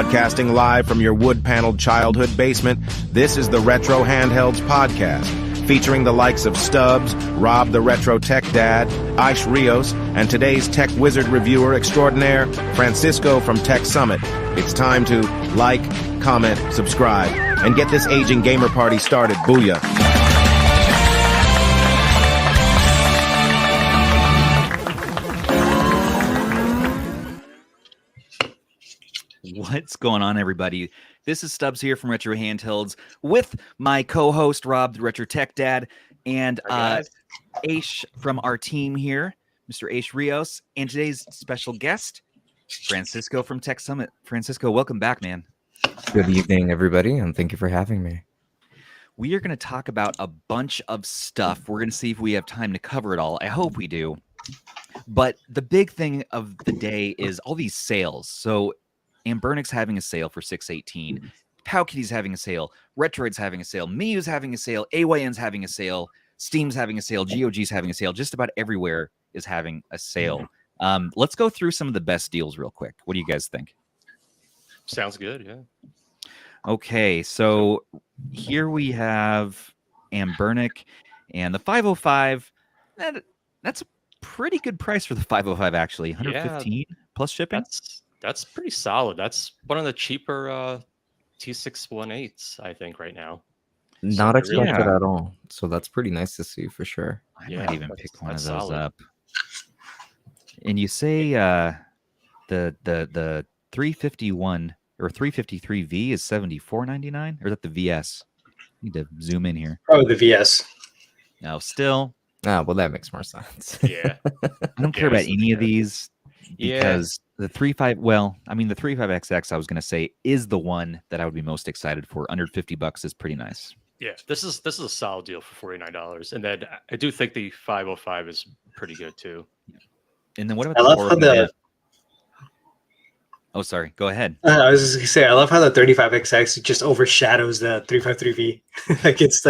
Broadcasting live from your wood-paneled childhood basement, this is the Retro Handhelds podcast, featuring the likes of Stubbs, Rob the Retro Tech Dad, Aish Rios, and today's tech wizard reviewer extraordinaire, Francisco from Tech Summit. It's time to like, comment, subscribe, and get this aging gamer party started. Booyah! What's going on, everybody? This is Stubbs here from Retro Handhelds with my co-host Rob, the Retro Tech Dad, and Aish from our team here, Mr. Aish Rios, and today's special guest, Francisco from Tech Summit. Francisco, welcome back, man. Good evening, everybody, and thank you for having me. We are going to talk about a bunch of stuff. We're going to see if we have time to cover it all. I hope we do. But the big thing of the day is all these sales. So Anbernic's having a sale for $618. PowKiddy's having a sale. Retroid's having a sale. Miyoo's having a sale. AYN's having a sale. Steam's having a sale. GOG's having a sale. Just about everywhere is having a sale. Let's go through some of the best deals real quick. What do you guys think? Sounds good, yeah. Okay, so here we have Anbernic and the 505. That's a pretty good price for the 505, actually. 115 plus shipping. That's pretty solid. That's one of the cheaper T618s, I think, right now. Not So expected really- at all. So that's pretty nice to see for sure. I Yeah, might even that's- pick one of that's those solid. up. And you say the 351 or 353V is $74.99, or is that the VS? Need to zoom in here. Oh, the VS. No, still, Ah, well, that makes more sense. Yeah. I don't care Yeah, about any of these Yeah. because the 35. Well, I mean, the 35XX I was going to say is the one that I would be most excited for. Under $50 is pretty nice. Yeah, this is a solid deal for $49. And then I do think the 505 is pretty good too. And then what about I the love how 405? Oh, sorry. Go ahead. I was just gonna say, I love how the 35XX just overshadows the 353V. Like it's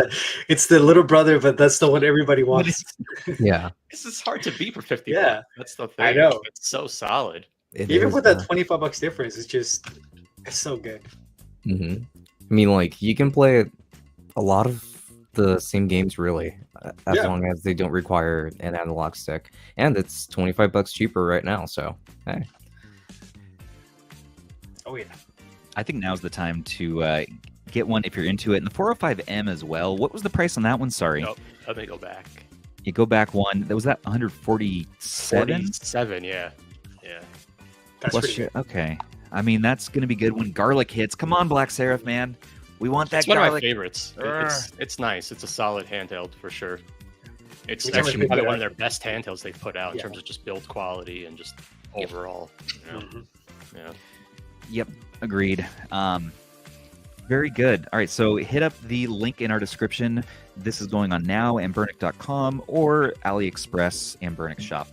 the little brother, but that's the one everybody wants. Yeah. This is hard to beat for 50 Yeah. bucks. That's the thing. I know. It's so solid. It Even is, with that $25 difference, it's so good. I mean, like, you can play a lot of the same games, really, as Yeah. long as they don't require an analog stick. And it's $25 cheaper right now, so, hey. Oh yeah. I think now's the time to get one if you're into it. And the 405M as well. What was the price on that one? Sorry. Oh, let me go back. You go back one. That was that 147? 47, yeah. Yeah. That's Plus pretty good. okay. I mean, that's going to be good when garlic hits. Come on, Black Seraph, man. We want that It's one of my garlic. favorites. It's nice. It's a solid handheld for sure. It's Whichever actually pick probably it one of up. their best handhelds they've put out in Yeah. terms of just build quality and just Yep. overall. You know? Mhm. Yeah. Yep, agreed. Very good. All right, so hit up the link in our description. This is going on now, Anbernic.com or AliExpress Anbernic shop.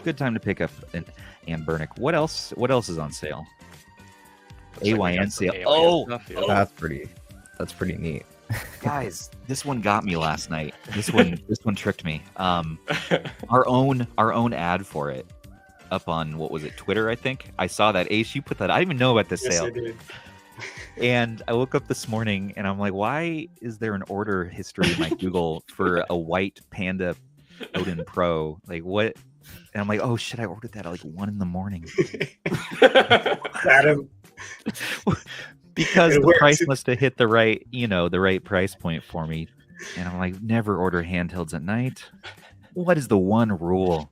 Good time to pick up an Anbernic. What else is on sale? Looks like we AYN got some sale. AYN Oh, stuff, yeah. That's pretty neat. Guys, this one got me last night. This one tricked me. Our own ad for it up on, what was it, Twitter, I think. I saw that. Aish, you put that. I didn't even know about this Yes, sale. I did. And I woke up this morning and I'm like, why is there an order history in my Google for a white Panda Odin Pro? Like, what? And I'm like, oh shit, I ordered that at like 1 a.m. Adam. because It the works. price must have hit the right price point for me. And I'm like, never order handhelds at night. What is the one rule?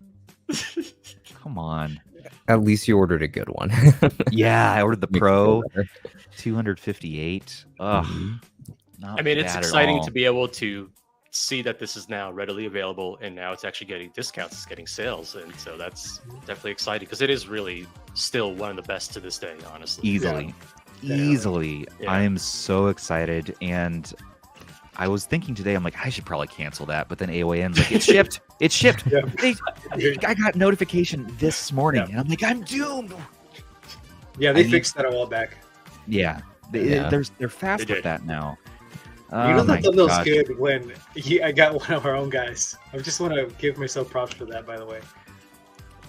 Come on. At least you ordered a good one. Yeah, I ordered the Makes you Pro, feel better. 258. Ugh. Mhm. Not I mean, it's bad at exciting all. to be able to see that this is now readily available and now it's actually getting discounts, it's getting sales. And so that's definitely exciting because it is really still one of the best to this day, honestly. Easily. Definitely. Easily. Yeah. I am so excited. And I was thinking today, I'm like, I should probably cancel that. But then AOAN's like, it's shipped. It's shipped. Yeah. I got notification this morning. Yeah. And I'm like, I'm doomed. Yeah, I they need- fixed that a while back. Yeah. Yeah. They're fast They with did. that now. You Oh know my that thumbnail's God. good when I got one of our own guys. I just want to give myself props for that, by the way.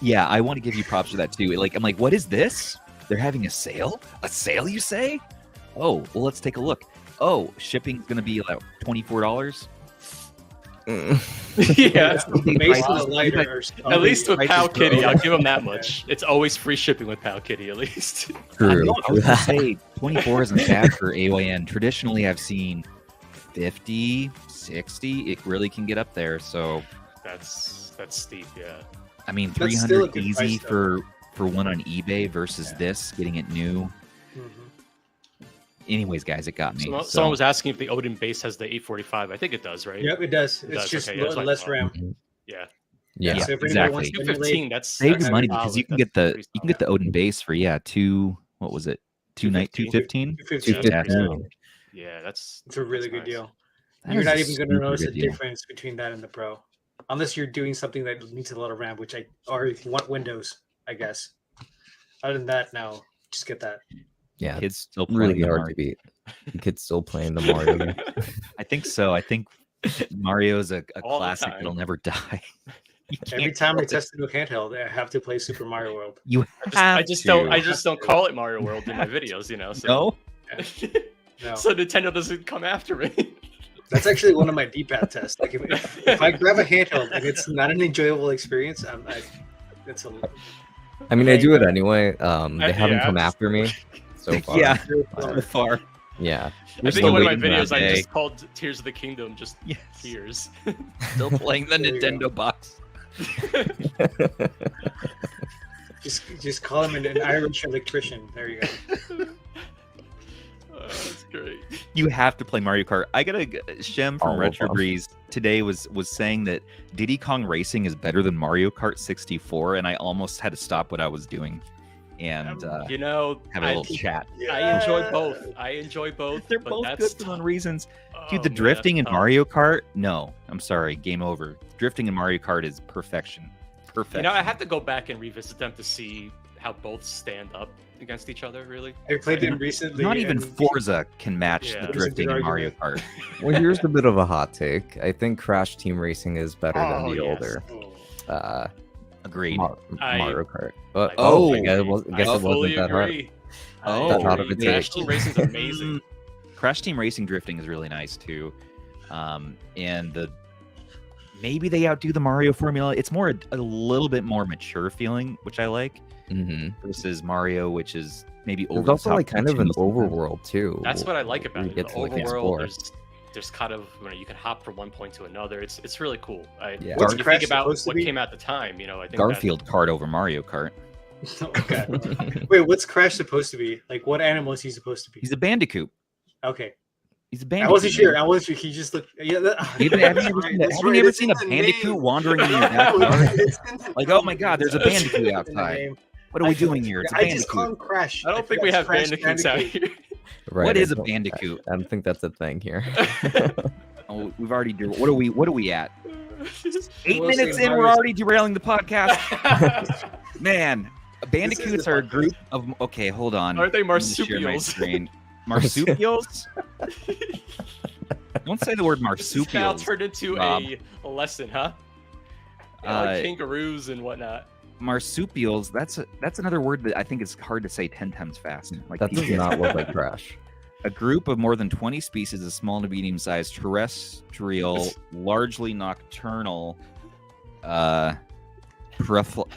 Yeah, I want to give you props for that too. Like, I'm like, what is this? They're having a sale? A sale, you say? Oh, well, let's take a look. Oh, shipping's going to be like $24? Yeah. At least with PowKiddy, I'll give them that much. It's always free shipping with PowKiddy, at least. True. I was going to say 24 isn't bad for AYN. Traditionally, I've seen 50, 60. It really can get up there. So that's steep, yeah. I mean, That's still a 300 good easy price, for one on eBay versus this, getting it new. Anyways, guys, it got me. Someone was asking if the Odin base has the 845. I think it does, right? Yep, it does. It's just okay, yeah, less RAM. Yeah. Yeah, So if anyone exactly. wants to 215. emulate- That's Save money because you can get the solid. Odin base for what was it? 215? 215. Yeah, that's It's a really that's good nice. deal. That You're is not a even going to super notice the good deal. difference between that and the Pro, unless you're doing something that needs a lot of RAM, or if you want Windows, I guess. Other than that, no, just get that. Yeah, Kids still really playing the hard Mario. to beat. Kids still playing the Mario game. I think so. I think Mario's a All the classic time. that'll never die. You Every can't time I kill it. test a new handheld, I have to play Super Mario World. You I just don't. I to. just don't call it Mario World in my videos, you know. So, No? No, so Nintendo doesn't come after me. that's actually one of my D-pad tests. Like if I grab a handheld and it's not an enjoyable experience, it's a I mean, I do it anyway. They haven't yeah, come just- after me so far. Yeah, But, so far. yeah. I We're think in still one of my waiting for that videos I day. just called Tears of the Kingdom just Yes. Tears. Still playing the There you go. Nintendo box. just call him an Irish electrician. There you go. That's great. You have to play Mario Kart. I got a Shem from All of Retro them. Breeze today was saying that Diddy Kong Racing is better than Mario Kart 64, and I almost had to stop what I was doing and You know, have a little chat. I enjoy both. I enjoy both. They're but both that's good for tough. different reasons. Oh, Dude, the man, drifting in tough. Mario Kart, no, I'm sorry, game over. Drifting in Mario Kart is perfection. Perfection. You know, I have to go back and revisit them to see how both stand up against each other. Really, I played them recently. Not even and- Forza can match Yeah. the There's a drifting good in Mario argument. Kart. Well, here's a bit of a hot take. I think Crash Team Racing is better than Oh, the yes. older Oh. Agreed. Mario Kart. But Oh, I guess it I wasn't fully that hard. agree. Oh, That hot of a Crash take. Team Racing's amazing. Crash Team Racing drifting is really nice too, and maybe they outdo the Mario formula. It's more a little bit more mature feeling, which I like, versus Mario, which is maybe over. There's the also top like kind of an too sometimes. overworld too. That's what I like about where you it. get The to, like, overworld, explore. there's kind of you can hop from one point to another. It's really cool. Yeah. What's When you Crash think about supposed to what be? came out at the time, you know, I think Garfield kart over Mario Kart. Okay. Wait, what's Crash supposed to be? Like, what animal is he supposed to be? He's a bandicoot. Okay. He's a I bandicoot. wasn't sure. I wasn't sure. He just looked. Yeah. Haven't you ever seen a bandicoot wandering in your backyard? Like, oh my God, there's a bandicoot outside. What are we doing here? It's a I just call him bandicoot. Crash. I don't think we have bandicoots out here. Right, What I is a don't- bandicoot? I don't think that's a thing here. Oh, we've already do. What are we at? 8 We'll minutes see in, we're Mario's- already derailing the podcast. Man, bandicoots the are a podcast. group of. Okay, hold on. Aren't they I'm gonna share my marsupials? screen. Marsupials? Don't say the word This now marsupials. turned into Rob. a lesson, huh? Yeah, like Uh, kangaroos and whatnot. Marsupials. That's another word that I think is hard to say 10 times fast. Like That does PTSD. not look like Crash. A group of more than 20 species of small to medium-sized terrestrial, largely nocturnal, peripheral,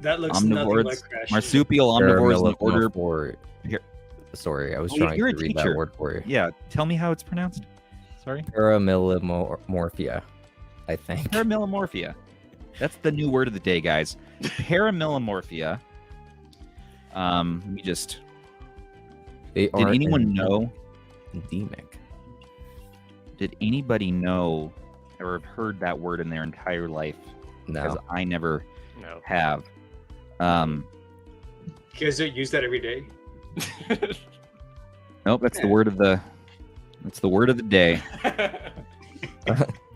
That looks nothing omnivores, like Crash. marsupial omnivores in order. Paramillimorph- Here. Sorry, I was Oh, trying you're to a read teacher. that word for you. Yeah, tell me how it's pronounced. Sorry. Paramillimorphia, I think. Paramillimorphia. That's the new word of the day, guys. Paramillimorphia. Let me just. They Did are anyone know? endemic. Did anybody know or have heard that word in their entire life? Because No. I never No. have. You guys don't use that every day. Nope, that's the Yeah. word of the. That's the word of the day.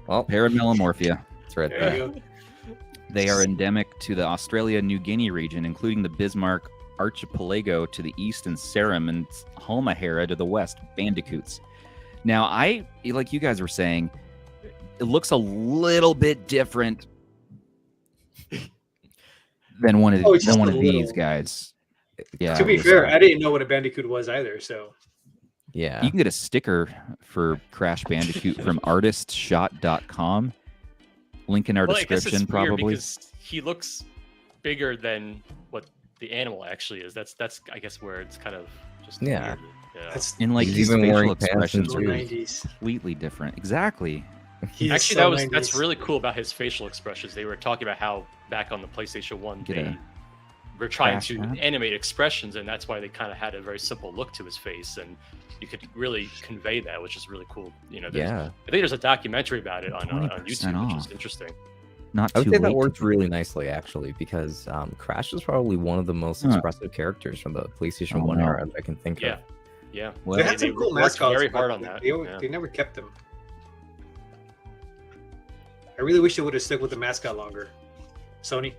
Well, Paramillimorphia. it's right There there. you go. They are endemic to the Australia-New Guinea region, including the Bismarck Archipelago to the east and Seram and Halmahera to the west. Bandicoots. Now, like you guys were saying, it looks a little bit different than one of Oh, it's just a these little. guys. Yeah. To be fair, I didn't know what a Bandicoot was either. So Yeah. You can get a sticker for Crash Bandicoot from artistshot.com. Link in our Well, I guess it's description, weird probably. because he looks bigger than what the animal actually is. That's I guess where it's kind of just Yeah. weird. Yeah. that's And like He's his even facial wearing pants and expressions so are shoes. 90s. completely different. Exactly. He's Actually, so that's 90s. really cool about his facial expressions. They were talking about how back on the PlayStation 1, Get they a were trying crash to map? animate expressions, and that's why they kind of had a very simple look to his face, and you could really convey that, which is really cool. You know, Yeah. I think there's a documentary about it on 20% YouTube, which is off. interesting. Not I would too say late. that worked really nicely actually, because Crash is probably one of the most Huh. expressive characters from the PlayStation Oh, 1 no. era I can think Yeah, of. yeah. Well, They They- had some they cool worked mascots. very but hard on that. Yeah. They never kept them. I really wish they would have stuck with the mascot longer. Sony.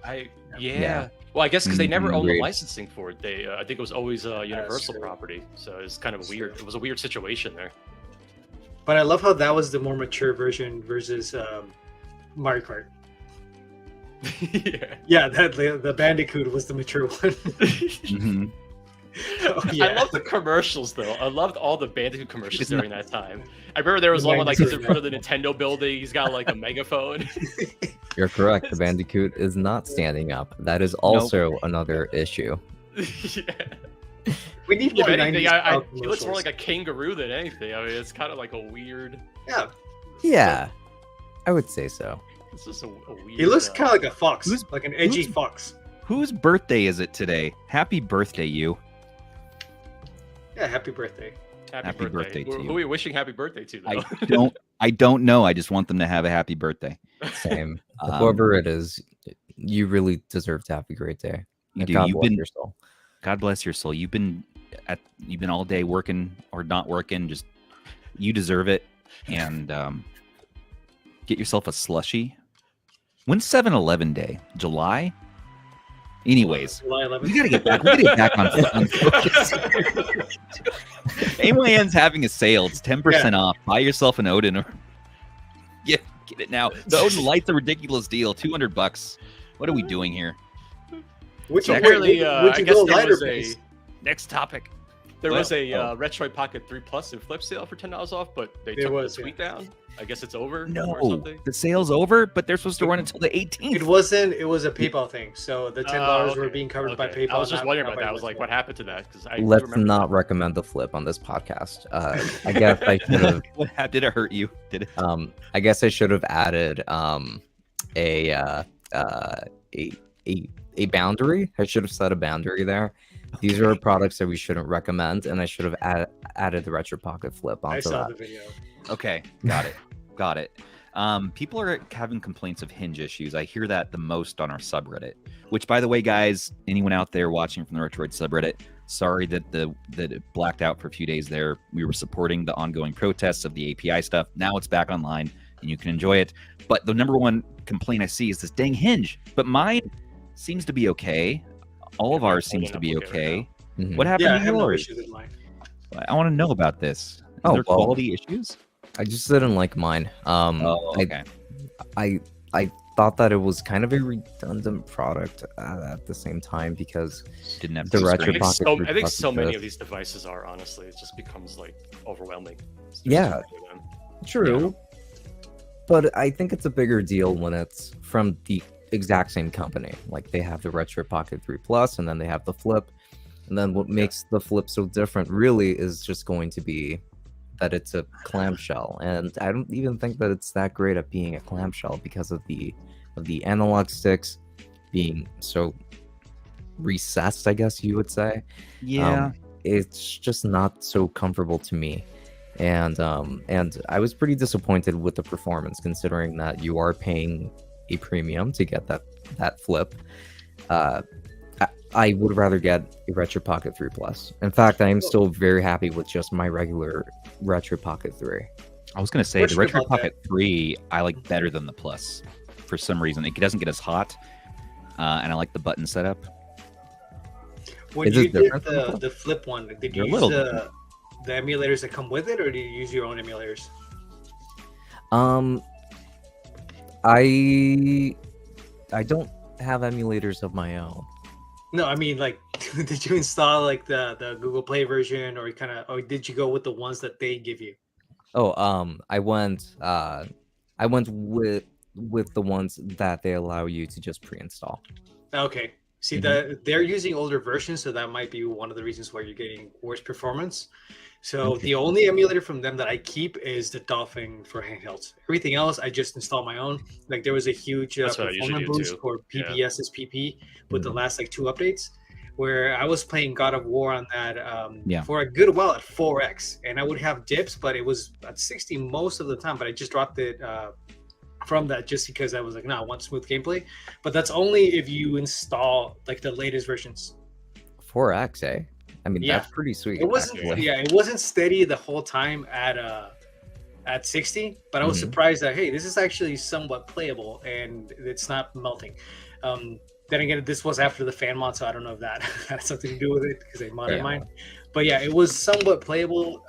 Yeah. Well, I guess because they never owned the Agreed. licensing for it. They, I think it was always a Universal true. property, so it's kind of That's weird. true. It was a weird situation there. But I love how that was the more mature version versus Mario Kart. Yeah. Yeah, that the Bandicoot was the mature one. Mhm. Oh, I yeah. love the commercials though. I loved all the Bandicoot commercials It's during that time. I remember there was The one where like he's in Bandicoot, front of the Nintendo building. He's got like a megaphone. You're correct. The Bandicoot is not standing up. That is also another issue. Yeah. We need If more anything, 90s style he looks more commercials. like a kangaroo than anything. I mean, it's kind of like a weird. Yeah, Yeah, I would say so. It's just a weird. he looks kind of like a fox, who's- like an edgy who's- fox. Whose birthday is it today? Happy birthday, you. Yeah, happy birthday. happy birthday to Who you. are we wishing happy birthday to? Though? I don't know. I just want them to have a happy birthday. Same. Um, Whoever it is, you really deserve to have a great day. You And do. God You've bless been your soul. God bless your soul. You've been all day working or not working. Just you deserve it. And get yourself a slushie. When's 7-Eleven Day? July? Anyways, July 11th. we gotta get back. We gotta get back on focus. AYN's having a sale. It's 10% off. Buy yourself an Odin or get it now. The Odin Light's a ridiculous deal. $200. What are we doing here? Which So one- apparently, would I you guess go there lighter was a pace? Next topic. there was a Oh. Retroid Pocket 3 Plus in flip sale for $10 off, but they There took was, the tweet down. I guess it's over. or No, something. the sale's over, but they're supposed to run until the 18th. It wasn't. It was a PayPal thing. So the $10 were okay, being covered by okay. PayPal. I was just not- wondering not about by that. I was like, what happened to that? Because I Let's remember not recommend the flip on this podcast. I guess I should have. Did it hurt you? Did it? I guess I should have added a boundary. I should have set a boundary there. These are products that we shouldn't recommend, and I should have added the Retro Pocket Flip I onto saw that. the video. Okay, got it. Got it. People are having complaints of hinge issues. I hear that the most on our subreddit, which, by the way, guys, anyone out there watching from the Retroid subreddit, sorry that it blacked out for a few days there. We were supporting the ongoing protests of the API stuff. Now it's back online and you can enjoy it. But the number one complaint I see is this dang hinge. But mine seems to be okay. All of ours seems to be okay. Mhm. What happened Yeah, I to have no yours? issues with mine. I want to know about this. Is Oh, there well. quality issues? I just didn't like mine. Okay. I thought that it was kind of a redundant product at the same time because Didn't have the two Retro screens. Pocket I think 3 so many Plus of these devices are, honestly. It just becomes like overwhelming. There's Yeah. too many of them. True. But I think it's a bigger deal when it's from the exact same company. Like they have the Retro Pocket 3 Plus and then they have the Flip. And then what makes the Flip so different really is just going to be that it's a clamshell. And I don't even think that it's that great at being a clamshell because of the analog sticks being so recessed, I guess you would say. Yeah. It's just not so comfortable to me. And I was pretty disappointed with the performance, considering that you are paying a premium to get that flip. I would rather get a Retro Pocket 3 Plus. In fact, I am still very happy with just my regular Retro Pocket 3. I was gonna say What's the your Retro about Pocket 3 I like better than the Plus for some reason. It doesn't get as hot, and I like the button setup. When Is you it did different? the flip one, did They're you a use little the emulators that come with it, or do you use your own emulators? I don't have emulators of my own. No, I mean like did you install like the Google Play version, or or did you go with the ones that they give you? Oh, I went with the ones that they allow you to just pre-install. Okay. See, they're using older versions, so that might be one of the reasons why you're getting worse performance. So the only emulator from them that I keep is the Dolphin for handhelds. Everything else, I just install my own. Like there was a huge performance boost for PPS's PP with the last like 2 updates, where I was playing God of War on that for a good while at 4x, and I would have dips, but it was at 60 most of the time. But I just dropped it from that just because I was like, no, I want smooth gameplay. But that's only if you install like the latest versions. 4x, eh? I mean, that's pretty sweet. It wasn't, it wasn't steady the whole time at 60, but I was surprised that, hey, this is actually somewhat playable and it's not melting. Then again, this was after the fan mod, so I don't know if that had something to do with it because I modded mine. But yeah, it was somewhat playable.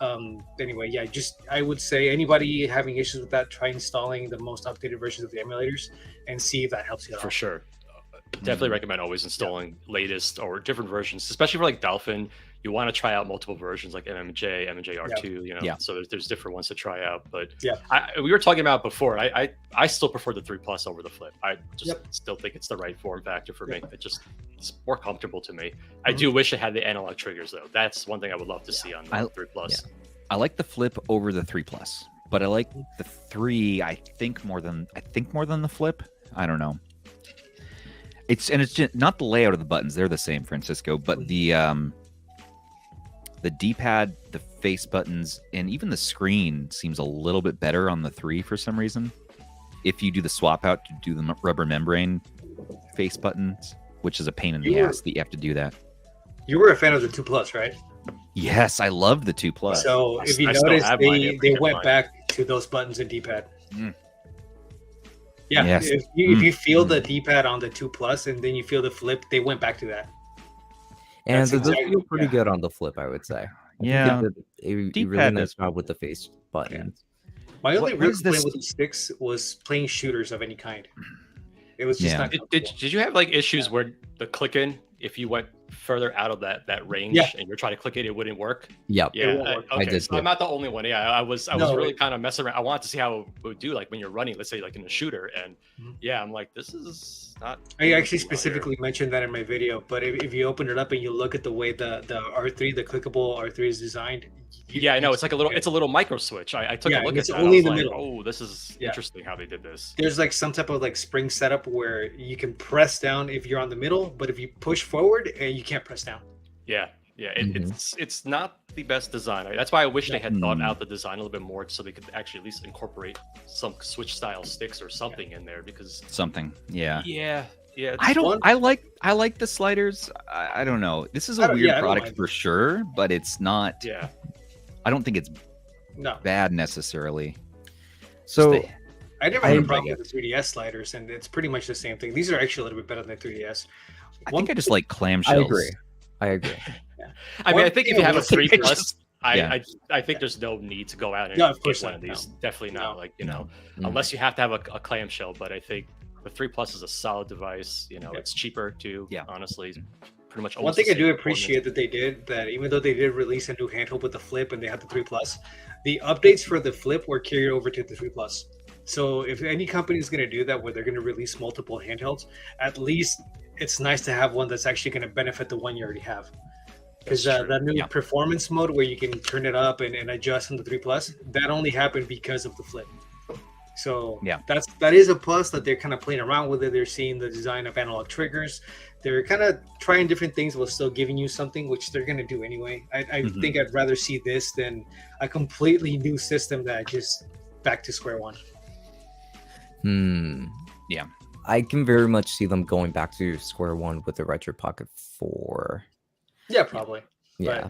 Anyway, yeah, I would say anybody having issues with that, try installing the most updated versions of the emulators and see if that helps you out. For sure. Definitely recommend always installing latest or different versions, especially for like Dolphin. You want to try out multiple versions like MMJ, MMJR2, you know, so there's different ones to try out. But we were talking about before, I still prefer the 3 Plus over the Flip. I just still think it's the right form factor for me. It's more comfortable to me. I do wish it had the analog triggers though. That's one thing I would love to see on the 3 Plus. I like the Flip over the 3 Plus, but I like the 3. I think more than the Flip. I don't know. It's just not the layout of the buttons; they're the same, Francisco. But the D-pad, the face buttons, and even the screen seems a little bit better on the 3 for some reason. If you do the swap out to do the rubber membrane face buttons, which is a pain in the ass that you have to do that. You were a fan of the 2 Plus, right? Yes, I love the 2 Plus. So if you notice, they went back to those buttons and D-pad. Yeah, if you feel the D-pad on the 2 Plus and then you feel the Flip, they went back to that. And it does feel pretty good on the Flip, I would say. Yeah, a really nice job with the face buttons. My only real complaint with the sticks was playing shooters of any kind. It was just not. Did you have like issues where the click in, if you went further out of that range and you're trying to click it wouldn't work? Yep. Yeah. Okay. So I'm not the only one. Yeah, I was really kind of messing around. I wanted to see how it would do, like when you're running, let's say like in a shooter, and I'm like, this is not. I actually specifically mentioned that in my video, but if you open it up and you look at the way the R3, the clickable R3 is designed. I know it's like a little micro switch. I took a look at that. Only in the middle. Oh, this is interesting how they did this. There's like some type of like spring setup where you can press down if you're on the middle, but if you push forward, you can't press down. It's not the best design. That's why I wish they had thought out the design a little bit more, so they could actually at least incorporate some Switch style sticks or something in there. Because I like the sliders. I don't know. This is a weird product for sure, but it's not. I don't think it's bad necessarily. So I never had a problem with the 3DS sliders, and it's pretty much the same thing. These are actually a little bit better than the 3DS. I think I just like clamshells. I agree. I mean, I think if you have a 3 Plus, I think there's no need to go out and get one of these. Definitely not. Like unless you have to have a clamshell. But I think the 3 Plus is a solid device. It's cheaper too. Honestly, pretty much. One thing I do appreciate that they did, that even though they did release a new handheld with the Flip and they had the 3 Plus, the updates for the Flip were carried over to the 3 Plus. So if any company is going to do that, where they're going to release multiple handhelds, at least it's nice to have one that's actually going to benefit the one you already have. Because that new performance mode where you can turn it up and adjust on the 3 Plus, that only happened because of the Flip. So that is a plus, that they're kind of playing around with it. They're seeing the design of analog triggers. They're kind of trying different things while still giving you something, which they're going to do anyway. I think I'd rather see this than a completely new system that just back to square one. Yeah. I can very much see them going back to square one with the Retroid Pocket 4. Yeah, probably. Yeah.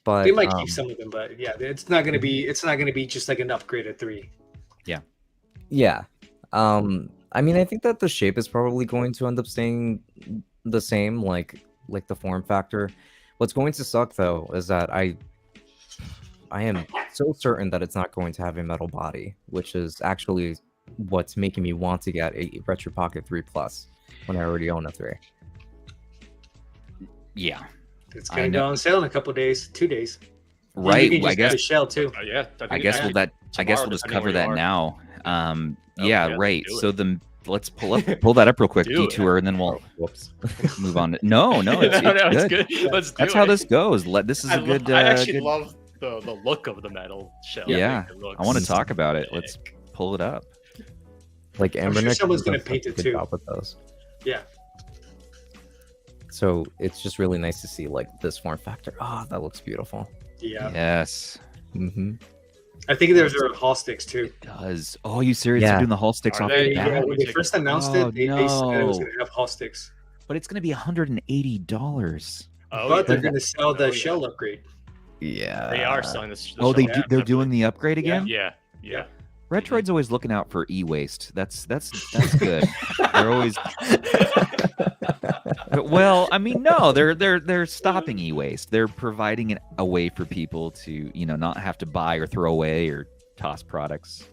But they might keep some of them, but it's not gonna be just like an upgrade at 3. Yeah. I mean, I think that the shape is probably going to end up staying the same, like the form factor. What's going to suck though is that I am so certain that it's not going to have a metal body, which is actually what's making me want to get a Retroid Pocket 3 Plus when I already own a 3. Yeah. It's gonna go on sale in a couple days, 2 days. Right. I guess the shell too. Yeah. I guess we'll just cover that now. Yeah. Right. So let's pull that up real quick, detour, and then we'll move on. No, it's good. Let's do That's how this goes. This is a good. I actually love the look of the metal shell. Yeah, I want to talk about it. Let's pull it up. Like Anbernic, sure someone's gonna paint it too. With those. Yeah. So it's just really nice to see like this form factor. Oh, that looks beautiful. Yeah. Yes. Mm-hmm. I think there's Hall sticks too. It does. Oh, are you serious? Yeah. They're doing the Hall sticks off the bat? Yeah, when they first announced it, they said it was going to have Hall sticks. But it's going to be $180. But they're going to sell the shell upgrade. Yeah. They are selling this. They're doing the upgrade again? Yeah. Retroid's always looking out for e-waste. That's good. They're always. Well, I mean, no, they're stopping e-waste. They're providing a way for people to, not have to buy or throw away or toss products.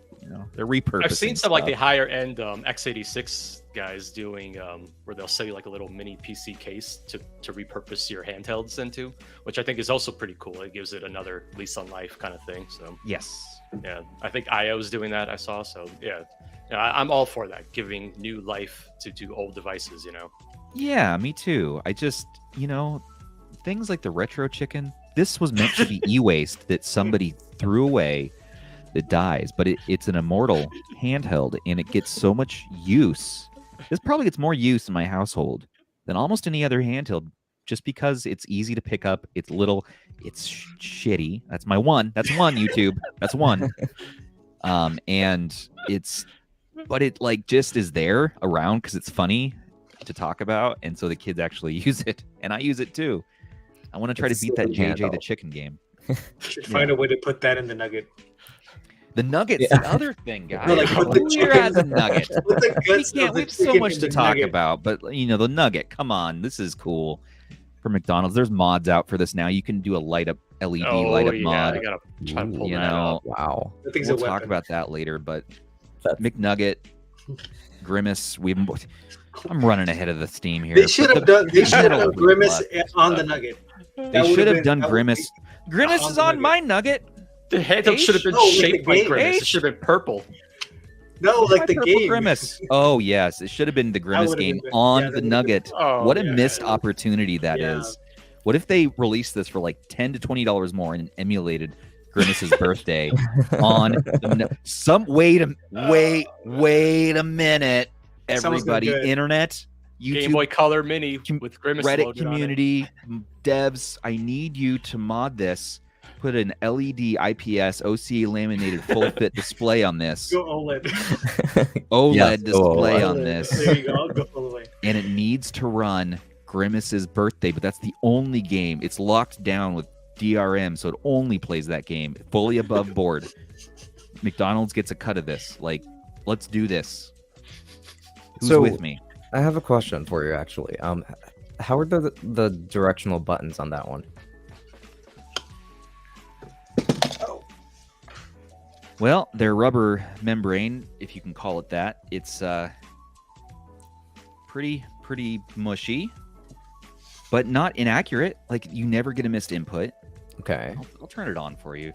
They're repurposing. I've seen some like the higher end x86 guys doing where they'll sell you like a little mini PC case to repurpose your handhelds into, which I think is also pretty cool. It gives it another lease on life kind of thing. So yes, yeah, I think IO's doing that. I saw. So yeah, I'm all for that, giving new life to old devices. Yeah, me too. I just things like the retro chicken. This was meant to be e-waste that somebody threw away. That dies, but it's an immortal handheld, and it gets so much use. This probably gets more use in my household than almost any other handheld, just because it's easy to pick up. It's little, it's shitty. That's one. YouTube. That's one. And but it like just is there around because it's funny to talk about, and so the kids actually use it, and I use it too. I want to try to beat that JJ the chicken game. Should find a way to put that in the nugget. The nugget's the other thing, guys. No, like put the We're at the nugget. We have so much to talk nugget. about, but the nugget. Come on, this is cool. For McDonald's, there's mods out for this now. You can do a light up LED light up mod. I gotta try to pull that up. Wow. We'll talk about that later. But McNugget, Grimace, I'm running ahead of the steam here. They should have done. They should have done Grimace on the nugget. They should have done Grimace. Grimace is on my nugget. The handheld should have been shaped like Grimace. It should have been purple. No, like the game. Grimace. Oh, yes. It should have been the Grimace game on the Nugget. What a missed opportunity that is. What if they released this for like $10 to $20 more and emulated Grimace's birthday on some wait a minute, everybody. Internet, YouTube, Game Boy Color Mini with Grimace Reddit community, devs, I need you to mod this. Put an LED IPS OCA laminated full fit display on this. Go OLED. OLED display on this. There you go. I'll go all the way. And it needs to run Grimace's birthday, but that's the only game. It's locked down with DRM, so it only plays that game. Fully above board. McDonald's gets a cut of this. Like, let's do this. Who's with me? I have a question for you, actually. How are the directional buttons on that one? Well, they're rubber membrane, if you can call it that. It's pretty mushy, but not inaccurate. Like, you never get a missed input. Okay. I'll turn it on for you.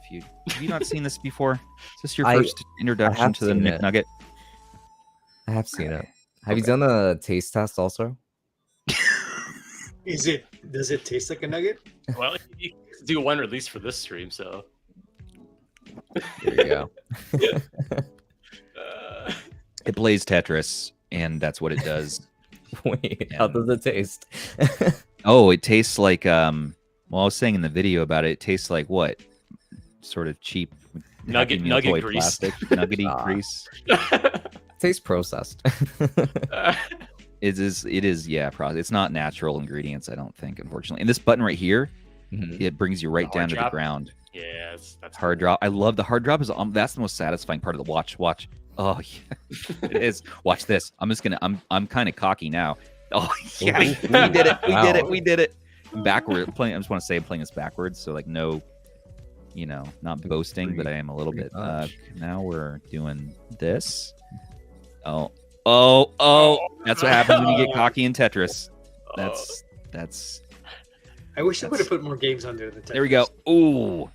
Have you not seen this before? Is this your first introduction to the McNugget? I have seen it. Have you done a taste test also? Does it taste like a nugget? Well, you do one release for this stream, so. There you go. It plays Tetris, and that's what it does. Wait, how does it taste? Oh, it tastes like well, I was saying in the video about it. It tastes like what? Sort of cheap nugget grease, plastic, nuggety grease. Tastes processed. It is, yeah. It's not natural ingredients, I don't think, unfortunately. And this button right here, it brings you right down to the ground. Yeah, that's hard drop. I love the hard drop. That's the most satisfying part of the watch. Oh yeah, it is. Watch this. I'm kind of cocky now. Oh yeah, we did it. We did it. Backward playing. I just want to say I'm playing this backwards, so like no, not boasting, but I am a little bit. Now we're doing this. Oh! That's what happens when you get cocky in Tetris. That's I wish they would have put more games under the. There we go. Ooh,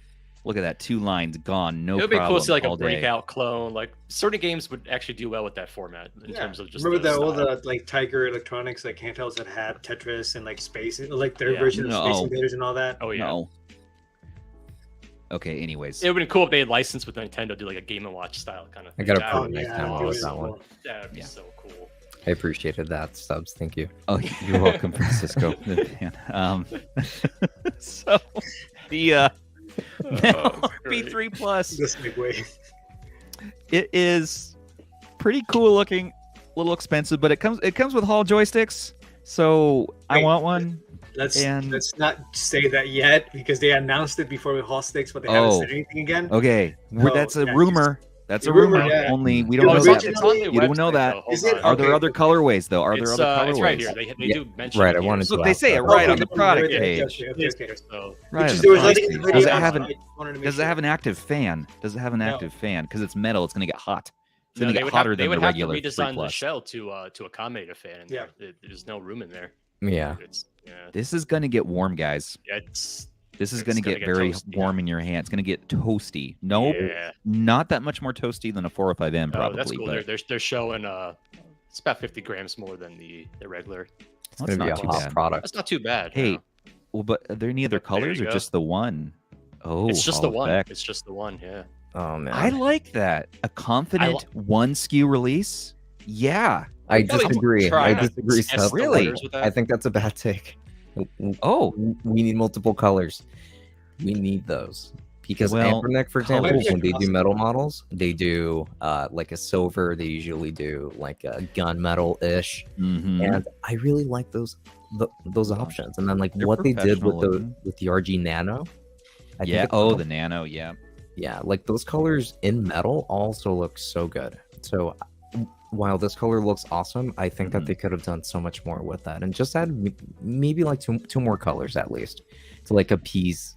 look at that. 2 lines gone. No problem. It would be cool to see like a all day. breakout clone. Like certain games would actually do well with that format in terms of just. Remember that all the like Tiger Electronics like handhelds that had Tetris and like Space, like their version of Space Invaders and all that. Oh yeah. No. Okay. Anyways, it would have been cool if they had licensed with Nintendo, do like a Game and Watch style kind of thing. I gotta probably next time with that one. That'd be so cool. I appreciated that, Stubbs. Thank you. Oh, you're welcome, Francisco. So the Metal RP3 Plus. This big way. It is pretty cool looking, a little expensive, but it comes with Hall joysticks. So I want one. Let's not say that yet because they announced it before with Hall sticks, but they haven't said anything again. Okay, that's a rumor. That's a rumor. Only we don't know that. You don't know that. Are there other colorways though? Are there other colorways? It's right here. They do mention. Right, I wanted to. Look, they say it right on the product page. Right. Does it have an active fan? Does it have an active fan? Because it's metal, it's going to get hot. It's going to get hotter than the regular. They would have to redesign the shell to accommodate a fan. Yeah, there's no room in there. Yeah. This is going to get warm, guys. Yeah, this is going to get very warm in your hand. It's going to get toasty. No, not that much more toasty than a 405M probably. That's cool. But... They're showing it's about 50 grams more than the regular. It's going to be a hot product. That's not too bad. Hey, well, but are there any other colors or just the one? Oh, it's just the one. It's just the one. Yeah. Oh man, I like that. A confident one SKU release. Yeah. I disagree. Stuff. Really? I think that's a bad take. Oh, we need multiple colors. We need those because Anbernic, for example, when they do metal models, they do like a silver. They usually do like a gunmetal-ish, and I really like those options. And then like what they did with the RG Nano. The Nano. Yeah, like those colors in metal also look so good. So while this color looks awesome, I think that they could have done so much more with that and just add maybe like two more colors at least to like appease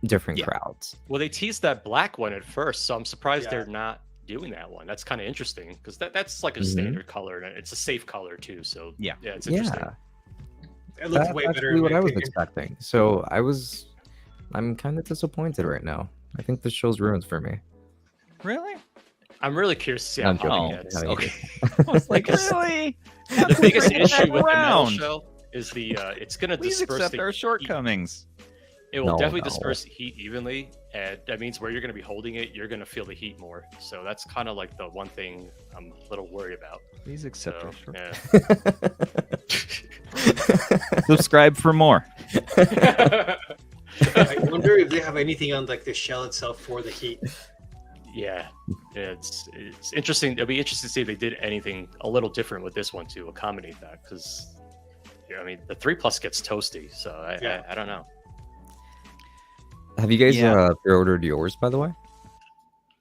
different crowds. Well, they teased that black one at first, so I'm surprised they're not doing that one. That's kind of interesting because that's like a standard color and it's a safe color too. So yeah, it's interesting. It looks way better. What I was expecting. So I'm kind of disappointed right now. I think this show's ruins for me. Really? I'm really curious to see how it gets. Okay. I was like, really? The biggest issue with the metal shell is it's going to disperse our shortcomings. It will definitely disperse heat evenly, and that means where you're going to be holding it, you're going to feel the heat more. So that's kind of like the one thing I'm a little worried about. Please accept our shortcomings. Subscribe for more. I wonder if they have anything on like the shell itself for the heat. Yeah, it's interesting. It'll be interesting to see if they did anything a little different with this one to accommodate that. Because, I mean, the 3 Plus gets toasty, so I don't know. Have you guys pre-ordered yours, by the way?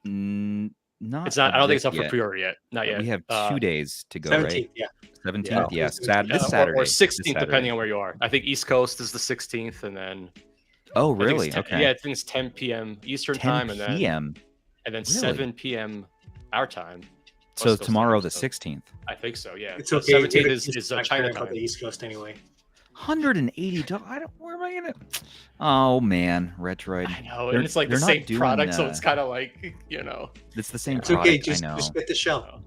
Not. It's not. I don't think it's up for pre-order yet. Not yet. We have 2 days to go. 17th, right? yeah. 17th, this Saturday or 16th, depending on where you are. I think East Coast is the 16th, and then. Oh, really? Okay. Yeah, I think it's 10 p.m. Eastern time, and then. 10 p.m. And then 7 p.m. our time. So tomorrow, the 16th. I think so. Yeah. It's okay. 17th is China time. The East Coast anyway. $180. Where am I gonna? Oh man, Retroid. I know, and it's like the same product, so it's kind of like It's the same. It's product, okay. Just get the shell.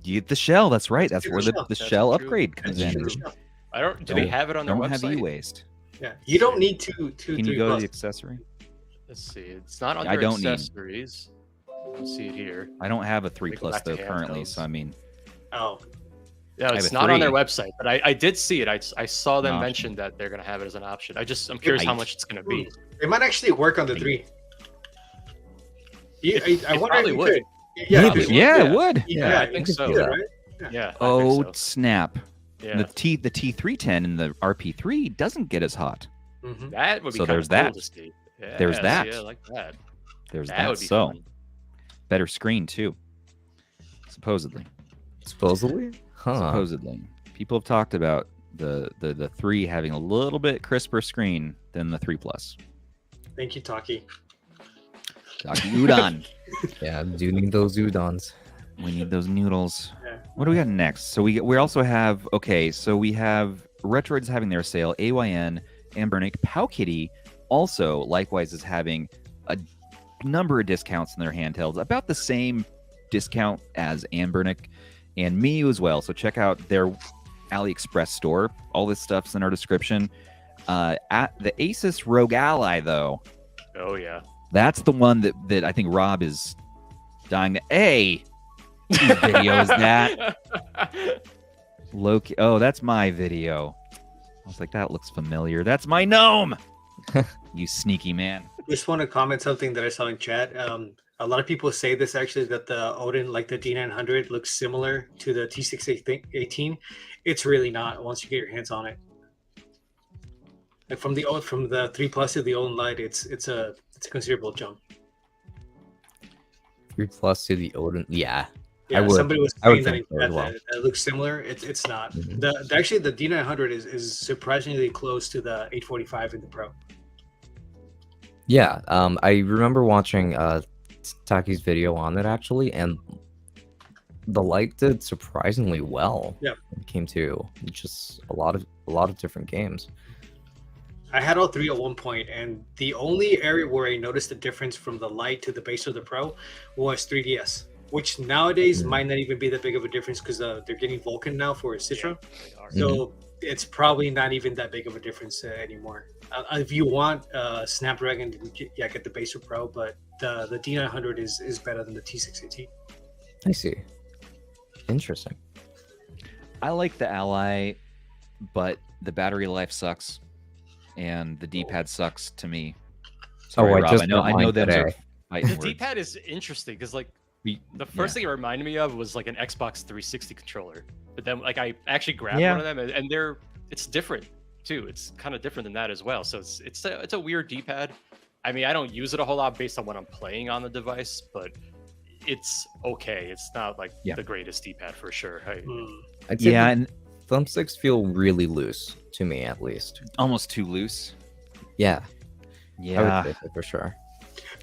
You get the shell. That's right. That's where the shell upgrade comes in. I don't. Do they have it on their website? Don't have e-waste. Yeah, you don't need to. Can you go to the accessory? Let's see. It's not on their accessories. Let's see it here. I don't have a 3 Plus though currently, so I mean. Oh. No, it's not on their website, but I did see it. I saw them mention that they're gonna have it as an option. I'm curious how much it's gonna be. It might actually work on the 3. I wonder if it would. It would. Yeah, I think so. Right? Yeah. Oh snap! Yeah. The T310 in the RP3 doesn't get as hot. That would be so. There's cool that. To see. Yeah, there's that. Yeah, I like that. There's that. Would be so fun. Better screen too. Supposedly. Huh. Supposedly, people have talked about the 3 having a little bit crisper screen than the 3 Plus. Thank you, Taki. Taki Udon. Yeah, do need those udons. We need those noodles. Yeah. What do we got next? So we also have so we have Retroid's having their sale. AYN Anbernic. PowKiddy also likewise is having a number of discounts in their handhelds, about the same discount as Anbernic and Miyoo as well. So check out their AliExpress store. All this stuff's in our description. At the Asus Rogue Ally, though. Oh yeah, that's the one that I think Rob is dying to. Hey, whose video is that? Loki. Oh, that's my video. I was like, that looks familiar. That's my gnome. You sneaky man. Just want to comment something that I saw in chat. A lot of people say this actually, that the Odin, like the D900, looks similar to the T618. It's really not once you get your hands on it. Like from the 3 Plus to the Odin Lite, it's a considerable jump. 3 Plus to the Odin, yeah. Yeah, somebody was saying that it looks similar. It's not. Mm-hmm. Actually, the D900 is surprisingly close to the 845 in the Pro. Yeah, I remember watching Taki's video on it actually, and the Lite did surprisingly well. Yeah, when it came to just a lot of different games. I had all three at one point, and the only area where I noticed the difference from the Lite to the base of the Pro was 3DS. Which nowadays might not even be that big of a difference because they're getting Vulkan now for Citra. So it's probably not even that big of a difference anymore. If you want Snapdragon, get the base or Pro, but the D900 is better than the T618. I see. Interesting. I like the Ally, but the battery life sucks, and the D-pad sucks to me. Sorry, Rob. I know that the D-pad is interesting because like. The first thing it reminded me of was like an Xbox 360 controller, but then like I actually grabbed one of them, and it's different too. It's kind of different than that as well. So it's a weird D-pad. I mean, I don't use it a whole lot based on what I'm playing on the device, but it's okay. It's not like the greatest D-pad for sure. And thumbsticks feel really loose to me, at least. Almost too loose. Yeah. Yeah, I would say so for sure.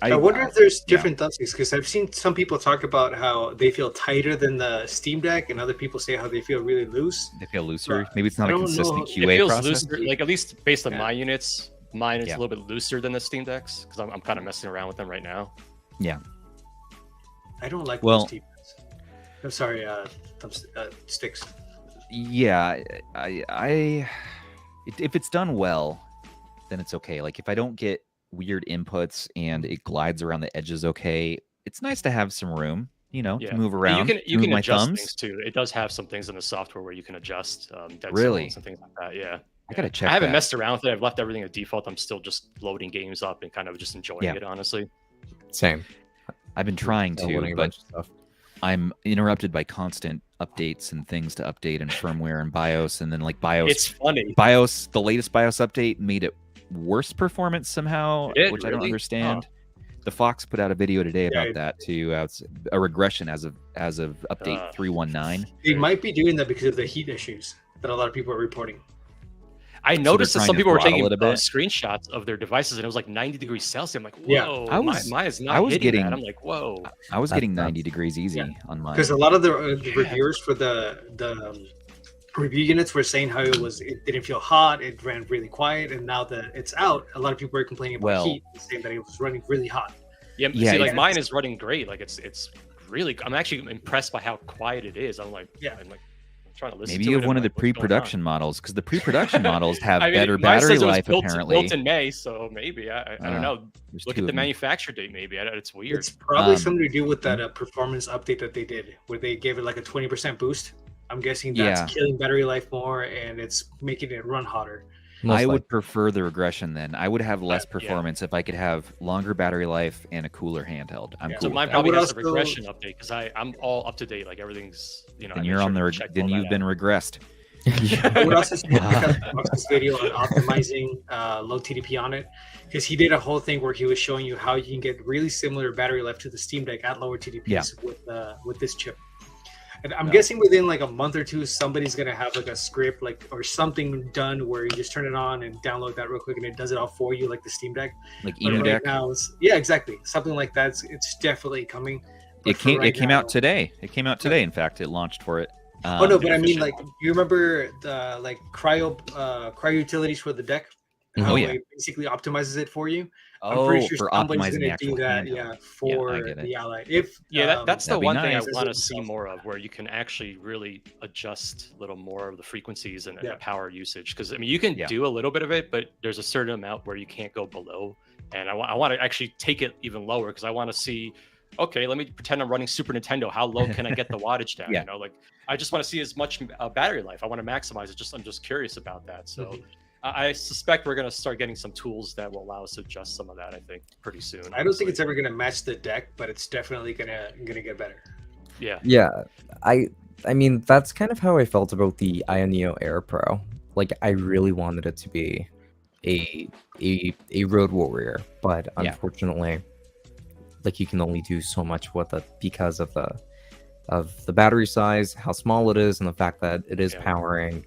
I wonder if there's different thumbsticks, because I've seen some people talk about how they feel tighter than the Steam Deck, and other people say how they feel really loose. They feel looser. Maybe it's not a consistent QA process. Looser, like at least based on my units, mine is a little bit looser than the Steam Decks because I'm kind of messing around with them right now. Yeah. I don't like those T-pads. I'm sorry, sticks. Yeah, if it's done well, then it's okay. Like if I don't get weird inputs and it glides around the edges okay, it's nice to have some room, to move around. You can adjust things too. It does have some things in the software where you can adjust dead zones and things like that. Yeah, I gotta check. I haven't messed around with it. I've left everything at default. I'm still just loading games up and kind of just enjoying it, honestly. Same. I've been trying to, but I'm interrupted by constant updates and things to update and firmware and BIOS, and then like BIOS. It's funny. BIOS, the latest BIOS update made it worse performance somehow, which I don't understand. The Fox put out a video today about that too. It's a regression as of update 319. They might be doing that because of the heat issues that a lot of people are reporting. I noticed that some people were taking screenshots of their devices, and it was like 90 degrees Celsius. I'm like, whoa, mine is not hitting that. I'm like, whoa. I was getting 90 degrees easy on mine. Because a lot of the reviewers for the review units were saying how it didn't feel hot, it ran really quiet, and now that it's out, a lot of people are complaining about heat, saying that it was running really hot. Yeah, mine is running great. Like it's really. I'm actually impressed by how quiet it is. I'm like, I'm trying to listen. Maybe you have one of the pre-production models, because the pre-production models have better battery life. Apparently, built in May, so maybe I don't know. Look at the manufacture date. Maybe it's weird. It's probably something to do with that performance update that they did, where they gave it like a 20% boost. I'm guessing that's killing battery life more, and it's making it run hotter. I would prefer the regression then. I would have less performance if I could have longer battery life and a cooler handheld. I'm cool. So mine probably has a regression update because I'm all up to date. Like everything's, And you're on the then you've been regressed. I would also check out this video on optimizing low TDP on it, because he did a whole thing where he was showing you how you can get really similar battery life to the Steam Deck at lower TDPs with this chip. And I'm guessing within like a month or two, somebody's gonna have like a script or something done where you just turn it on and download that real quick, and it does it all for you, like the Steam Deck. Like Right now, exactly, something like that. It's definitely coming. It came out today. It came out today. In fact, it launched for it. But I mean, like, you remember the cryo utilities for the deck? how it basically optimizes it for you. I'm pretty sure for somebody's optimizing the going to actual do that, handheld. for I get it. the Ally. If that's the that'd be one thing I nice. want to see more of, where you can actually really adjust a little more of the frequencies and the power usage. Because I mean, you can do a little bit of it, but there's a certain amount where you can't go below. And I want to actually take it even lower, because I want to see, okay, let me pretend I'm running Super Nintendo. How low can I get the wattage down? You know, like I just want to see as much battery life. I want to maximize it. I'm just curious about that. So. I suspect we're going to start getting some tools that will allow us to adjust some of that, I think, pretty soon. I don't think it's ever going to match the deck, but it's definitely going to get better. Yeah. I mean, that's kind of how I felt about the AYN Air Pro. Like, I really wanted it to be a road warrior, but unfortunately, like, you can only do so much with it because of the battery size, how small it is, and the fact that it is powering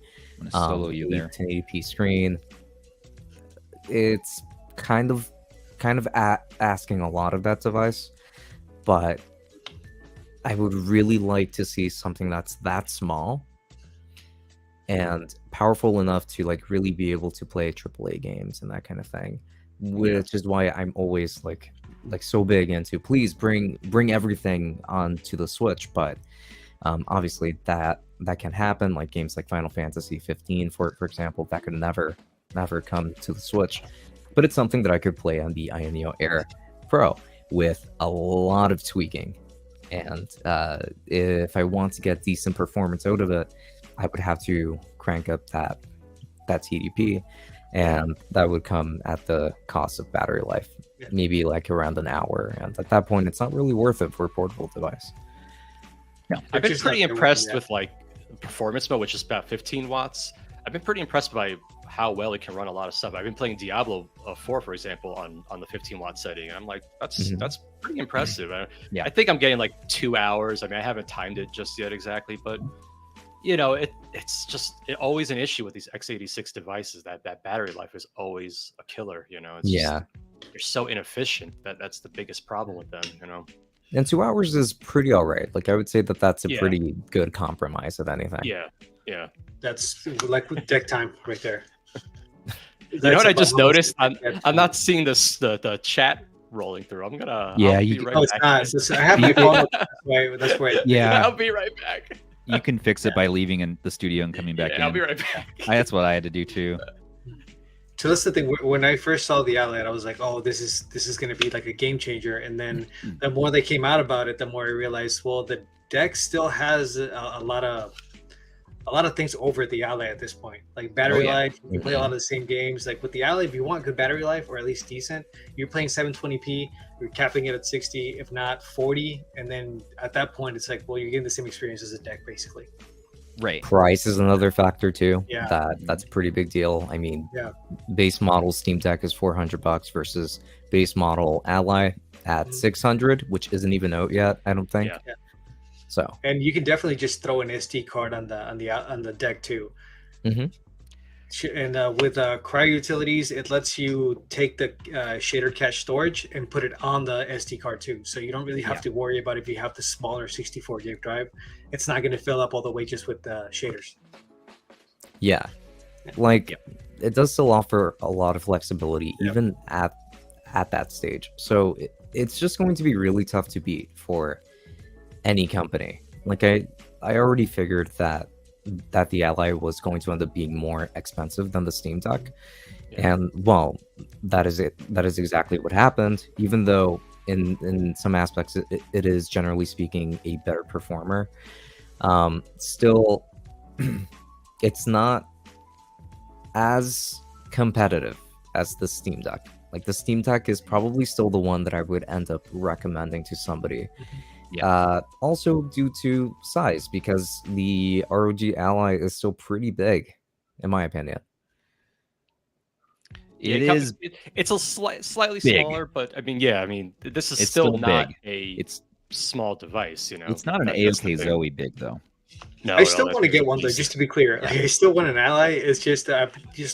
solo you there 1080p screen. It's kind of asking a lot of that device, but I would really like to see something that's that small and powerful enough to like really be able to play AAA games and that kind of thing, which is why I'm always like so big into, please bring everything onto the Switch. But obviously that can happen, like games like Final Fantasy 15 for example, that could never come to the Switch, but it's something that I could play on the AYN Air Pro with a lot of tweaking. And if I want to get decent performance out of it, I would have to crank up that TDP, and that would come at the cost of battery life, maybe like around an hour, and at that point it's not really worth it for a portable device. I've been pretty impressed with like performance mode, which is about 15 watts. I've been pretty impressed by how well it can run a lot of stuff. I've been playing Diablo 4, for example, on the 15 watt setting, and I'm like, that's pretty impressive. I think I'm getting like 2 hours. I mean, I haven't timed it just yet exactly, but you know, it's always an issue with these x86 devices, that battery life is always a killer. You know, it's they're so inefficient. That's the biggest problem with them. You know. And 2 hours is pretty all right. Like, I would say that's a pretty good compromise, if anything. Yeah. That's like deck time right there. You know what I just noticed? I'm not seeing the chat rolling through. I'm gonna. Yeah, it's not. I have my phone up. That's why. Yeah. I'll be right back. You can fix it by leaving in the studio and coming back in. I'll be right back. That's what I had to do too. So that's the thing. When I first saw the outlet, I was like, "Oh, this is going to be like a game changer." And then the more they came out about it, the more I realized, well, the deck still has a lot of things over the Ally at this point, like battery life. You play a lot of the same games. Like with the Ally, if you want good battery life or at least decent, you're playing 720p. You're capping it at 60, if not 40, and then at that point, it's like, well, you're getting the same experience as a deck, basically. Right. Price is another factor too. Yeah. That's a pretty big deal. I mean, base model Steam Deck is $400 versus base model Ally at 600, which isn't even out yet, I don't think. Yeah. So. And you can definitely just throw an SD card on the deck too. And with Cryo Utilities, it lets you take the shader cache storage and put it on the SD card too. So you don't really have to worry about if you have the smaller 64 gig drive. It's not going to fill up all the way just with the shaders. Yeah. Like, it does still offer a lot of flexibility, even at that stage. So it's just going to be really tough to beat for any company. Like, I already figured that the Ally was going to end up being more expensive than the Steam Deck, and well, that is it. That is exactly what happened. Even though in some aspects it is generally speaking a better performer, still it's not as competitive as the Steam Deck. Like, the Steam Deck is probably still the one that I would end up recommending to somebody. Also due to size, because the ROG Ally is still pretty big, in my opinion. It's a slightly smaller, but I mean, this is still not it's small device. You know, it's not an AOK Zoe big though. No, I still want to get one though, just to be clear. Like, I still want an Ally. It's just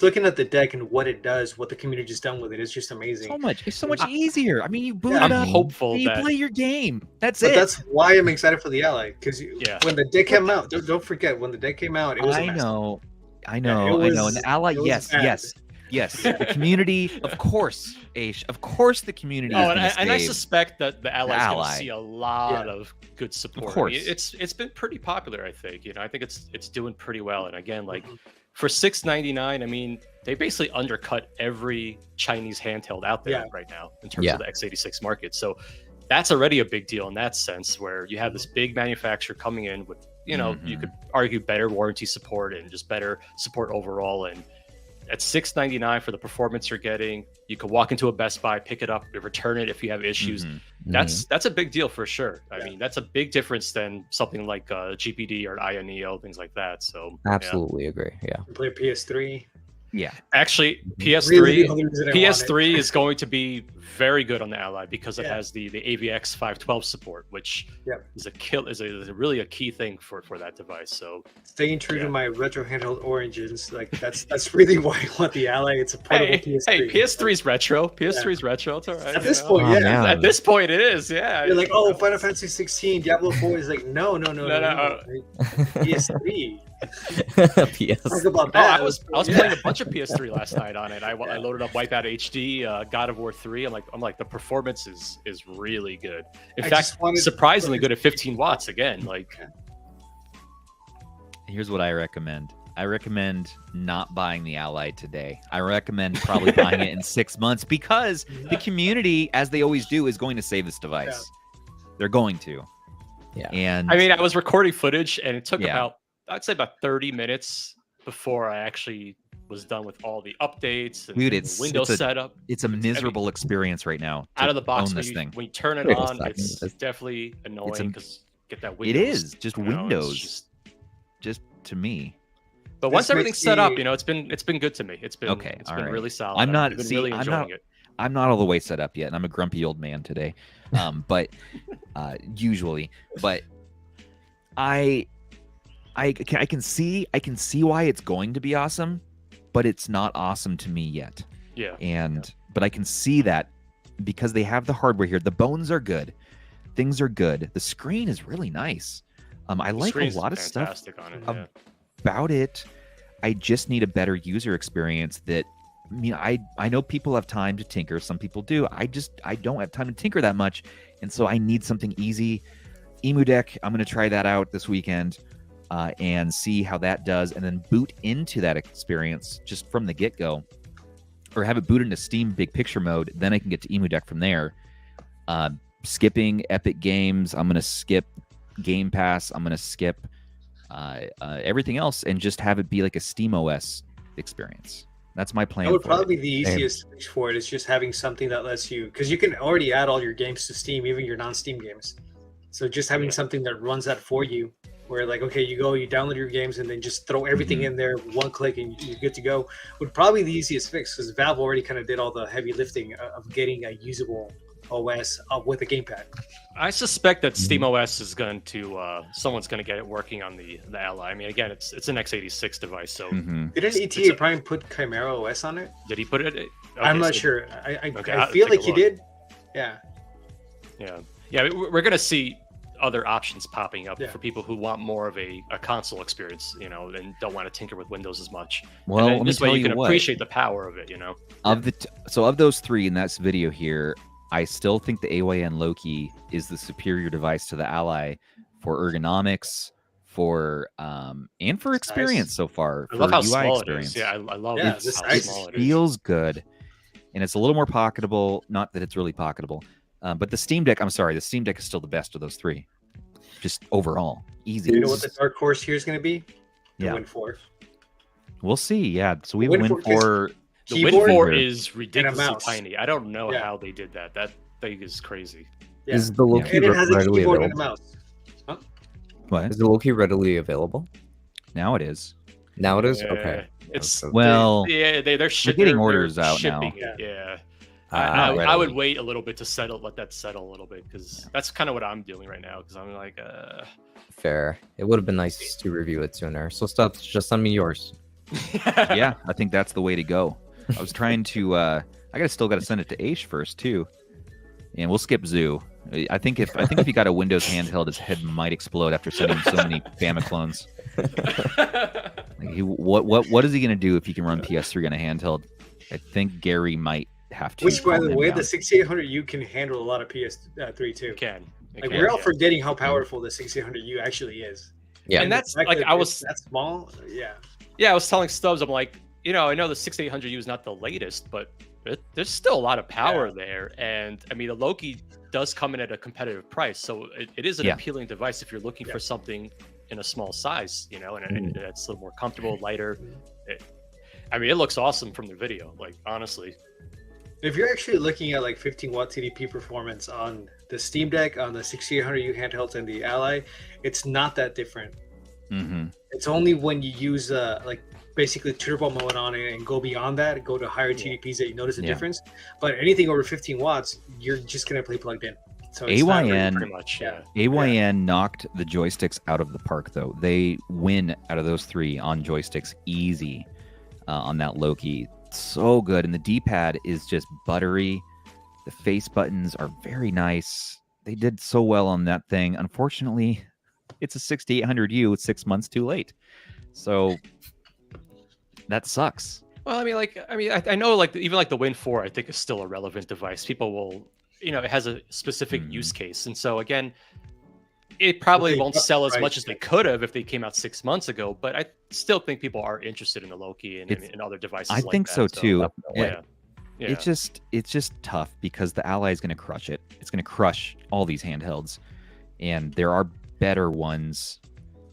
looking at the deck and what it does, what the community has done with it. It's just amazing. It's so much easier. I mean, you boot it up. I'm hopeful you play your game. That's but it. That's why I'm excited for the Ally, because when the deck came out, don't forget when the deck came out, it was. I know. And the Ally, yes. Yes, the community, of course, Aish. Of course, the community. And I suspect that the Ally's going to see a lot of good support. Of course. I mean, it's been pretty popular, I think. I think it's doing pretty well. And again, like for $699, I mean, they basically undercut every Chinese handheld out there right now in terms of the x86 market. So that's already a big deal in that sense, where you have this big manufacturer coming in with, you could argue better warranty support and just better support overall. And at $699 for the performance you're getting, you can walk into a Best Buy, pick it up, return it if you have issues. That's a big deal for sure. I mean, that's a big difference than something like GPD or an INEO, things like that. So absolutely agree. Yeah. Play PS3. Yeah. Actually, PS3 is going to be very good on the Ally because it has the AVX 512 support, which is really a key thing for that device. So staying true to my retro handheld origins, like that's really why I want the Ally. It's a portable PS3. Hey, PS3's retro. PS3's retro. It's all right. At this point, At this point, it is. Yeah. You're like, oh, Final Fantasy 16, Diablo 4 is like, no. PS3. PS. Talk about that. I was playing a bunch of PS3 last night on it. I loaded up Wipeout HD, God of War 3. I'm like the performance is really good. In fact, surprisingly good at 15 watts again. Like, here's what I recommend. I recommend not buying the Ally today. I recommend probably buying it in 6 months because the community, as they always do, is going to save this device. They're going to. Yeah. And I mean, I was recording footage, and it took I'd say about 30 minutes before I actually was done with all the updates and the Windows setup. It's a miserable experience right now. Out of the box, when you turn it on, it's definitely annoying because get that Windows. It is just Windows, just to me. But once everything's set up, it's been good to me. It's been really solid. I'm not really enjoying it. I'm not all the way set up yet, and I'm a grumpy old man today. But usually, but I can see why it's going to be awesome, but it's not awesome to me yet. Yeah. But I can see that because they have the hardware here. The bones are good. Things are good. The screen is really nice. I like a lot of stuff about it. I just need a better user experience that, I know people have time to tinker. Some people do. I don't have time to tinker that much. And so I need something easy. EmuDeck, I'm going to try that out this weekend. And see how that does, and then boot into that experience just from the get-go, or have it boot into Steam Big Picture mode. Then I can get to EmuDeck from there. Skipping Epic Games, I'm going to skip GamePass. I'm going to skip everything else and just have it be like a Steam OS experience. That's my plan. That would probably be the easiest fix for it. Is just having something that lets you, because you can already add all your games to Steam, even your non-Steam games. So just having something that runs that for you. Where like, okay, you download your games and then just throw everything in there, one click, and you're good to go, would probably be the easiest fix because Valve already kind of did all the heavy lifting of getting a usable OS with a gamepad. I suspect that Steam OS is going to, someone's going to get it working on the Ally. I mean, again, it's an x86 device, so. Didn't ETA Prime put Chimera OS on it? Did he put it? Okay, I'm not sure. I feel like he did. Yeah. We're going to see other options popping up for people who want more of a console experience, and don't want to tinker with Windows as much. Well, and this way you can appreciate the power of it, Of those three in that video here, I still think the AYN Loki is the superior device to the Ally for ergonomics, for and for experience so far. I love how small experience. It is. Yeah, I love how small it is. It feels good, and it's a little more pocketable. Not that it's really pocketable. But the Steam Deck, I'm sorry, the Steam Deck is still the best of those three. Just overall, easy. Do you know what the dark horse here is going to be? The Win 4. We'll see. Yeah, so we Win 4. The Win 4 is ridiculously tiny. I don't know how they did that. That thing is crazy. Yeah. Is the Loki readily available? Huh? What? Is the Loki readily available? Now it is. Now it is? Okay. It's they're getting orders out shipping now. It. Yeah. I would wait a little bit to let that settle a little bit, because that's kind of what I'm doing right now, because I'm like fair. It would have been nice to review it sooner. So Stubbs, just send me yours. Yeah, I think that's the way to go. I was trying to still got to send it to Aish first too, and we'll skip Zoo. I think if he got a Windows handheld, his head might explode after sending so many Bama clones. Like what is he gonna do if he can run PS3 on a handheld? I think Gary might have to. Which, by the way, the 6800U can handle a lot of PS3 too. It can. We're all forgetting how powerful the 6800U actually is. Yeah, and that's like that small. Yeah. Yeah, I was telling Stubbs, I'm like, I know the 6800U is not the latest, but there's still a lot of power there. And I mean, the Loki does come in at a competitive price, so it is an appealing device if you're looking for something in a small size, and it's a little more comfortable, lighter. It looks awesome from the video, like, honestly. If you're actually looking at like 15-watt TDP performance on the Steam Deck, on the 6800U handhelds, and the Ally, it's not that different. Mm-hmm. It's only when you use like basically turbo mode on it and go beyond that, go to higher TDPs, that you notice a difference. But anything over 15 watts, you're just gonna play plugged in. So it's AYN pretty much, AYN knocked the joysticks out of the park, though. They win out of those 3 on joysticks easy on that Loki. So good, and the D-pad is just buttery. The face buttons are very nice. They did so well on that thing. Unfortunately, it's a 6800U 6 months too late, so that sucks. Well, I know, like, even like the Win 4, I think, is still a relevant device. People will, it has a specific use case, and so again, it probably won't sell as much as they could have if they came out 6 months ago. But I still think people are interested in the Loki and other devices. I think so too. Yeah. It's just tough because the Ally is going to crush it. It's going to crush all these handhelds, and there are better ones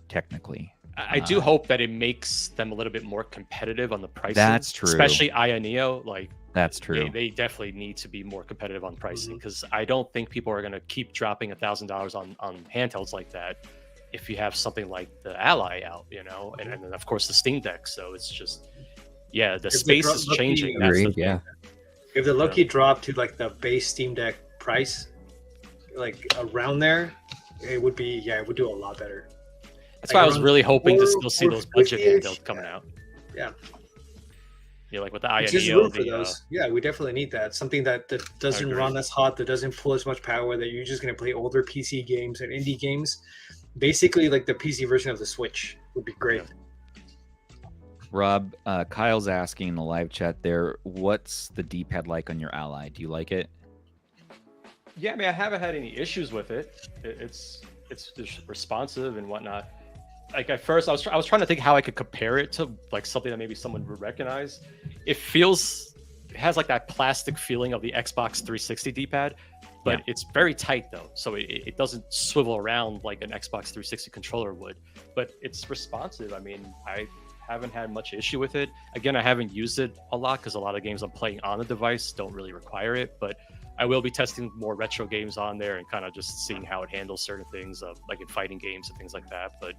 technically. I do hope that it makes them a little bit more competitive on the pricing. That's true. Especially AYN Neo, like, that's true. They definitely need to be more competitive on pricing, because I don't think people are going to keep dropping $1,000 on handhelds like that if you have something like the Ally out, and then of course the Steam Deck. So it's just, the space is changing. If the Loki dropped to like the base Steam Deck price, like around there, it would be it would do a lot better. That's why I was really hoping to still see those budget handhelds coming out. Yeah. Yeah, like with the AYN Neo. We definitely need that. Something that doesn't run as hot, that doesn't pull as much power, that you're just going to play older PC games and indie games. Basically, like the PC version of the Switch would be great. Rob, Kyle's asking in the live chat there, what's the D-pad like on your Ally? Do you like it? Yeah, I haven't had any issues with it. It's just responsive and whatnot. Like, at first I was trying to think how I could compare it to like something that maybe someone would recognize. It has like that plastic feeling of the Xbox 360 D-pad, but it's very tight though, so it doesn't swivel around like an Xbox 360 controller would. But it's responsive. I haven't had much issue with it. Again, I haven't used it a lot because a lot of games I'm playing on the device don't really require it, but I will be testing more retro games on there and kind of just seeing how it handles certain things, like in fighting games and things like that. But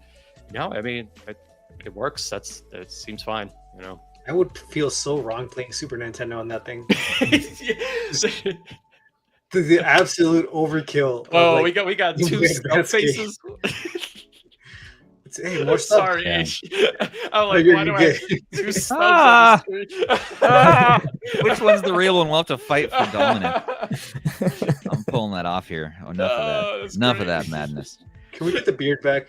no, it works. It seems fine. I would feel so wrong playing Super Nintendo on that thing. the absolute overkill. Oh, we got 2 skull faces. Hey, more stuff. Sorry, Aish. I'm like, why do I have 2 subs on the screen? Which one's the real one? We'll have to fight for dominant. I'm pulling that off here. Enough of that. Enough of that madness. Can we get the beard back?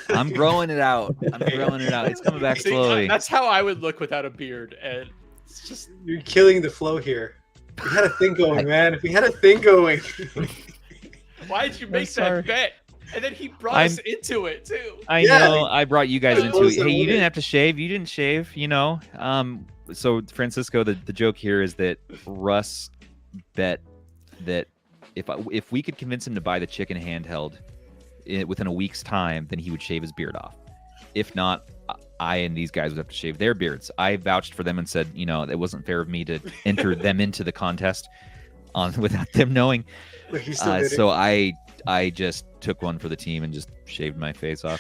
I'm growing it out. It's coming back slowly. That's how I would look without a beard, and it's just, you're killing the flow here. We had a thing going, man. We had a thing going. Why did you make that bet? And then he brought us into it too. I know. I brought you guys into it. Hey, you didn't have to shave. You didn't shave. So Francisco, the joke here is that Russ bet that if we could convince him to buy the chicken handheld within a week's time, then he would shave his beard off. If not, I and these guys would have to shave their beards. I vouched for them and said, it wasn't fair of me to enter them into the contest without them knowing. So I just took one for the team and just shaved my face off.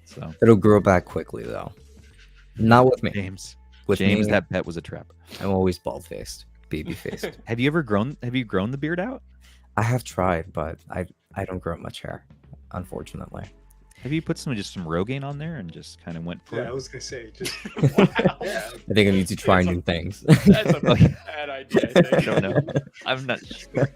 So it'll grow back quickly though. Not with me. James. With James, me, that pet was a trap. I'm always bald faced, baby faced. Have you grown the beard out? I have tried, but I don't grow much hair, unfortunately. Have you put some Rogaine on there and just kind of went for it? I was gonna say. Wow. I think I need to try new things. That's a bad idea. I don't know. I'm not sure.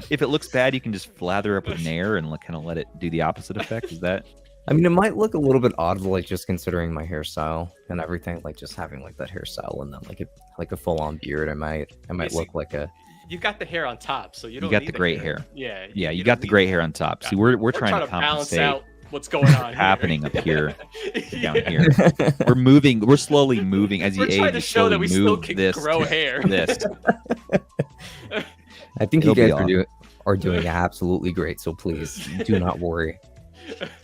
If it looks bad, you can just lather up with Nair and kind of let it do the opposite effect. Is that? I mean, it might look a little bit odd, like just considering my hairstyle and everything, like just having like that hairstyle and then like a full-on beard. I might look like a. You got the hair on top, so you don't. You got need the great hair. Yeah. You got the great hair on top. See, we're trying to balance compensate out what's going on happening up here, down here. We're slowly moving as you age. We're trying to show that we still can grow hair. This. I think you guys are doing absolutely great. So please do not worry.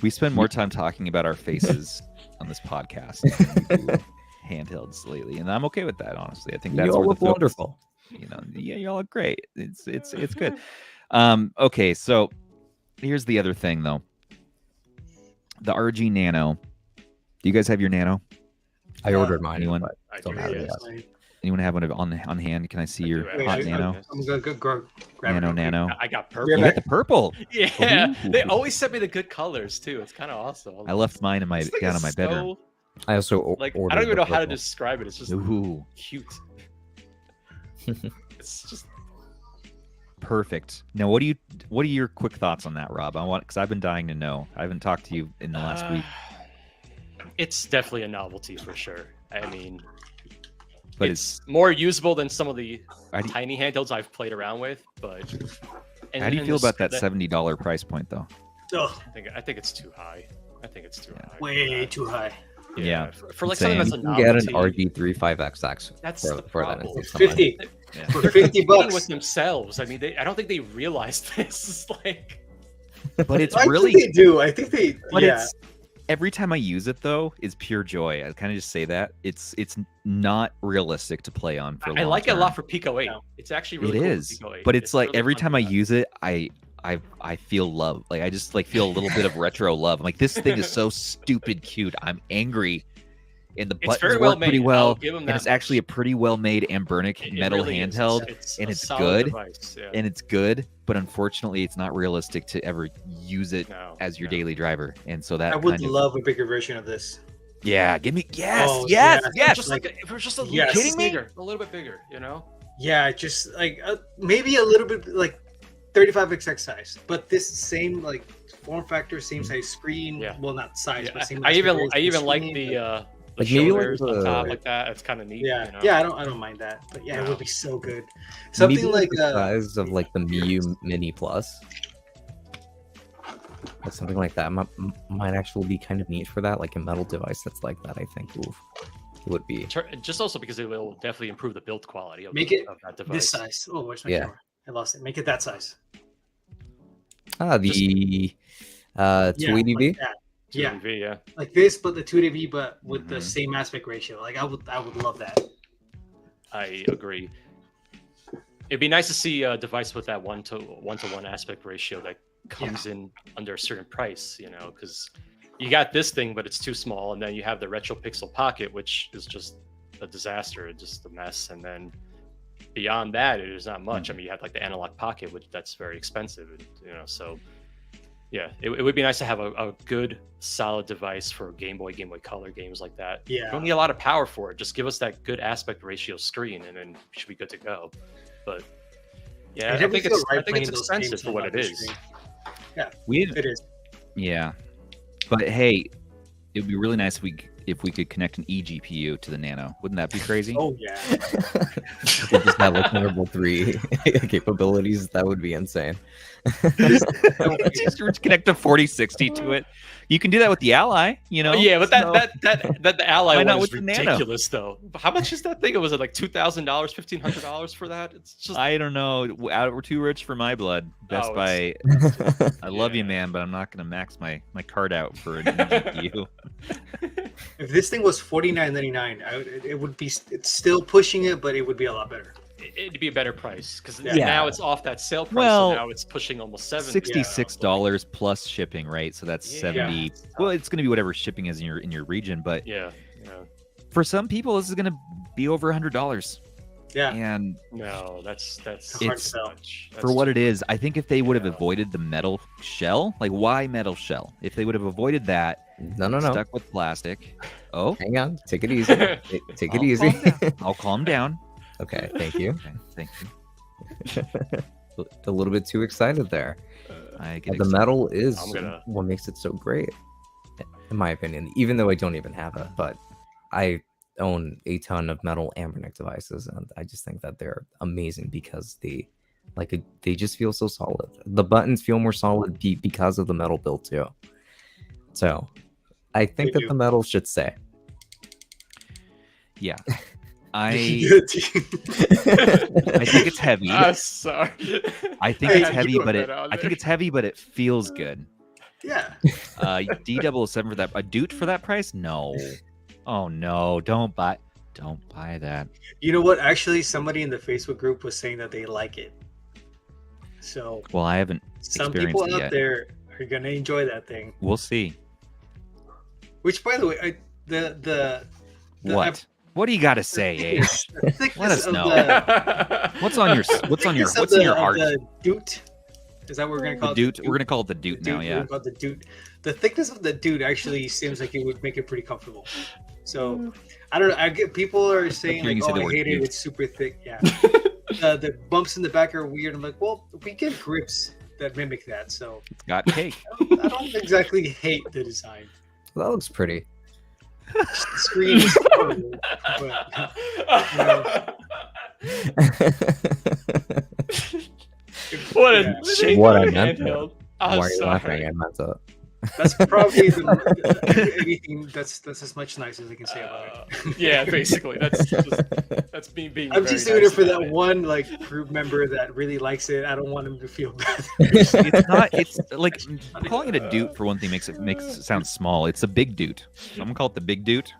We spend more time talking about our faces on this podcast than we do handhelds lately, and I'm okay with that. Honestly, I think that's you all look wonderful. You all look great. It's good. Okay, so here's the other thing though. The RG Nano. Do you guys have your Nano? I ordered mine. Anyone? I don't have it. Anyone have one on hand? Can I see your hot Nano? I'm gonna go grab Nano. I got purple. You got the purple. Yeah, Ooh. they always send me the good colors too. It's kind of awesome. I left mine in down in my bedroom. I also I ordered don't even know the how to purple. describe it. It's just Ooh, cute. It's just perfect. Now, what are your quick thoughts on that, Rob? Because I've been dying to know. I haven't talked to you in the last week. It's definitely a novelty for sure. I mean, But it's more usable than some of the How do you- tiny handhelds I've played around with. But how do you feel about that $70 price point, though? Ugh, I think it's too high. I think it's too high. way too high. Yeah. For like something that's a You can get an novelty. RG3 5XX That's for the that. problem. It's so much. 50 Yeah. for They're 50 competing bucks. with themselves. I mean, I don't think they realize this. It's like, But it's I really. think they do. I think they. But yeah. it's every time I use it though, is pure joy. I kind of just say that it's not realistic to play on for. I long like it a term. lot for Pico 8. No. It's actually It really cool for is, Pico 8. but it's like really every fun time to I use. use it, I feel love. Like I just like feel a little bit of retro love. I'm like, this thing is so stupid cute. I'm angry, and the It's buttons very well work pretty made. well, I'll give 'em and that it's actually a pretty well made Anbernic It metal really is. handheld, and a it's solid good. device, yeah. and it's good. But unfortunately, it's not realistic to ever use it No, as your no. daily driver, and so that I would kind of love a bigger version of this. give me yes, Oh, yes, yeah. yes. Just like if it was just a Yes. little Kidding me? bigger, a little bit bigger, you know? Yeah, just like maybe a little bit like 35XX size, but this same like form factor, same size screen. Yeah. Well, not size, Yeah, but same. I even aspect ratio like screen, the Like, maybe like shoulders on the- top like that. It's kind of neat. Yeah, you know? yeah, I don't mind that, but yeah, it No. would be so good. Something Maybe like the size of like the Miyoo Mini Plus. Like something like that might actually be kind of neat for that, like a metal device that's like that. I think it would be. Just also because it will definitely improve the build quality of, Make it of that device. this size. Oh, where's my Yeah. camera? I lost it. Make it that size. The 280V. Like that. Yeah, 2DV, yeah. like this, but the 2DV, but with the Mhm. same aspect ratio. Like I would love that. I agree. It'd be nice to see a device with that one to one aspect ratio that comes in under a certain price, you know, because you got this thing, but it's too small, and then you have the Retro Pixel Pocket, which is just a disaster, just a mess, and then beyond that, there's not much. I mean, you have like the Analog Pocket, which that's very expensive, and, you know, so yeah, it would be nice to have a good, solid device for Game Boy Color games like that. You Yeah. don't need a lot of power for it. Just give us that good aspect ratio screen, and then we should be good to go. But yeah, I never think feel it's right I think it's playing those expensive games for on what it the is. screen. We It is. yeah, but hey, it would be really nice if we could connect an eGPU to the Nano. Wouldn't that be crazy? Oh yeah. We just have like level 3 capabilities. That would be insane. Just connect a 4060 to it. You can do that with the Ally, you know. Oh, yeah, but So- that the Ally Why one not is with the Nano? ridiculous, though. How much is that thing? Was it like $2,000, $1,500 for that? It's just I don't know. We're too rich for my blood. Best Oh, Buy. it's- I love you, yeah. man, but I'm not going to max my card out for an eGPU. If this thing was $49.99, it would be. It's still pushing it, but it would be a lot better. It'd be a better price because Yeah. now it's off that sale price. Well, so now it's pushing almost $70. $66 plus shipping, right? So that's Yeah. 70. Well, it's going to be whatever shipping is in your region, but Yeah, yeah. for some people, this is going to be over $100. Yeah. And No, that's It's too hard to sell. much. for what it is, I think if they would have avoided the metal shell, like why metal shell? If they would have avoided that, No. stuck with plastic. Oh, Hang on. Take it easy. Take it I'll easy. calm down. I'll calm down. Okay. Thank you. Okay, thank you. A little bit too excited there. I But get the excited. metal is I'm gonna- what makes it so great. in my opinion, even though I don't even have it. But I own a ton of metal Anbernic devices, and I just think that they're amazing because they just feel so solid. The buttons feel more solid because of the metal build too. So I think that the metal should stay. Yeah. I think it's heavy. Sorry. I think it's heavy, but it feels good. Yeah. D007 for that, a Doot for that price? No. Oh no, don't buy that. You know what? Actually, somebody in the Facebook group was saying that they like it. So well, I haven't. Some people out there are gonna enjoy that thing. We'll see. Which, by the way, What do you got to say, Aish? Let us know. What's on your heart? The Doot. Is that what we're gonna call it? We're gonna call it the Doot now. Yeah. The Doot. The thickness of the Doot actually seems like it would make it pretty comfortable. So I don't know. I get people are saying like, "Oh, I hate it. It's super thick." Yeah. The bumps in the back are weird. I'm like, well, we get grips that mimic that, so it's got cake. I don't exactly hate the design. Well, that looks pretty. The screen is horrible, but, what a shame. What I meant. Why are you laughing? I meant that. That's probably anything that's as much nice as I can say about it. Yeah, basically, that's me being. I'm just doing it for that one like group member that really likes it. I don't want him to feel bad. It's not. It's like calling it a Doot for one thing makes it sound small. It's a big Doot. I'm gonna call it the big Doot.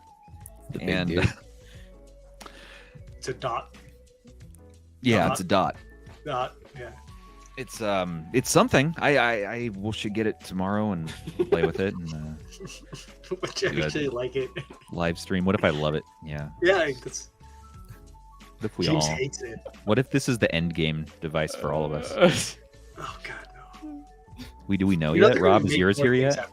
Dude. It's a dot. Yeah, it's a dot. Dot. Yeah. It's something. I should get it tomorrow and play with it and but you actually like it. Live stream. What if I love it? Yeah. Yeah, that's. What if we James all hates it. What if this is the end game device for all of us? Oh God, no. Do we know yet? Rob, is yours here yet?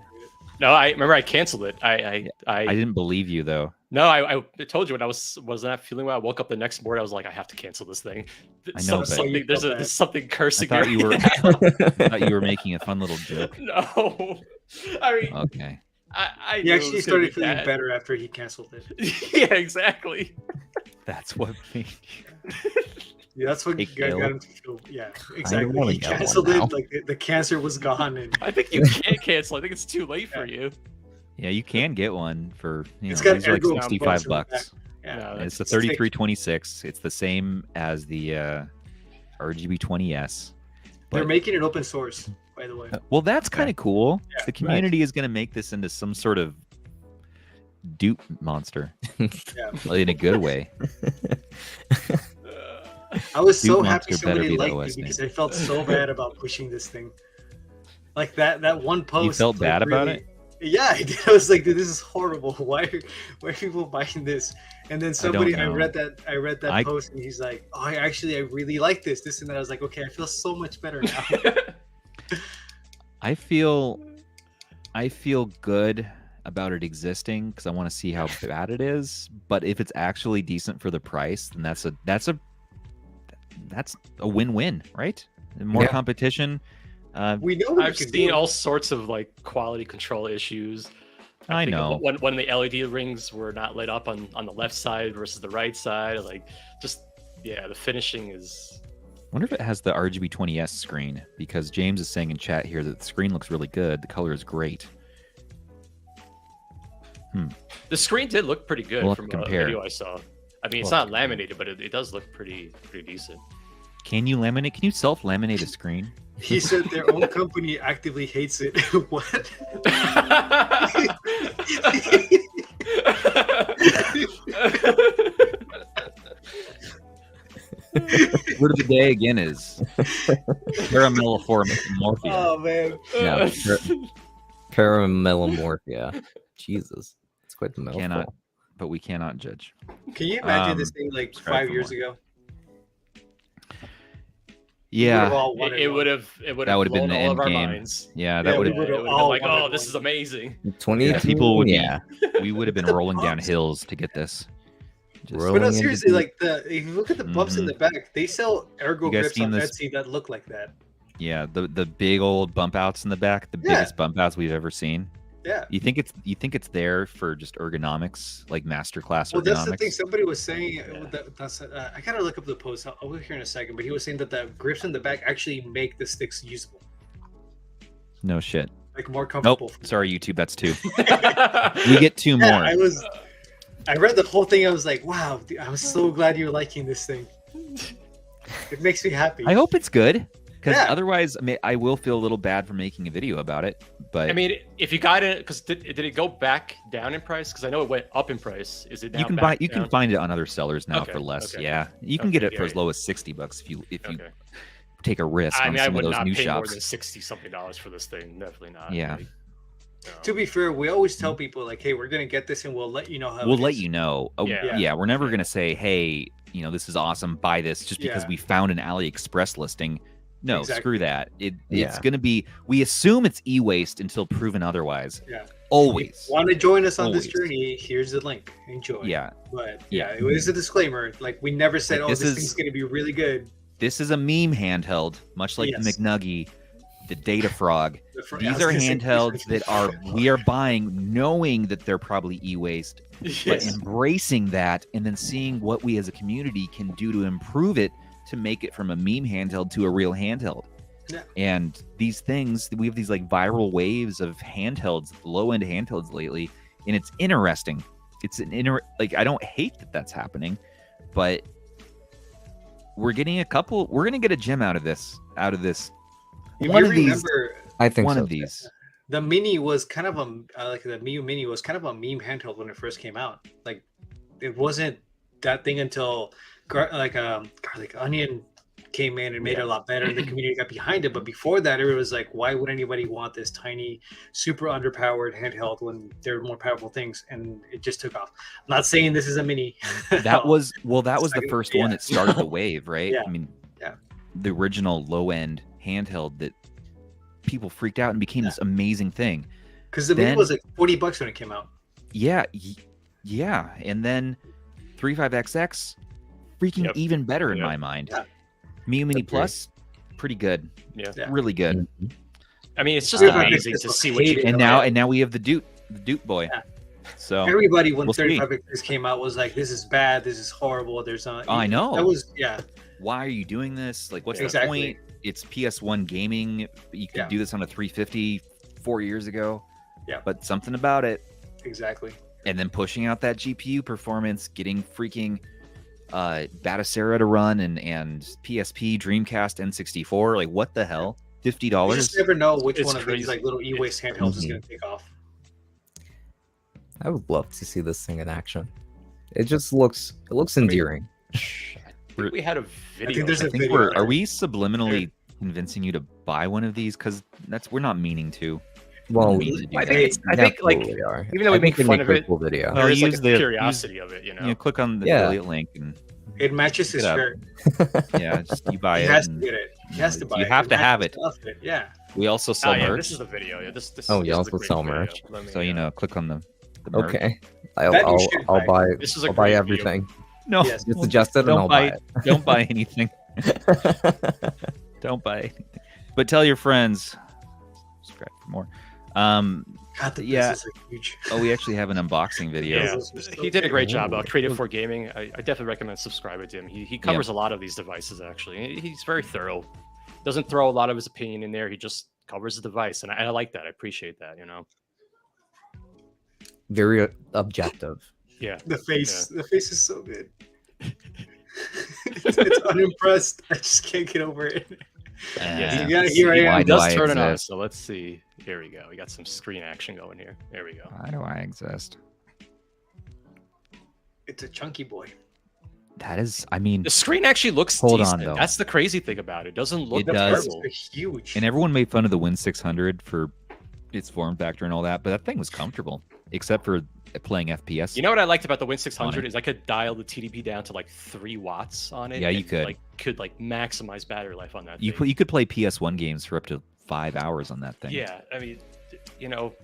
No, I remember I canceled it. I didn't believe you though. No, I told you when I was not feeling well. I woke up the next morning. I was like, I have to cancel this thing. I know, there's something cursing. I thought you were making a fun little joke. No, I mean, okay. He actually started feeling better after he canceled it. Yeah, exactly. That's what made Yeah, that's what got him to feel. Yeah, exactly. He canceled it. Like the cancer was gone, and I think you can't cancel. I think it's too late for you. Yeah, you can get one for these are like $65. Yeah, it's the 3326. It's the same as the RGB20S. They're making it open source, by the way. Well, that's kind of cool. Yeah, the community is going to make this into some sort of dupe monster. Yeah. In a good way. I was so happy somebody liked it because I felt so bad about pushing this thing. Like that one post. You felt bad about it? Yeah, I did. I was like, dude, this is horrible. Why are people buying this? And then somebody, I read that post, and he's like, oh, I really like this and that. I was like, okay, I feel so much better now. I feel good about it existing because I want to see how bad it is. But if it's actually decent for the price, then that's a win-win, right? More competition. We know I've seen all sorts of like quality control issues. I know when the LED rings were not lit up on the left side versus the right side, like the finishing is. I wonder if it has the RGB20S screen, because James is saying in chat here that the screen looks really good. The color is great. The screen did look pretty good from a video I saw. I mean, it's not laminated, but it does look pretty decent. Can you laminate? Can you self-laminate a screen? He said their own company actively hates it. What? Word of the day again is caramelomorphia. Oh man. Yeah, caramelomorphia. Jesus, it's quite the mouthful. But we cannot judge. Can you imagine this thing like 5 years ago? Yeah, it would have been the end game. Yeah, that would have been like, oh, this is amazing. 20 people would we would have been rolling down hills to get this. But no, seriously, like if you look at the bumps in the back, they sell ergo grips on Etsy that look like that. Yeah, the big old bump outs in the back, the biggest bump outs we've ever seen. Yeah. You think it's there for just ergonomics, like masterclass ergonomics? Well, that's the thing. Somebody was saying I gotta look up the post. I'll look here in a second. But he was saying that the grips in the back actually make the sticks usable. No shit. Like more comfortable. Nope. Sorry, YouTube. That's 2. We get 2 more. I read the whole thing. I was like, wow. Dude, I'm so glad you're liking this thing. It makes me happy. I hope it's good. Because otherwise, I mean, I will feel a little bad for making a video about it. But I mean, if you got it, because did it go back down in price? Because I know it went up in price. Is it now you can find it on other sellers now for less. Okay. Yeah, you can get it for as low as $60 if you take a risk on some of those new shops. I would not pay more than $60-something for this thing. Definitely not. Yeah. Like, no. To be fair, we always tell people like, "Hey, we're gonna get this, and we'll let you know how." We'll let you know. Oh, yeah. We're never gonna say, "Hey, this is awesome. Buy this," just because we found an AliExpress listing. No, screw that. It's going to be, we assume it's e-waste until proven otherwise. Yeah. Always. Want to join us on this journey? Here's the link. Enjoy. Yeah. But it is a disclaimer. Like we never said, this thing's going to be really good. This is a meme handheld, much like the McNuggy, the Data Frog. These are handhelds that we are buying knowing that they're probably e-waste, but embracing that and then seeing what we as a community can do to improve it, to make it from a meme handheld to a real handheld. And these things, we have these like viral waves of handhelds, low-end handhelds lately, and it's interesting. It's I don't hate that that's happening, but we're getting we're gonna get a gem out of this. One of these, I think one so. of these. The Mini was kind of the Miyoo Mini was kind of a meme handheld when it first came out. Like it wasn't that thing until Garlic Onion came in and made it a lot better, and the community got behind it. But before that, it was like, why would anybody want this tiny, super underpowered handheld when there are more powerful things? And it just took off. I'm not saying this is a mini. That was the first one that started the wave, right? I mean, the original low-end handheld that people freaked out and became this amazing thing. Because the Mini was like $40 when it came out. Yeah, and then 35XX, freaking even better in my mind. Miyoo Mini Plus, pretty good. Really good. I mean, it's just amazing to see what you can. And now we have the Duke boy. So everybody when 35XX came out was like, this is bad, this is horrible. There's not. I know. That was Why are you doing this? Like, what's the point? It's PS1 gaming. You could do this on a 350 4 years ago. Yeah. But something about it. Exactly. And then pushing out that GPU performance, getting freaking Batacera to run and PSP, Dreamcast, N64. Like, what the hell? $50? You just never know which one of these like little e-waste handhelds is going to take off. I would love to see this thing in action. It just looks endearing. We had a video. I think there's a video. Are we subliminally convincing you to buy one of these? Because we're not meaning to. Well, I think like even though we make fun of it, cool video. There is like the curiosity of it, click on the affiliate link and it matches his shirt. Yeah, just you buy it. He has to get it. He has to buy it. You have to have it. Yeah. We also sell merch. This is the video. Yeah, this you also sell merch. So click on the merch. Okay. I'll buy. I'll buy everything. No, just adjust it and I'll buy it. Don't buy anything. Don't buy anything. But tell your friends. Subscribe for more. God, this is huge. We actually have an unboxing video. Yeah, he did a great job. Creative for Gaming. I definitely recommend subscribing to him. He covers a lot of these devices. Actually, he's very thorough. Doesn't throw a lot of his opinion in there. He just covers the device, and I like that. I appreciate that. Very objective. Yeah. The face is so good. it's unimpressed. I just can't get over it. Here I am. It does turn it on. So let's see. Here we go. We got some screen action going here. There we go. Why do I exist? It's a chunky boy. That is, I mean, the screen actually looks decent. That's the crazy thing about it. It doesn't look terrible. It's huge. And everyone made fun of the Win 600 for its form factor and all that, but that thing was comfortable, except for playing FPS. You know what I liked about the Win 600 is I could dial the TDP down to like 3 watts on it. Yeah, you could. Could maximize battery life on that. You could play PS1 games for up to 5 hours on that thing. Yeah, I mean,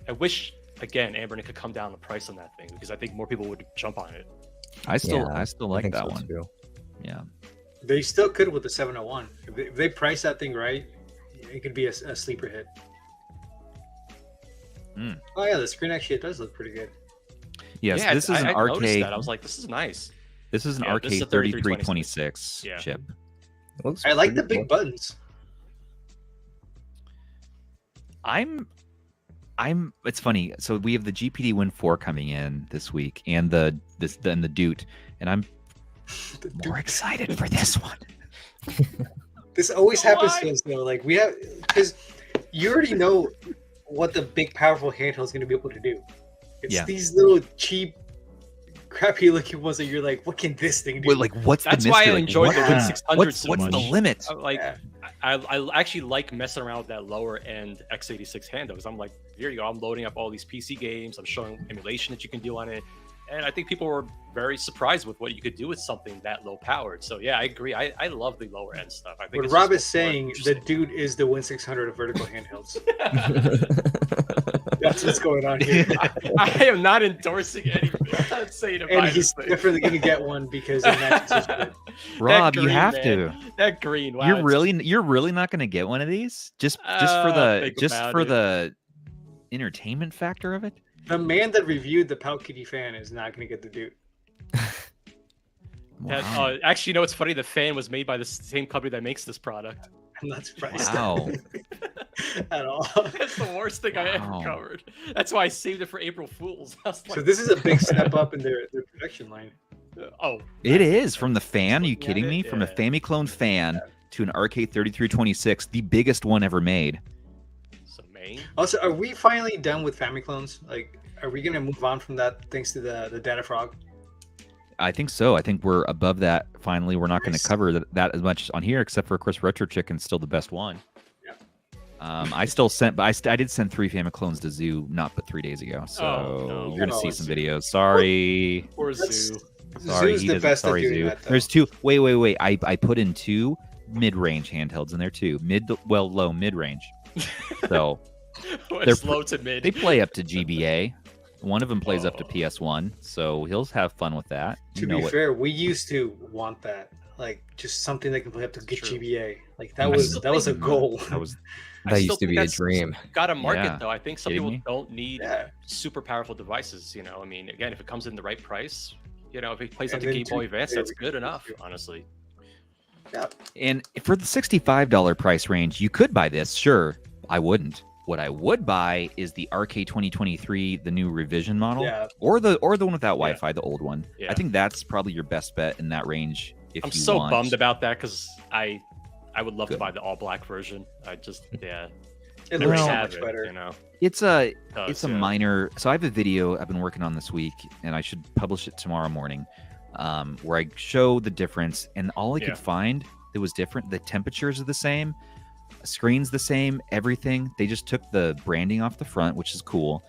I wish again Anbernic could come down the price on that thing because I think more people would jump on it. I still like that one. Too. Yeah. They still could with the 701. If they price that thing right, it could be a sleeper hit. Oh yeah, the screen actually does look pretty good. Yes, this is an arcade. I was like, this is nice. This is an arcade 3326 chip. I like the big buttons. It's funny. So we have the GPD Win 4 coming in this week, and the Doot, and I'm more excited for this one. This always happens to us though. Like we have, because you already know what the big powerful handheld is going to be able to do. It's these little cheap, crappy looking ones that you're like, what can this thing do? Well, like, what's That's the why mystery? I enjoyed the Win 600 so what's much. the limit? I actually like messing around with that lower end x86 handheld because I'm like, here you go, I'm loading up all these PC games, I'm showing emulation that you can do on it, and I think people were very surprised with what you could do with something that low powered. So yeah, I agree. I love the lower end stuff. I think what Rob is saying, the Dude is the Win 600 of vertical handhelds. That's what's going on here. I am not endorsing anything. I'm not saying to and he's definitely going to get one because it matches his good. Rob, green, you have man. to. That green. Wow, You're really not going to get one of these just for the entertainment factor of it. The man that reviewed the PowKiddy fan is not going to get the Dude. Wow. Actually, you know what's funny? The fan was made by the same company that makes this product. I'm not surprised. Wow. At all. That's the worst thing I ever covered. That's why I saved it for April Fools. Like, so this is a big step up in their production line. It is from the fan. Are you kidding me? From a Famiclone fan to an Arcade 3326, the biggest one ever made. Also, are we finally done with Famiclones? Like, are we going to move on from that thanks to the Data Frog? I think so. I think we're above that. Finally, we're not going to cover that as much on here, except for, of course, Retro Chicken's still the best one. Yeah. I still sent, but I did send 3 Famiclones to Zoo not but 3 days ago. So you're going to see some videos. Sorry. Poor Zoo. Sorry, Zoo's the best sorry, at doing Zoo. that, though. There's 2. Wait. I put in 2 mid-range handhelds in there too. Low mid-range. So they're low to mid. They play up to GBA. One of them plays up to PS1, so he'll have fun with that. To be fair, we used to want that, like just something that can play up to get GBA. Like that was a goal. That used to be a dream. Got a market though. I think some people don't need super powerful devices. You know, I mean, again, if it comes in the right price, you know, if it plays up to Game Boy Advance, that's good enough, honestly. Yeah. And for the $65 price range, you could buy this. Sure, I wouldn't. What I would buy is the RK 2023, the new revision model, or the one without Wi-Fi, the old one. I think that's probably your best bet in that range. If I'm so bummed about that because I would love to buy the all black version. I just it looks so much better. You know, it's a minor. So I have a video I've been working on this week, and I should publish it tomorrow morning, where I show the difference. And all I could find that was different. The temperatures are the same. Screen's the same, everything. They just took the branding off the front, which is cool,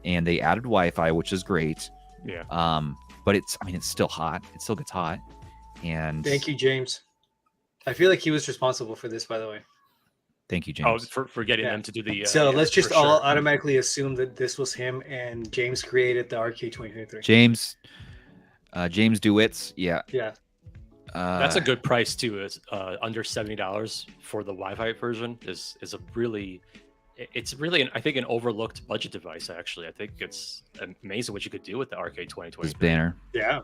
and they added Wi-Fi, which is great. Yeah. But it's still hot. It still gets hot. And thank you, James. I feel like he was responsible for this, by the way. Thank you, James. For getting them to do the. So let's just all automatically assume that this was him and James created the RK 2023. James DeWitt's, yeah. That's a good price too. It's under $70 for the Wi-Fi version. Is a really, it's really I think an overlooked budget device. Actually, I think it's amazing what you could do with the RK 2023. This banner. Yeah.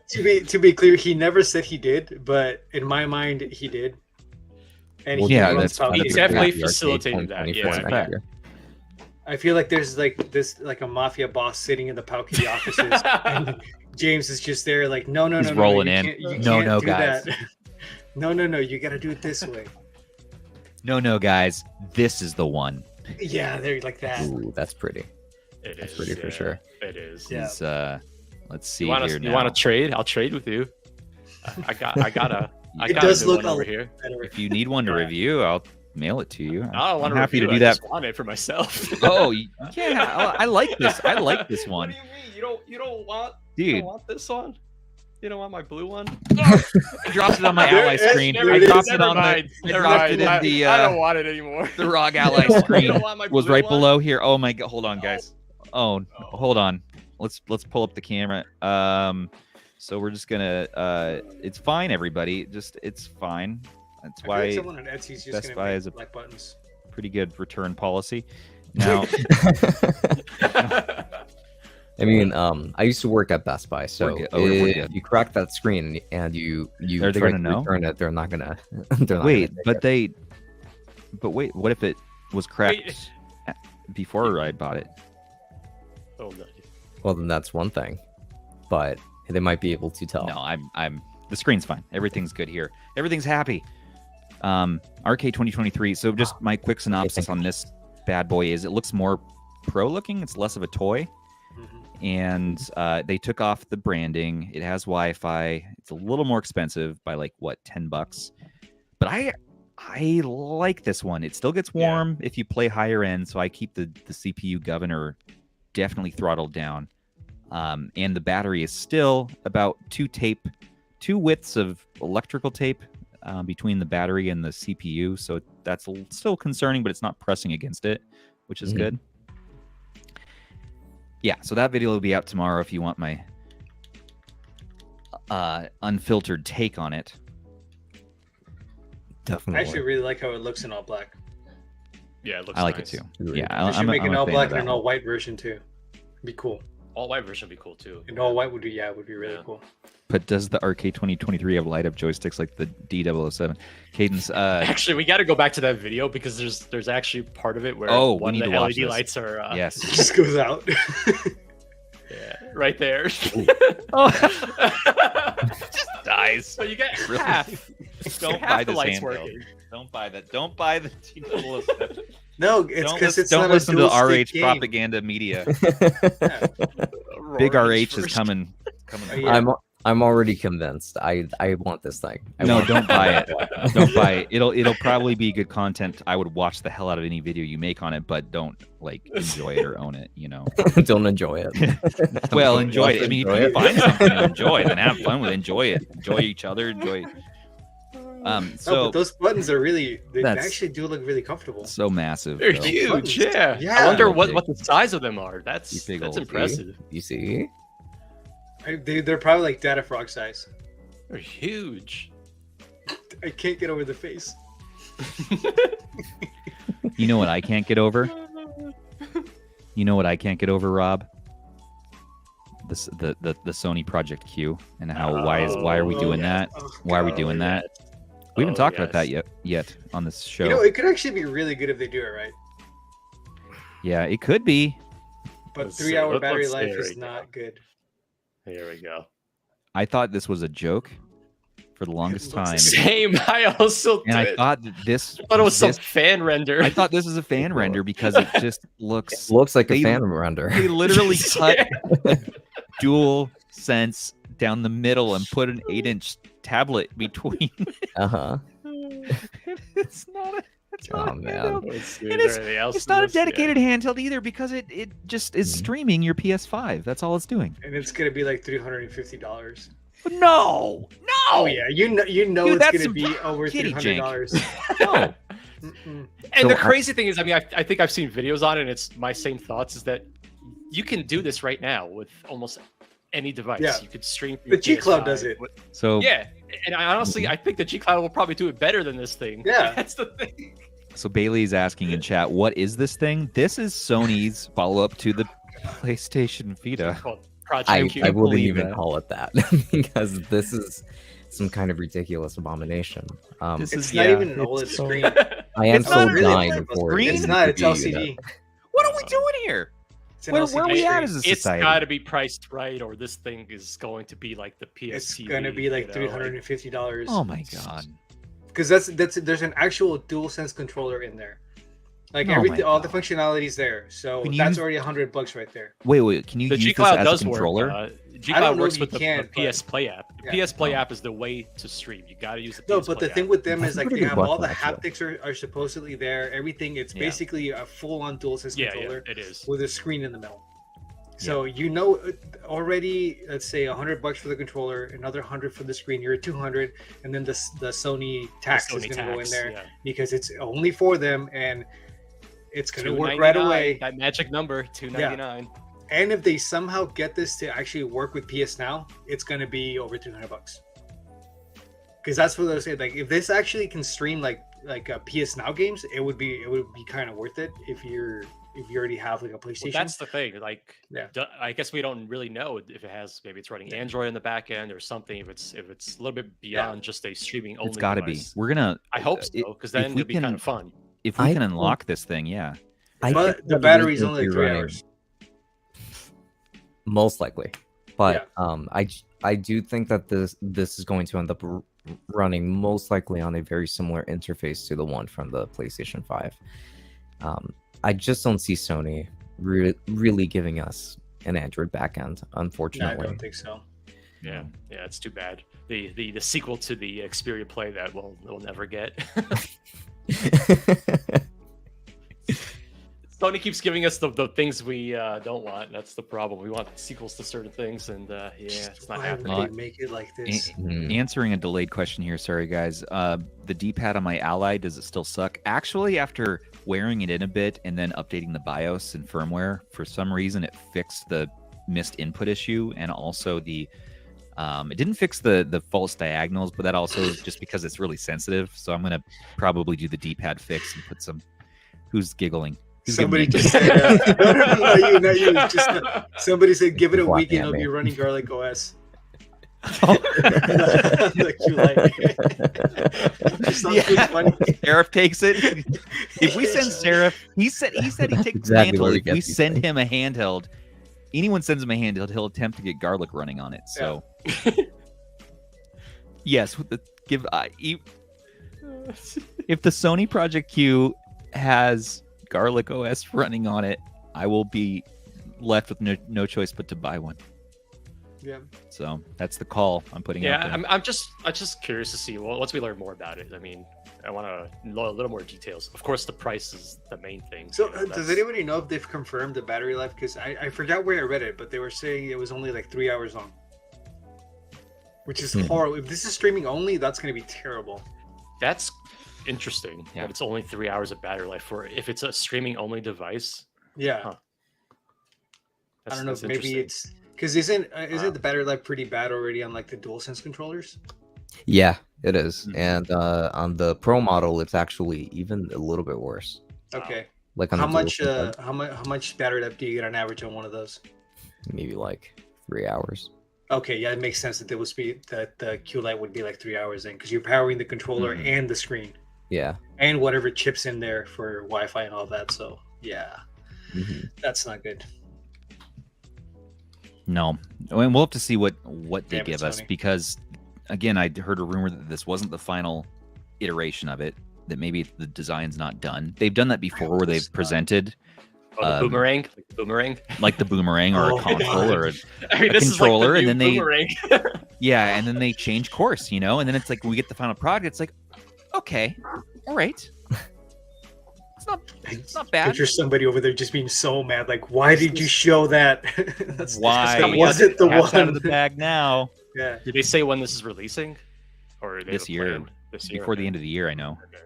To be clear, he never said he did, but in my mind, he did. And he definitely facilitated that. Yeah. I feel like there's like a mafia boss sitting in the PowKiddy offices, and James is just there, like, no, he's rolling in. No, guys. No, you gotta do it this way. No, guys, this is the one. Yeah, they're like that. Ooh, that's pretty. That's pretty for sure. It is. Yeah. Let's see you want to trade? I'll trade with you. I got a one over here. Better. If you need one to review, I'll mail it to you. I'm happy to do that. I just want it for myself. Oh yeah, I like this. I like this one. What do you mean? You don't want? Dude, you don't want this one? You don't want my blue one? I dropped it on my ally screen. I dropped it on the. I don't want it anymore. The ROG ally screen was right below here. Oh my god! Hold on, guys. Oh, hold on. Let's pull up the camera. So we're just gonna. It's fine, everybody. It's fine. That's why someone on Etsy's just Best Buy is a black buttons. pretty good return policy. Now, I mean, I used to work at Best Buy, so we're good. if you crack that screen and you Are they try gonna to know? return it, they're not gonna. Wait, but wait, what if it was cracked before I bought it? Oh no. Well, then that's one thing, but they might be able to tell. No, I'm. The screen's fine. Everything's good here. Everything's happy. RK 2023. So just my quick synopsis on this bad boy is it looks more pro looking. It's less of a toy. And they took off the branding. It has Wi-Fi. It's a little more expensive by like what, $10. But I like this one. It still gets warm if you play higher end. So I keep the CPU governor definitely throttled down. And the battery is still about two widths of electrical tape between the battery and the CPU. So that's still concerning, but it's not pressing against it, which is good. Yeah, so that video will be out tomorrow if you want my unfiltered take on it. Definitely. I actually really like how it looks in all black. Yeah, it looks I like nice. it too. Yeah, I should make an all black and an all white version too. Be cool. All white version would be cool too. And all white would be really cool. But does the RK 2023 have light up joysticks like the D007? Cadence. Actually, we got to go back to that video because there's actually part of it where we need of to the watch LED this. lights are Yes. It just goes out. yeah, right there. Just dies. So you get Really? half. Don't half buy the this lights handheld. working. Don't buy that. Don't buy the D007. No, it's because it's don't not listen a to dual RH stick game. propaganda media. Yeah. Big RH version. is coming. Yeah. I'm already convinced. I want this thing. No, don't buy it. Don't buy it. It'll probably be good content. I would watch the hell out of any video you make on it, but don't like enjoy it or own it. You know. Don't enjoy it. Well, enjoy it. I mean, if Enjoy you it. find something to enjoy, then have fun with it. Enjoy it. Enjoy each other. Enjoy. No, So but those buttons are they That's- actually do look really comfortable. so massive. They're though. huge. Yeah. Yeah. I wonder Big. what the size of them are. That's big old impressive. You see? They're probably like Data Frog size. They're huge. I can't get over the face. You know what I can't get over? You know what I can't get over, Rob? The Sony Project Q and how why are we doing that? Why are we doing that? We haven't talked about that yet on this show. You know, it could actually be really good if they do it right. Yeah, it could be. But Let's see. 3-hour battery Let's life see. is not good. Here we go. I thought this was a joke for the longest looks time, the Same. I also and I did. thought that this. I thought it was some this- fan render. I thought this was a fan render because it just looks. It looks like They- a Phantom render. They literally cut Yeah. dual sense down the middle and put an 8-inch tablet between. Uh-huh. It's not a. It's not Oh, a man. handheld. Let's see, And is there anything else It's in not a this? Yeah. dedicated handheld either because it just is Mhm. streaming your PS5. That's all it's doing. And it's gonna be like $350. But no. Oh yeah, you know Dude, it's that's gonna some be over kitty $300. No. Mm-mm. And So the crazy thing is, I mean, I think I've seen videos on it, and it's my same thoughts, is that you can do this right now with almost any device. Yeah. You could stream through The G PS5 Cloud does it. with- So Yeah, and I honestly, I think the G Cloud will probably do it better than this thing. Yeah. That's the thing. So Bailey's asking in chat, what is this thing? This is Sony's follow-up to the PlayStation Vita. Called Project I Q. wouldn't believe even that. call it that because this is some kind of ridiculous abomination. This It's is- not yeah, even an OLED it's screen. I am It's so not really a dying flip for screen. it. It's in not. the It's review LCD. unit. What are we doing here? It's an Where LCD. we at as a It's society? got to be priced right, or this thing is going to be like the PS. It's gonna be like $350. Oh my god. Because there's an actual DualSense controller in there. Like Oh everything, my all the God. functionalities there. So Can you that's use- already $100 right there. Wait, can you The use G this Cloud as does a controller? work. G I don't Cloud know works if with you the can, PS Play app. The Yeah. PS Play app is the way to stream. You got to use the PS No, but the Play thing app. with them That's is a like pretty they good have all the question, actually. haptics are supposedly there. Everything. It's Yeah. basically a full-on DualSense Yeah, controller it is. with a screen in the middle. So you know already, let's say $100 for the controller, another 100 for the screen. You're at 200, and then the Sony tax is Sony going to go in tax, there yeah. because it's only for them and it's going to work right $299, away. That magic number, $299. And if they somehow get this to actually work with PS Now, it's going to be over $300. Because that's what they're saying. Like if this actually can stream like like PS Now games, it would be kind of worth it if you already have like a PlayStation. Well, that's the thing. Like, I guess we don't really know if it has, maybe it's running Android in the back end or something. If it's a little bit beyond just a streaming only. It's got to be. We're gonna. I hope so, because then it'll be kind of fun. If we can unlock this thing, But the battery's only like 3 hours. Most likely, but I do think that this is going to end up running most likely on a very similar interface to the one from the PlayStation 5. I just don't see Sony really giving us an Android backend, unfortunately. No, I don't think so. Yeah, it's too bad. The sequel to the Xperia Play that we'll never get. Sony keeps giving us the things we don't want. That's the problem. We want sequels to certain things, and it's not happening. Why would they make it like this? Answering a delayed question here. Sorry, guys. The D-pad on my Ally, does it still suck? Actually, after wearing it in a bit and then updating the BIOS and firmware, for some reason it fixed the missed input issue, and also the it didn't fix the false diagonals, but that also is just because it's really sensitive. So I'm gonna probably do the D-pad fix and put some. Who's giggling? Somebody just said, no, not you. Just somebody said, give it a week and it'll be running Garlic OS. Seraph takes it. If we send Seraph, he said he takes exactly handheld. If we send him a handheld, anyone sends him a handheld, he'll attempt to get Garlic running on it. So, yes, if the Sony Project Q has Garlic OS running on it, I will be left with no choice but to buy one. Yeah. So that's the call I'm putting out there. I'm just curious to see. Well, once we learn more about it, I mean, I want to know a little more details. Of course, the price is the main thing. So, does anybody know if they've confirmed the battery life? Because I forgot where I read it, but they were saying it was only like 3 hours long, which is horrible. If this is streaming only, that's going to be terrible. That's interesting. Yeah, it's only 3 hours of battery life for if it's a streaming only device. Yeah, I don't know if maybe it's because isn't the battery life pretty bad already on like the DualSense controllers? Yeah, it is, and on the Pro model, it's actually even a little bit worse. Okay, like on how much battery life do you get on average on one of those? Maybe like 3 hours. Okay, yeah, it makes sense that the Q Lite would be like 3 hours in because you're powering the controller and the screen. Yeah. And whatever chips in there for Wi-Fi and all that. So yeah, that's not good. No, and we'll have to see what they give us because, again, I heard a rumor that this wasn't the final iteration of it. That maybe the design's not done. They've done that before where they've presented. The boomerang, like the boomerang, or a console, or a controller, like and then boomerang. and then they change course, and then it's like when we get the final product, it's like, okay, all right, it's not bad. Picture somebody over there just being so mad, like, why did you show that? Why wasn't the one out of the bag now? Yeah. Did they say when this is releasing, or this year? Before the end of the year, I know. Okay.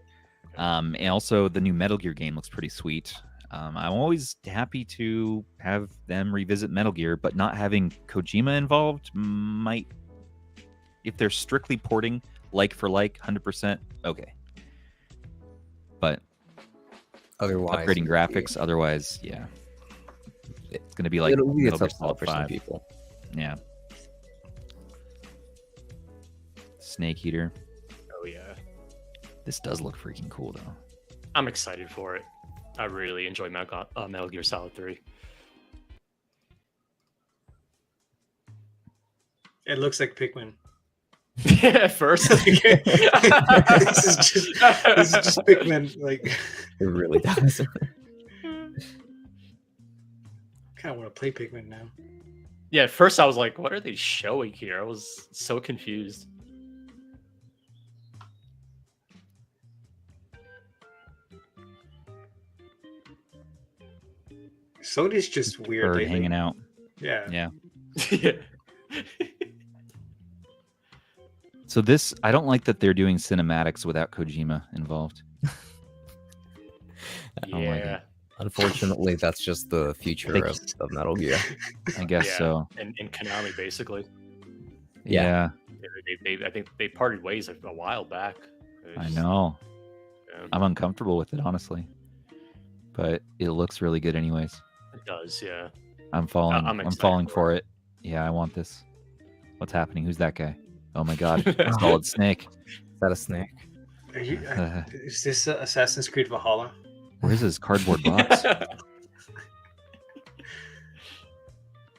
And also the new Metal Gear game looks pretty sweet. I'm always happy to have them revisit Metal Gear, but not having Kojima involved might, if they're strictly porting like for like, 100%, okay. But otherwise, upgrading graphics, otherwise, yeah, it's going to be like it'll be a tough Solid for some people. Yeah. Snake Eater. Oh yeah. This does look freaking cool though. I'm excited for it. I really enjoy Metal Gear Solid 3. It looks like Pikmin. At first. this is just Pikmin. Like, it really does. Kind of want to play Pikmin now. Yeah, at first I was like, what are they showing here? I was so confused. Sony's just weird. Bird hanging out. Yeah. Yeah. So this, I don't like that they're doing cinematics without Kojima involved. I don't like it. Unfortunately, that's just the future of Metal Gear. I guess so. And Konami, basically. Yeah. I think they parted ways a while back. I know. I'm uncomfortable with it, honestly. But it looks really good anyways. It does, yeah. I'm falling for it. Yeah, I want this. What's happening? Who's that guy? Oh my god. Solid Snake. Is that a snake? Is this Assassin's Creed Valhalla? Where's his cardboard box?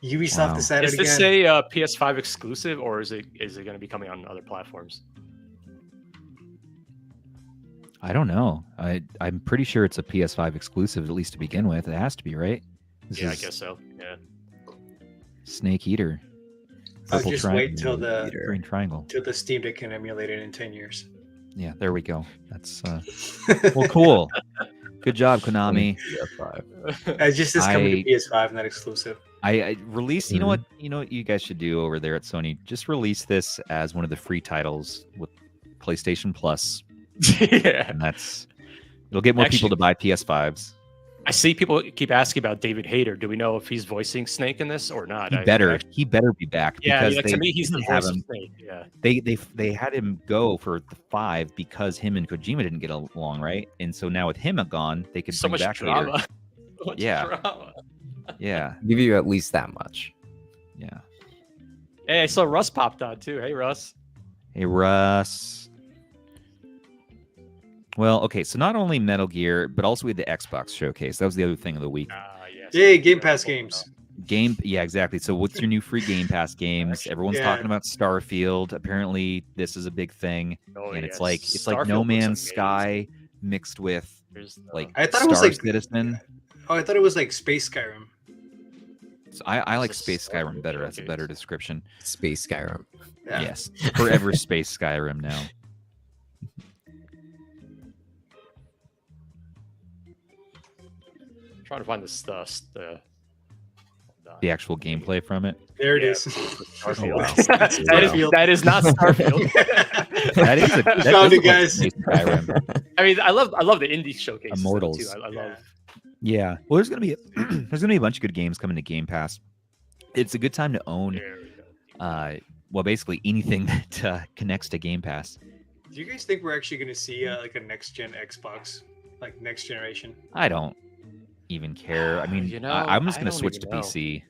Ubisoft decided again. Is this a PS5 exclusive, or is it going to be coming on other platforms? I don't know. I'm pretty sure it's a PS5 exclusive, at least to begin with. It has to be, right? I guess so. Yeah. Snake Eater. I'll just wait till green triangle. Till the Steam Deck can emulate it in 10 years. Yeah, there we go. That's well, cool. Good job, Konami. PS5. It's coming to PS5, not exclusive. I release. You know what? You know what you guys should do over there at Sony? Just release this as one of the free titles with PlayStation Plus. Yeah, and it'll get more people to buy PS5s. I see people keep asking about David Hayter. Do we know if he's voicing Snake in this or not? He better be back. Because to me, he's the voice of Snake. Yeah, they had him go for the 5 because him and Kojima didn't get along, right? And so now with him gone, they could bring back drama. Drama. Yeah, give you at least that much. Yeah. Hey, I saw Russ popped on too. Hey, Russ. Hey, Russ. Well, okay, so not only Metal Gear, but also we had the Xbox showcase. That was the other thing of the week. Yes. Yay, Game Pass games. Yeah, exactly. So what's your new free Game Pass games? Everyone's talking about Starfield. Apparently, this is a big thing, and it's like No Man's Sky mixed with I thought it was like Citizen. Oh, I thought it was like Space Skyrim. So I like Space Skyrim better. That's a better description. Space Skyrim. Yeah. Yes, forever Space Skyrim now. Trying to find the actual gameplay from it. There it is. Oh, wow. that is not Starfield. that is found it, guys. I mean, I love the indie showcase. Immortals. Too. I love. Yeah. Well, there's gonna be a bunch of good games coming to Game Pass. It's a good time to own. Basically anything that connects to Game Pass. Do you guys think we're actually going to see like a next gen Xbox, like next generation? I don't even care. I mean, I'm just going to switch to PC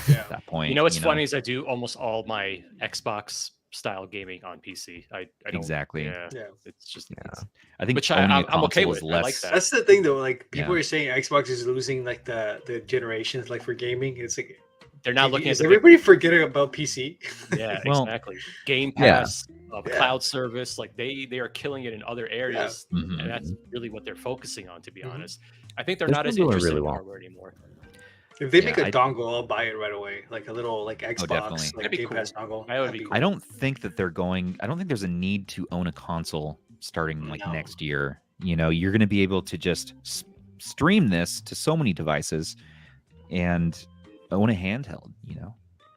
at that point. You know what's funny is I do almost all my Xbox style gaming on PC. I don't, exactly. Yeah. It's just. I think which I'm okay with. I like that. That's the thing though. Like people are saying Xbox is losing like the generations like for gaming. It's like they're not looking. Is everybody forgetting about PC? Yeah, exactly. Game Pass, cloud service, like they are killing it in other areas, and that's really what they're focusing on. To be honest, I think they're not as interested in hardware anymore. If they make a dongle, I'll buy it right away. Like a little Xbox, like Game Pass dongle. That would be cool. I don't think there's a need to own a console starting next year. You're going to be able to just stream this to so many devices and own a handheld.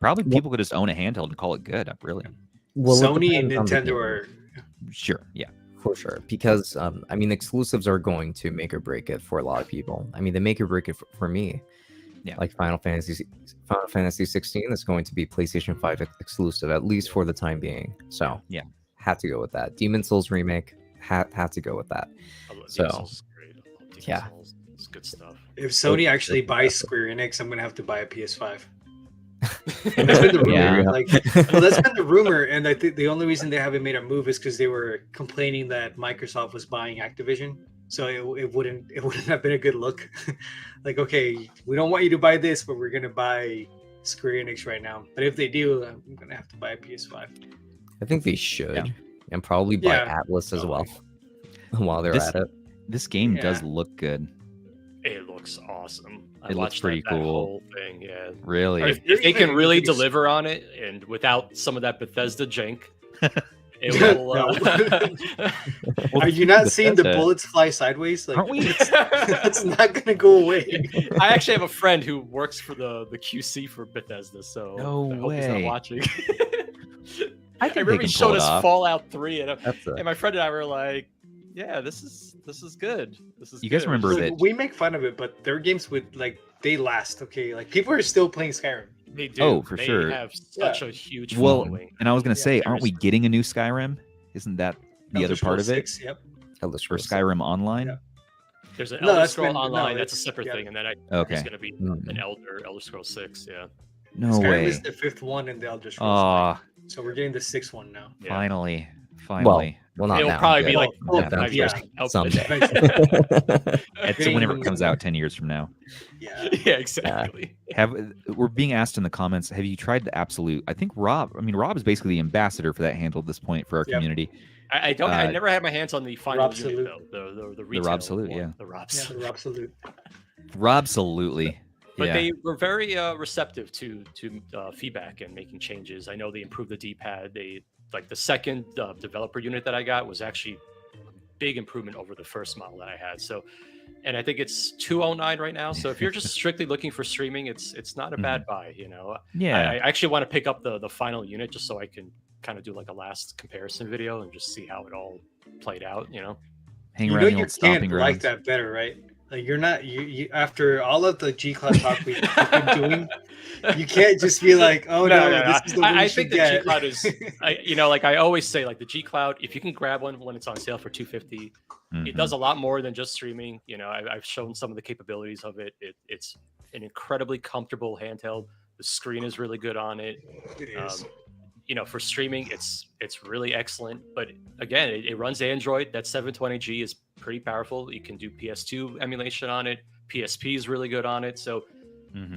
Probably people could just own a handheld and call it good. Really. Well, Sony and Nintendo are sure. Yeah. For sure, because exclusives are going to make or break it for a lot of people. I mean, they make or break it for me. Yeah. Like Final Fantasy 16 is going to be PlayStation 5 exclusive, at least for the time being. So had to go with that. Demon's Souls remake had to go with that. So yeah, it's good stuff. If Sony actually buys Square Enix, I'm gonna have to buy a PS5. And that's been the rumor. That's been the rumor, and I think the only reason they haven't made a move is because they were complaining that Microsoft was buying Activision, so it wouldn't have been a good look. Like, okay, we don't want you to buy this, but we're gonna buy Square Enix right now. But if they do, I'm gonna have to buy a PS5. I think they should, and probably buy Atlas as well while they're at it. This game does look good. It looks awesome. It looks pretty cool. That whole thing, yeah. Really? If they can really deliver on it and without some of that Bethesda jank, it will. Are you not seeing the bullets fly sideways? Like, aren't we? It's not going to go away. I actually have a friend who works for the QC for Bethesda, so I hope he's not watching. I remember he showed us Fallout 3, and my friend and I were like, yeah, this is good. You guys remember that we make fun of it, but their games they last. Okay, like people are still playing Skyrim. They do. Oh, for sure. They have such a huge following. And I was gonna say, aren't we getting a new Skyrim? Isn't that the other part of it? Yep. Elder for Scrolls Skyrim Online. Yeah. There's an No, Elder that's Scroll been- no, Online. That's a it's- separate yeah. thing, and then Okay. it's going to be an Elder Scrolls 6. Yeah. No Skyrim way. is the 5th one in the Elder Scrolls. Oh, So we're getting the 6th one now. Yeah. finally. Well, not It'll now. probably but be like Well, 5 yeah. years from Someday. It's whenever it comes out 10 years from now. Yeah. Yeah, exactly. We're being asked in the comments, have you tried the Absolute? I think Rob is basically the ambassador for that handle at this point for our Yep. community. I don't. I never had my hands on the final unit Robsolute. though. The retail Robsolute, one, yeah. The Robs. Yeah, the absolute. Robsolutely. But Yeah. they were very receptive to feedback and making changes. I know they improved the D-pad. The second developer unit that I got was actually a big improvement over the first model that I had. So, and I think it's 209 right now. So if you're just strictly looking for streaming, it's not a bad buy. You know. Yeah. I actually want to pick up the final unit just so I can kind of do like a last comparison video and just see how it all played out. You know. Hang You around know the you old stomping can't grounds. like that better, right? Like you're not you after all of the G Cloud talk we've been doing, you can't just be like, oh no, this is the one I you think should the get. G Cloud is, like I always say, like the G Cloud, if you can grab one when it's on sale for $250, it does a lot more than just streaming. You know, I've shown some of the capabilities of it. It's an incredibly comfortable handheld. The screen is really good on it. It is. You know, for streaming, it's really excellent. But again, it runs Android. That 720G is pretty powerful. You can do PS2 emulation on it. PSP is really good on it. So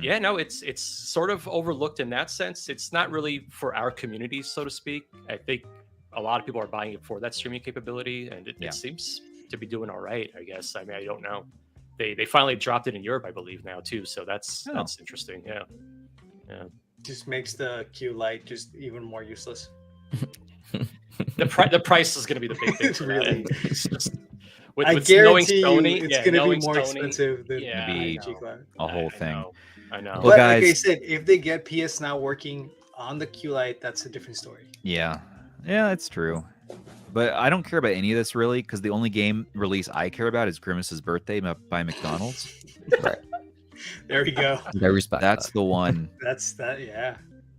yeah, no, it's sort of overlooked in that sense. It's not really for our community, so to speak. I think a lot of people are buying it for that streaming capability, and it seems to be doing all right, I guess. I mean, I don't know. They finally dropped it in Europe, I believe, now too. So that's interesting. Yeah. Just makes the Q Lite just even more useless. The price is going to be the big thing. It's really. It's just, I with guarantee Sony, you, it's going to be knowing more Sony, expensive than be G Cloud. a whole thing. I know. Well, But guys, like I said, if they get PS Now working on the Q Lite, that's a different story. Yeah, it's true. But I don't care about any of this really, because the only game release I care about is Grimace's Birthday by McDonald's. Right. There we go. I respect That's that. the one. That's that. Yeah.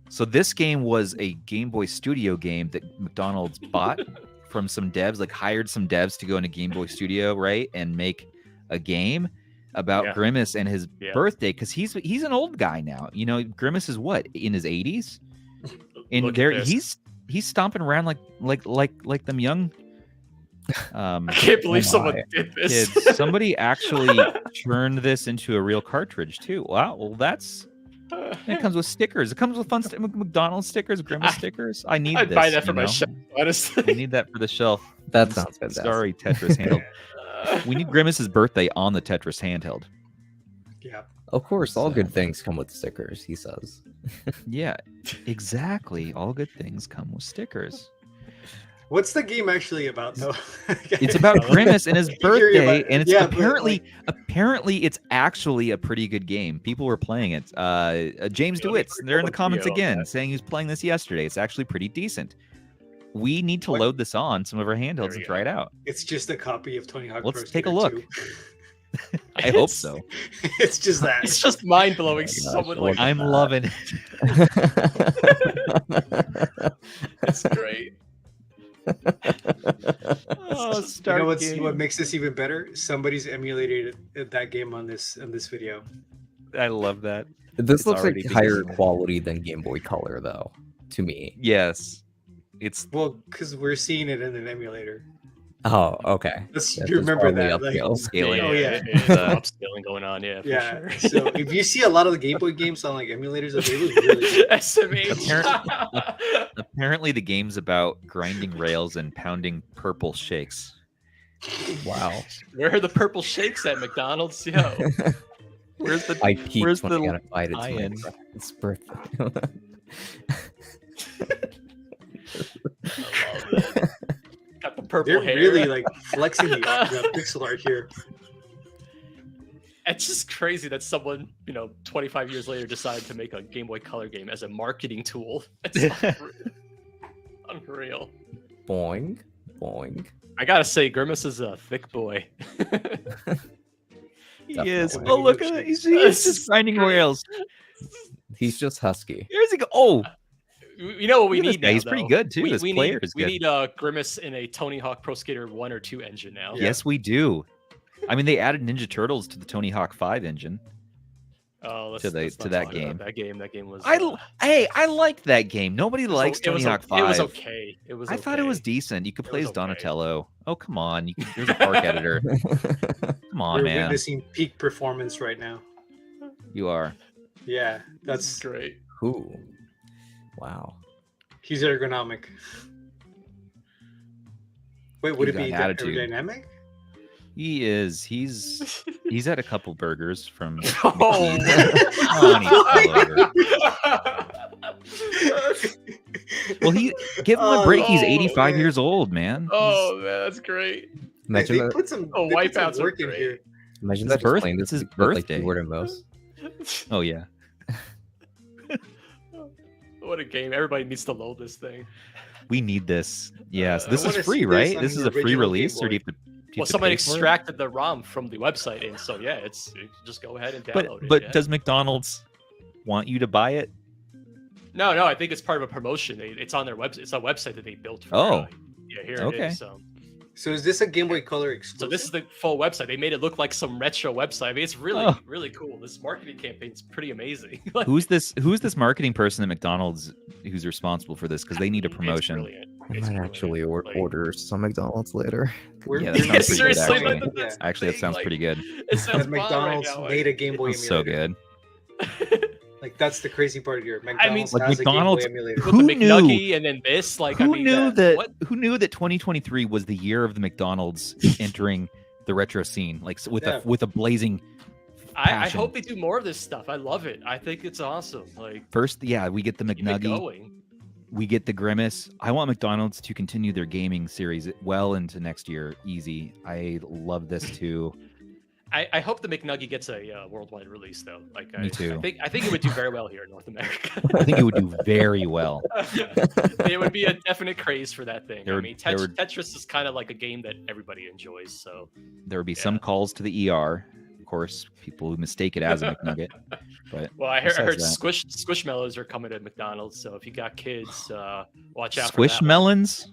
So this game was a Game Boy Studio game that McDonald's bought from some devs, like hired some devs to go into Game Boy Studio, right, and make a game about Grimace and his birthday, because he's an old guy now. You know, Grimace is what, in his 80s, and there he's stomping around like them young. I can't believe someone did this. Kids. Somebody actually turned this into a real cartridge too. Wow, well it comes with stickers. It comes with fun McDonald's stickers, Grimace stickers. I'd buy that for my shelf, honestly. I need that for the shelf. That sounds fantastic. Sorry, Tetris handheld. We need Grimace's birthday on the Tetris handheld. Yeah. Of course, all good things come with stickers, he says. Yeah, exactly. All good things come with stickers. What's the game actually about, though? It's about Grimace and his birthday, and it's apparently it's actually a pretty good game. People were playing it. James DeWitt's, they're in the comments again saying he was playing this yesterday. It's actually pretty decent. We need to load this on some of our handhelds and try it out. It's just a copy of Tony Hawk. Let's take a look. I hope so. It's just that. It's just mind blowing. I'm loving it. It's great. You know what makes this even better? Somebody's emulated that game on this video. I love that. This looks like higher quality than Game Boy Color, though, to me. Yes. Because we're seeing it in an emulator. Oh, okay. You remember that? Upscaling. Oh yeah, upscaling going on. Yeah. Yeah. Sure. So if you see a lot of the Game Boy games on like emulators, they look really good. SMH. Apparently, the game's about grinding rails and pounding purple shakes. Wow. Where are the purple shakes at McDonald's? Yo. Where's the AYN? It's birthday. I love it. Got the purple They're hair. really like flexing the pixel art here. It's just crazy that someone, 25 years later decided to make a Game Boy Color game as a marketing tool. It's unreal. Boing, boing. I gotta say, Grimace is a thick boy. He is. Oh, look at it. He's just grinding rails. He's just husky. Here's he go. Oh, You know what we need now? He's pretty good too. This player is good. We need Grimace in a Tony Hawk Pro Skater 1 or 2 engine now. Yes, we do. I mean, they added Ninja Turtles to the Tony Hawk 5 engine. Oh, to that game. That game was. I liked that game. Nobody likes Tony Hawk 5. It was okay. I thought it was decent. You could play as Donatello. Oh, come on. There's a park editor. Come on, man. We're witnessing peak performance right now. You are. Yeah, that's great. Ooh. Wow. He's ergonomic. Wait, would it be aerodynamic? He is. He's had a couple burgers from. Well, give him a break. He's 85 years old, man. Oh man, that's great. Imagine that. Put some wipeouts work in here. Imagine that birthday. This is his birthday. Like keyboard and mouse. Oh yeah. What a game! Everybody needs to load this thing. We need this. Yes, this is free, right? This is a free release, or do you have to? Well, someone extracted the ROM from the website, and so yeah, just go ahead and download it. But does McDonald's want you to buy it? No, I think it's part of a promotion. It's on their website. It's a website that they built. For, yeah, here it is. So is this a Game Boy Color exclusive? So this is the full website. They made it look like some retro website. I mean, it's really cool. This marketing campaign is pretty amazing. Who's this marketing person at McDonald's who's responsible for this? Because they need a promotion. I might actually order some McDonald's later. Yeah, that sounds seriously, pretty good, actually, that sounds pretty good. It sounds McDonald's made a Game Boy emulator. So good. Like that's the crazy part here. McDonald's has McDonald's, a Game Boy emulator. Who knew? And then this, like, who knew that 2023 was the year of the McDonald's entering the retro scene, like with a blazing. I hope they do more of this stuff. I love it. I think it's awesome. Like first, we get the McNugget. We get the Grimace. I want McDonald's to continue their gaming series well into next year. Easy. I love this too. I hope the McNugget gets a worldwide release though. Like Me too. I think it would do very well here in North America. I think it would do very well. There would be a definite craze for that thing. Tetris is kind of like a game that everybody enjoys. So there would be some calls to the ER. Of course, people who mistake it as a McNugget. But I heard Squishmallows are coming to McDonald's. So if you got kids, watch out. Squishmelons?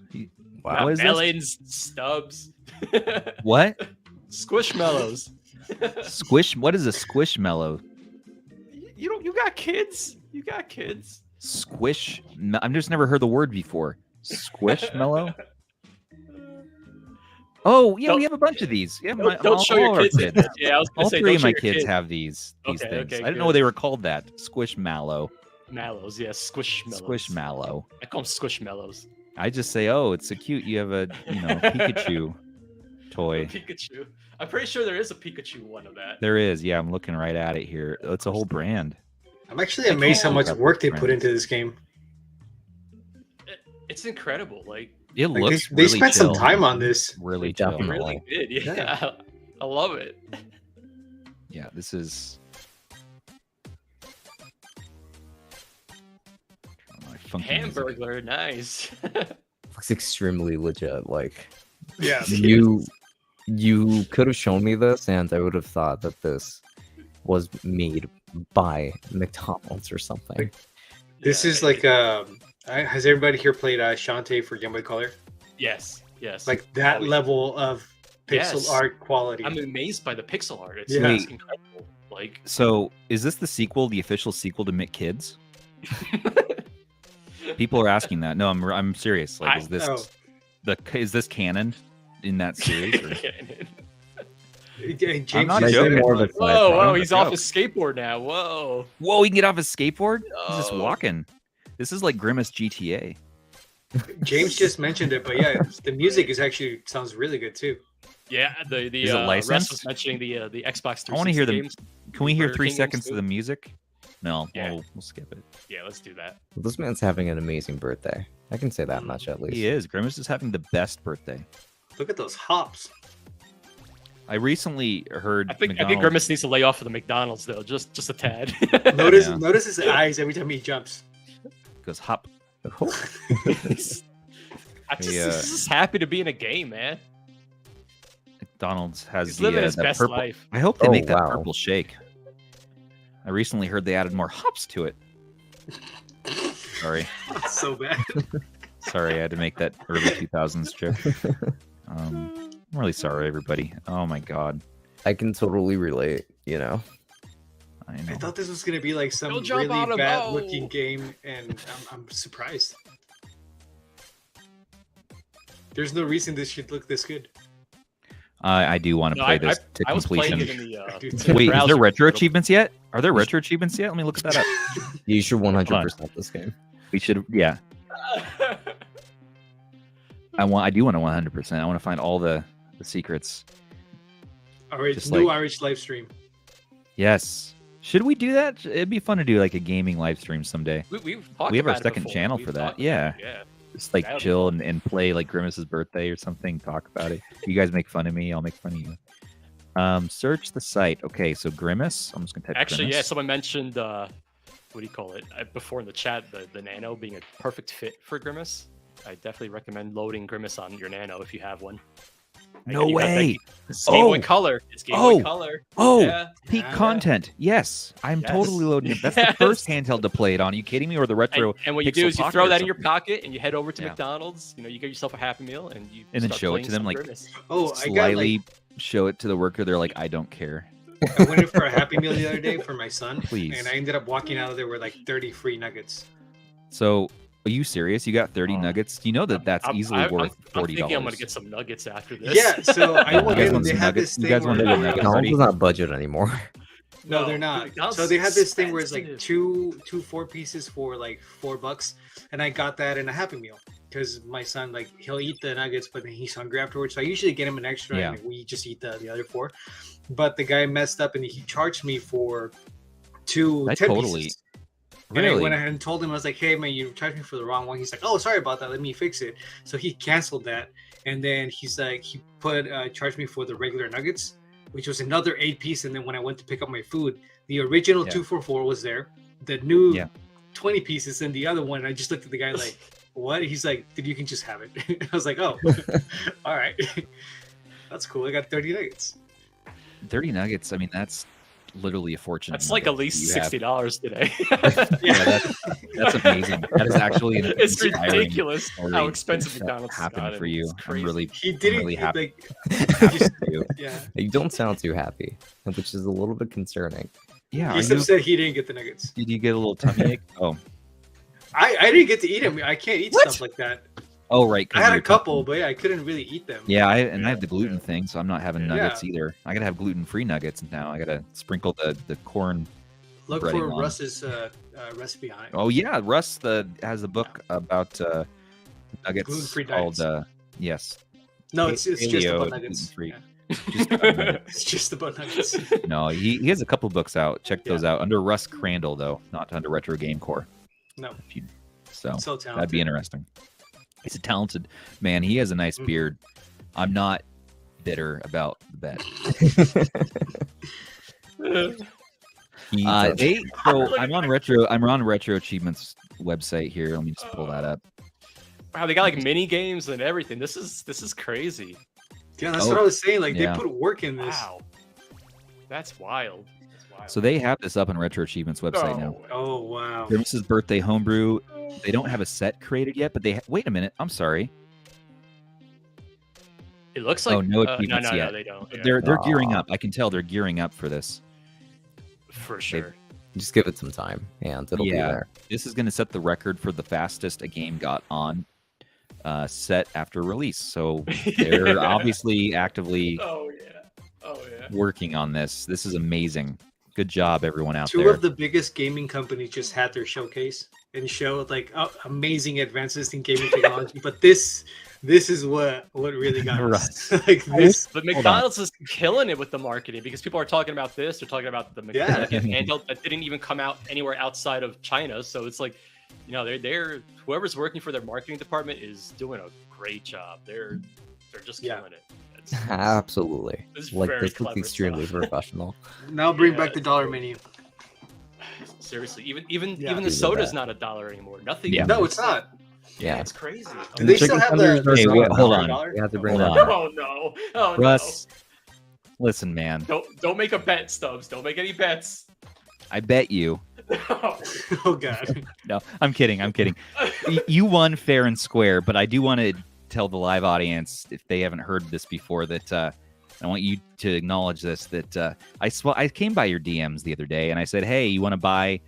Wow. Melons, Stubbs. What? Squishmallows. What is a squishmallow? You got kids? You got kids? Squish? I've just never heard the word before. Squishmallow? Oh, yeah, we have a bunch of these. Yeah, don't show your kids. Yeah, I was all say, three of my kids have these things. Okay, I didn't know they were called that. Squishmallow. Mallows, yeah, Squishmallows. Squishmallow. I call them Squishmallows. I just say, oh, it's so cute. You have a Pikachu toy. Pikachu. I'm pretty sure there is a Pikachu one of that. There is. Yeah, I'm looking right at it here. It's a whole brand. I'm actually amazed how much work they put into this game. It's incredible. Like it looks. They spent some time on this. Really chill. They really did. Yeah. I love it. Yeah, this is. Hamburglar, nice. Looks extremely legit. Like, yeah, you could have shown me this, and I would have thought that this was made by McDonald's or something. This is like has everybody here played Shantae for Game Boy Color? Yes. Like that level of pixel art quality. I'm amazed by the pixel art. It's incredible. Like, so is this the official sequel to McKids? People are asking that. No, I'm serious. Like, is this canon in that series? I'm not joking. Whoa, he's off his skateboard now. Whoa, he can get off his skateboard? He's just walking. This is like Grimace GTA. James just mentioned it, but yeah, the music sounds really good too. Yeah, the is it licensed? Russ was mentioning the Xbox 360 I want to hear games. Can we hear 3 seconds of the music? No, we'll skip it. Yeah, let's do that. Well, this man's having an amazing birthday. I can say that much at least. He is. Grimace is having the best birthday. Look at those hops. I recently heard. I think Grimace needs to lay off of the McDonald's though, just a tad. Notice his eyes every time he jumps. Goes hop. He's just happy to be in a game, man. McDonald's has He's living his best purple. life. I hope they make that purple shake. I recently heard they added more hops to it. Sorry. So bad. Sorry, I had to make that early 2000s joke. I'm really sorry, everybody. Oh my god. I can totally relate, you know. I know. I thought this was gonna be like some really bad looking game, and I'm surprised. There's no reason this should look this good. I do want to play this to completion. Wait, is there retro achievements yet? Are there retro achievements yet? Let me look that up. You should 100% this game. We should, yeah. I do want to 100%. I want to find all the secrets. New Irish live stream. Yes. Should we do that? It'd be fun to do like a gaming live stream someday. We have our second channel for that. Yeah. Just like chill and play like Grimace's birthday or something. Talk about it. You guys make fun of me. I'll make fun of you. Search the site. Okay, so Grimace. I'm just gonna type. Actually, Grimace. yeah. Someone mentioned what do you call it before in the chat? The Nano being a perfect fit for Grimace. I definitely recommend loading Grimace on your Nano if you have one. No way! It's Game Boy Color. It's Game Boy Color. Oh, peak content. Yes, I'm totally loading it. That's the first handheld to play it on. Are you kidding me? Or the retro? And what you do is you throw that in your pocket and you head over to McDonald's. You know, you get yourself a Happy Meal and then show it to them like slyly show it to the worker. They're like, I don't care. I went in for a Happy Meal the other day for my son, Please. And I ended up walking out of there with like 30 free nuggets. So. Are you serious? You got 30 nuggets? Do you know that that's easily worth $40? I'm thinking I'm gonna get some nuggets after this. Yeah, so I went in. They had this thing. You guys want to McDonald's is not budget anymore. No, they're not. So they had this thing where it's like two 4-pieces for like $4, and I got that in a Happy Meal because my son like he'll eat the nuggets, but then he's hungry afterwards. So I usually get him an extra, and we just eat the other 4. But the guy messed up and he charged me for 2 10 pieces. Really? And I went ahead and told him, I was like, hey, man, you charged me for the wrong one. He's like, oh, sorry about that. Let me fix it. So he canceled that. And then he's like, he charged me for the regular nuggets, which was another 8-piece. And then when I went to pick up my food, the original 244 was there. The new 20 pieces and the other one. I just looked at the guy like, what? He's like, dude, you can just have it. I was like, oh, all right. That's cool. I got 30 nuggets. 30 nuggets. I mean, that's literally a fortune. That's like at least $60 today. that's amazing. That is actually it's ridiculous how expensive McDonald's happened for you. I'm really happy. You don't sound too happy, which is a little bit concerning. Yeah, he's upset he didn't get the nuggets. Did you get a little tummy ache? Oh, I didn't get to eat them. I can't eat stuff like that. Oh, right. I had a couple, but I couldn't really eat them. Yeah, I have the gluten thing, so I'm not having nuggets either. I gotta have gluten-free nuggets now. I gotta sprinkle the corn. Look for Russ's recipe on it. Oh yeah, Russ has a book about nuggets gluten-free called yes. No, it's just about nuggets. It's just about nuggets. No, he has a couple books out. Check those out under Russ Crandall though, not under Retro Game Core. No. So talented. That'd be interesting. He's a talented man. He has a nice beard. I'm not bitter about the bet. I'm on Retro Achievements website here. Let me just pull that up. Wow, they got like mini games and everything. This is crazy. Yeah, that's what I was saying. Like they put work in this. Wow, that's wild. So they have this up on Retro Achievements website now. Oh wow! Grimace's birthday homebrew. They don't have a set created yet, but they wait a minute. I'm sorry. It looks like no achievements yet. No, they don't. Yeah. They're gearing up. I can tell they're gearing up for this. For sure. Just give it some time, and it'll be there. This is going to set the record for the fastest a game got on set after release. So they're obviously actively working on this. This is amazing. Good job, everyone out there. Two of the biggest gaming companies just had their showcase and showed like amazing advances in gaming technology. But this is what really got us. Like this. But McDonald's is killing it with the marketing because people are talking about this. They're talking about the McDonald's handheld that didn't even come out anywhere outside of China. So it's like, you know, they're whoever's working for their marketing department is doing a great job. They're just killing it. Absolutely. Like this looks extremely professional. Now bring back the dollar menu. Seriously, even the soda's not $1 anymore. Nothing. Yeah. No, it's not. Yeah, it's crazy. Do they still have the? Hey, hold on. You have to bring that. Oh no! Oh Russ, listen, man. Don't make a bet, Stubbs. Don't make any bets. I bet you Oh God. No, I'm kidding. You won fair and square, but I do want to tell the live audience, if they haven't heard this before, that I want you to acknowledge this, that I came by your DMs the other day and I said, hey, you want to buy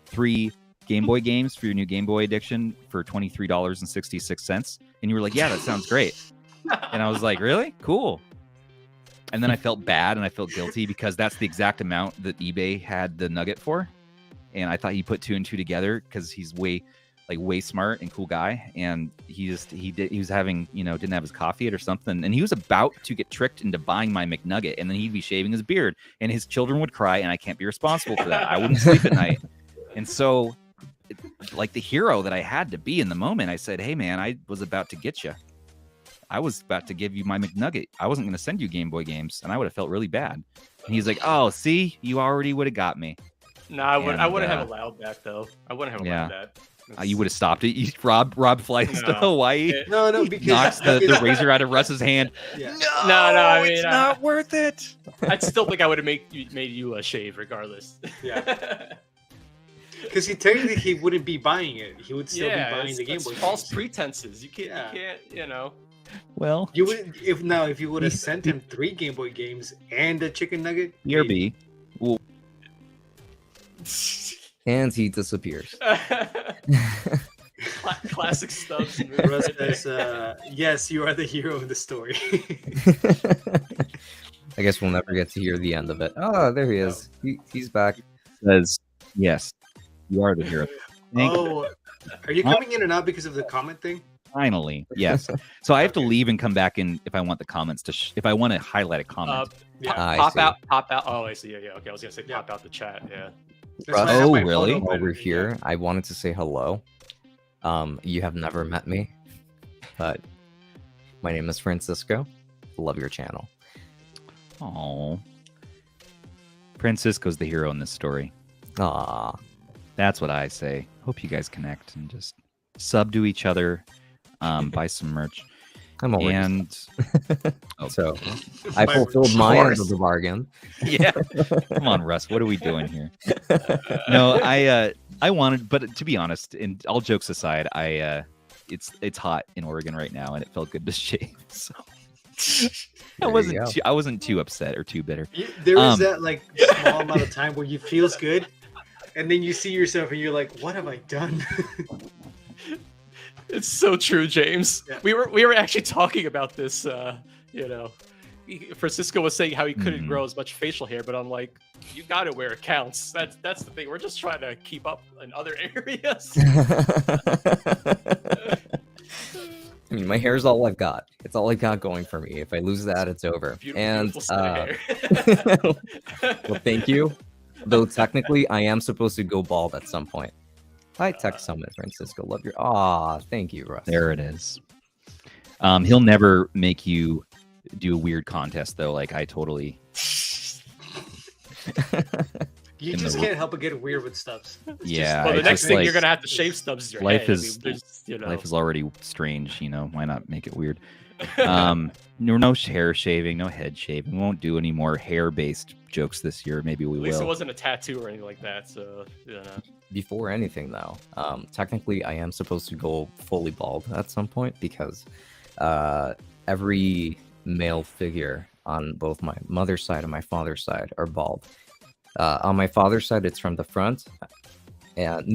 3 Game Boy games for your new Game Boy Edition for $23.66? And you were like, yeah, that sounds great. And I was like, really? Cool. And then I felt bad and I felt guilty because that's the exact amount that eBay had the nugget for. And I thought he put 2 and 2 together because he's way smart and cool guy. And he was having, didn't have his coffee yet or something. And he was about to get tricked into buying my McNugget. And then he'd be shaving his beard and his children would cry. And I can't be responsible for that. I wouldn't sleep at night. And so, like the hero that I had to be in the moment, I said, hey, man, I was about to get you. I was about to give you my McNugget. I wasn't going to send you Game Boy games. And I would have felt really bad. And he's like, oh, see, you already would have got me. No, I wouldn't have allowed that, though. I wouldn't have allowed that. You would have stopped it. Rob flies to Hawaii. No, because knocks the razor out of Russ's hand. Yeah. No, I mean, it's not worth it. I'd still think I would have made you shave regardless. Yeah. Because technically he wouldn't be buying it. He would still be buying the Game Boy. False pretenses. You can't. Well, you would if you would have sent him 3 Game Boy games and a chicken nugget. BRB. Well, and he disappears. Classic Stubbs. Russ says, yes, you are the hero of the story. I guess we'll never get to hear the end of it. Oh, there he is. He's back. Says, yes, you are the hero. Are you coming in and out because of the comment thing? Finally, yes. So I have to leave and come back in if I want the comments to if I want to highlight a comment. Pop out. Oh, I see. Yeah. Okay, I was gonna say pop out the chat. Yeah. Oh, really? Over here, I wanted to say hello. You have never met me, but my name is Francisco. Love your channel. Oh, Francisco's the hero in this story. Aw, that's what I say. Hope you guys connect and just sub to each other. Buy some merch. I'm always. And so I fulfilled my end of the bargain. Yeah. Come on, Russ. What are we doing here? No, I wanted, but to be honest, and all jokes aside, it's hot in Oregon right now, and it felt good to shave. So I wasn't too upset or too bitter. There is that like small amount of time where you feels good, and then you see yourself and you're like, "What have I done?" It's so true, James. Yeah. We were actually talking about this. Francisco was saying how he couldn't grow as much facial hair, but I'm like, you got it where it counts. That's the thing. We're just trying to keep up in other areas. I mean, my hair is all I've got. It's all I've got going for me. If I lose that, it's over. Beautiful hair. Well, thank you. Though technically, I am supposed to go bald at some point. Hi, Tech Summit, Francisco. Love your... Aw, thank you, Russ. There it is. He'll never make you do a weird contest, though. Like, I totally... You just can't help but get weird with Stubbs. Yeah. Well, the next thing you're going to have to shave Stubbs is your life head. Life is already strange, Why not make it weird? No hair shaving, no head shaving. We won't do any more hair-based jokes this year. Maybe we will. At least it wasn't a tattoo or anything like that, so, Before anything, though, technically I am supposed to go fully bald at some point because every male figure on both my mother's side and my father's side are bald. On my father's side, it's from the front. And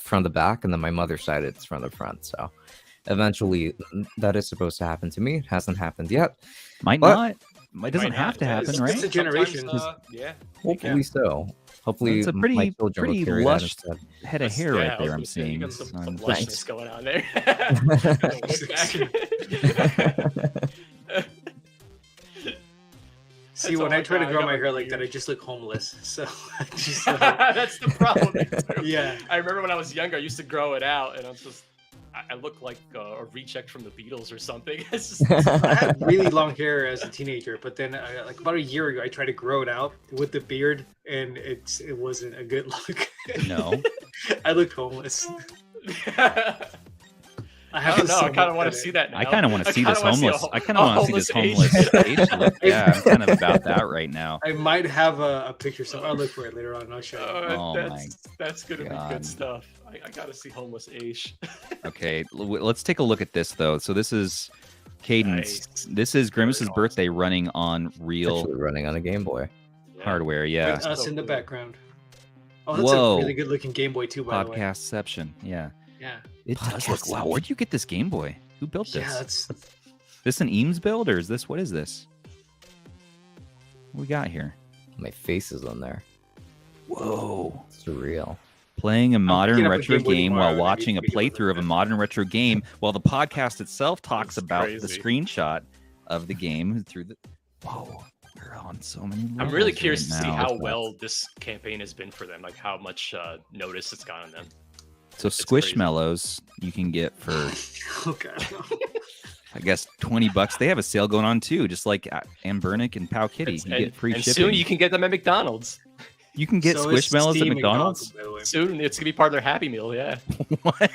from the back, and then my mother's side, it's from the front. So eventually, that is supposed to happen to me. It hasn't happened yet. Might not. It doesn't have to happen, right? It's a generation. Hopefully so. Hopefully, it's a my children will carry lush that head of hair right there. I'm seeing. You got some lushness going on there. See, when I try to grow my hair like that, I just look homeless. So I just that's the problem. Yeah, I remember when I was younger, I used to grow it out, and I look like a reject from the Beatles or something. I had really long hair as a teenager, but then like about a year ago, I tried to grow it out with the beard, and it wasn't a good look. No, I looked homeless. I don't know. I kind of want to see that now. I kind of want to see this homeless. I kind of want to see this homeless Aish look. Yeah, I'm kind of about that right now. I might have a picture. So I'll look for it later on. And I'll show you. That's gonna be good stuff. I gotta see homeless Aish. Okay, let's take a look at this though. So this is Cadence. Nice. This is Grimace's birthday running on real. Running on a Game Boy hardware. Yeah. With us in the background. Oh, that's a really good looking Game Boy too. By the way. Podcastception. Yeah. Yeah. It does look. Wow, where'd you get this Game Boy? Who built this? Yeah, that's. This an Eames build or is this what is this? What we got here? My face is on there. Whoa. Surreal. Playing a modern retro game while watching a playthrough of a modern retro game while the podcast itself talks about the screenshot of the game through the. Whoa. We're on so many levels. I'm really curious to see how well this campaign has been for them, like how much notice it's gotten them. So Squishmallows you can get for I guess $20. They have a sale going on too, just like Anbernic and PowKiddy. You get free shipping. Soon you can get them at McDonald's. You can get Squishmallows at McDonald's? Soon it's gonna be part of their Happy Meal, yeah. What?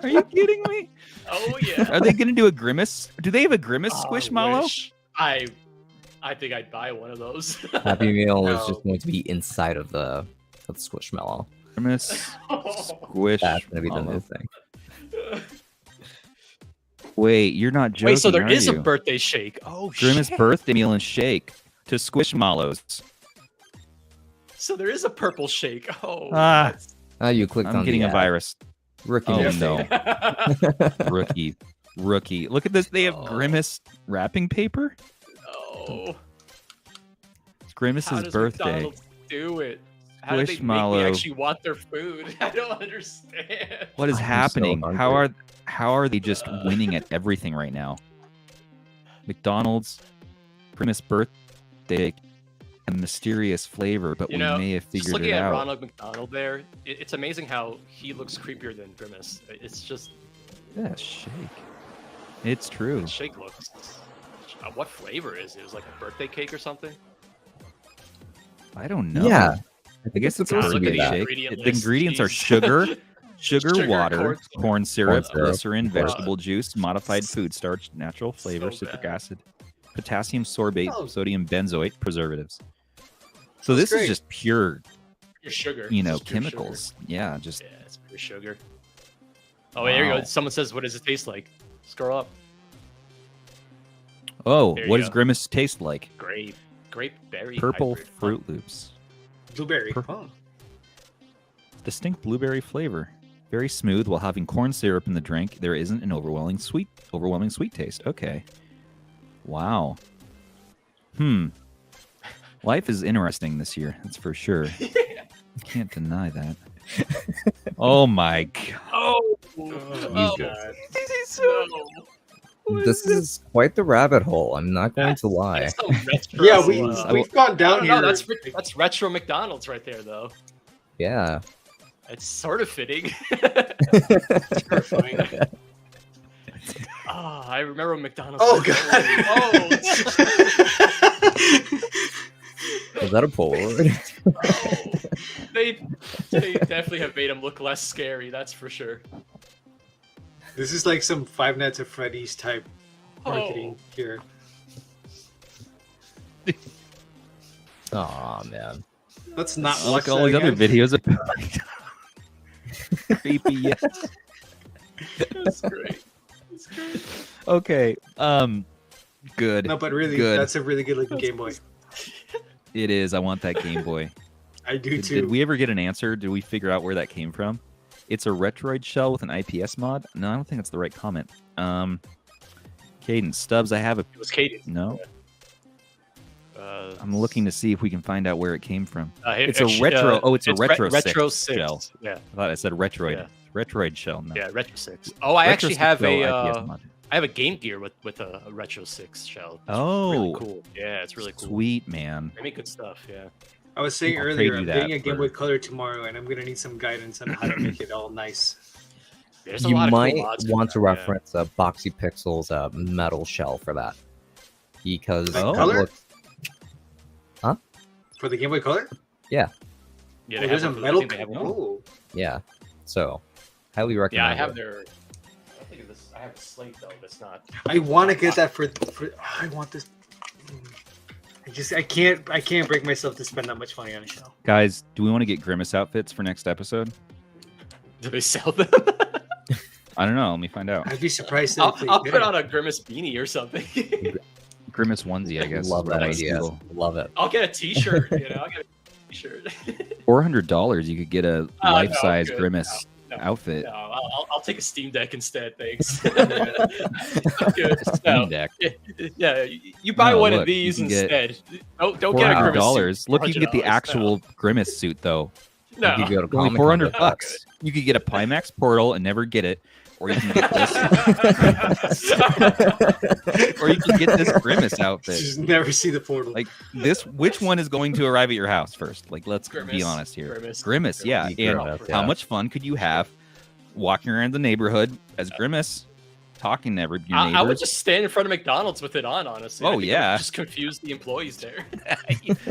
Are you kidding me? Oh yeah. Are they gonna do a Grimace? Do they have a Grimace Squishmallow? I think I'd buy one of those. Happy Meal is just going to be inside of the Squishmallow. Grimace Squish. That's gonna be the new thing. Wait, you're not joking. Wait, so there is a birthday shake. Oh, Grimace birthday meal and shake to Squishmallows. So there is a purple shake. Oh. You clicked on. I'm getting a virus. Rookie. Oh no. Rookie. Look at this. They have Grimace wrapping paper. Oh. It's Grimace's birthday. McDonald's do it? How do they make me actually want their food? I don't understand. What is happening? So how are they just winning at everything right now? McDonald's, Grimace birthday, a mysterious flavor, but we may have figured it out. Just looking at Ronald McDonald there, it's amazing how he looks creepier than Grimace. It's just shake. It's true. Shake looks. What flavor is it? Is it like a birthday cake or something? I don't know. Yeah. I guess it's supposed to be a shake. The ingredients are sugar, water, corn syrup, glycerin, vegetable juice, modified food starch, natural flavor, citric acid, potassium sorbate, sodium benzoate, preservatives. So this is just pure sugar. Chemicals. Sugar. Yeah, it's pure sugar. Oh, there you go. Someone says, "What does it taste like?" Scroll up. Oh, what does Grimace taste like? Grape berry. Purple Fruit Loops. Blueberry. Distinct blueberry flavor. Very smooth while having corn syrup in the drink. There isn't an overwhelming sweet taste. Okay. Wow. Life is interesting this year. That's for sure. Can't deny that. Oh my god. This is quite the rabbit hole. I'm not going to lie. Yeah, we've gone down here. That's retro McDonald's right there, though. Yeah. It's sort of fitting. Terrifying. I remember when McDonald's. Oh god. Is that a Polaroid? They definitely have made him look less scary. That's for sure. This is like some Five Nights at Freddy's type marketing here. Oh man. Let's not watch all these other videos about creepy. Yes. That's great. Okay. Good. No, but really, that's a really good looking Game Boy. It is. I want that Game Boy. I do too. Did we ever get an answer? Did we figure out where that came from? It's a Retroid shell with an IPS mod. No, I don't think that's the right comment. Cadence Stubbs. I have a. It was Cadence. No. I'm looking to see if we can find out where it came from. It's a retro. It's a retro 6 shell. Yeah. I thought I said Retroid. Yeah. Retroid shell. No. Yeah, Retro 6. Oh, I actually have I have a Game Gear with a Retro 6 shell. It's really cool. Yeah, it's really cool. Sweet, man. They make good stuff. Yeah. I was saying earlier, I'm getting a Game Boy Color tomorrow, and I'm gonna need some guidance on how to make it all nice. You might want to reference Boxy Pixel's metal shell for that, because color. Huh? For the Game Boy Color? Yeah. Yeah, there's a metal. Oh. Yeah. So, Highly recommend. Yeah, I have their. I think of this. I have a slate though. That's not. I want to get that for. I want this. I can't break myself to spend that much money on a show. Guys, do we want to get Grimace outfits for next episode? Do they sell them? I don't know. Let me find out. I'd be surprised. I'll put on a Grimace beanie or something. Grimace onesie, I guess. Love that idea. Cool. Love it. I'll get a T-shirt. I'll get a T-shirt. $400, you could get a life-size Grimace outfit. No, I'll take a Steam Deck instead. Thanks. Steam Deck. Yeah, you buy one of these instead. Don't get a Grimace suit. Look, you can get the actual Grimace suit though. No, you could go to only $400. You could get a Pimax Portal and never get it, or you can get this, or you can get this Grimace outfit. Just never see the portal. Like this, which one is going to arrive at your house first? Like, let's be honest here. Grimace, yeah. And how much fun could you have walking around the neighborhood as Grimace, talking to your neighbors? I would just stand in front of McDonald's with it on, honestly. Oh, yeah. Just confuse the employees there.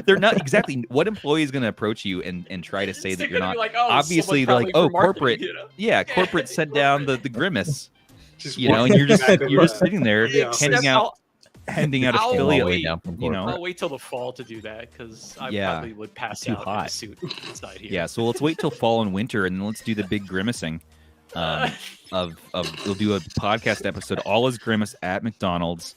They're not exactly. What employee is going to approach you and try to say that you're not? Like, oh, obviously, they're like, oh, corporate. Yeah, corporate sent down the Grimace. And you're just sitting there handing out affiliate. I'll wait till the fall to do that because I probably would pass out in a suit inside here. Yeah, so let's wait till fall and winter, and then let's do the big grimacing. We'll do a podcast episode all as Grimace at McDonald's,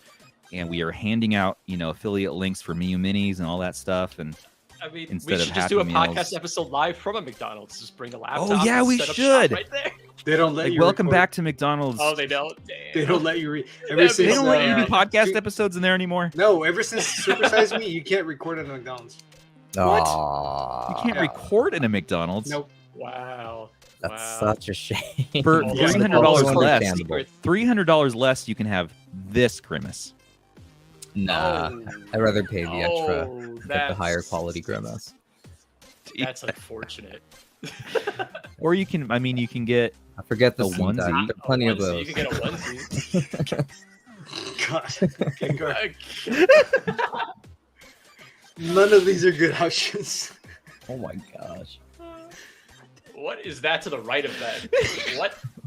and we are handing out affiliate links for Miyoo minis and all that stuff. And I mean, we should just do a podcast episode live from a McDonald's. Just bring a laptop. Oh yeah, we should. Right there. They don't let you. Welcome record. back to McDonald's. Oh, they don't. Damn. They don't let you. They don't let you do podcast episodes in there anymore. No, ever since Super Size Me, you can't record at McDonald's. What? You can't record in a McDonald's. Nope. Wow. That's such a shame. For $300 less, $300 less, you can have this Grimace. Nah, I'd rather pay the extra to get the higher quality Grimace. That's unfortunate. Or you can get. I forget the onesie. There are plenty of those. You can get a onesie. God. None of these are good options. Oh my gosh. What is that to the right of that?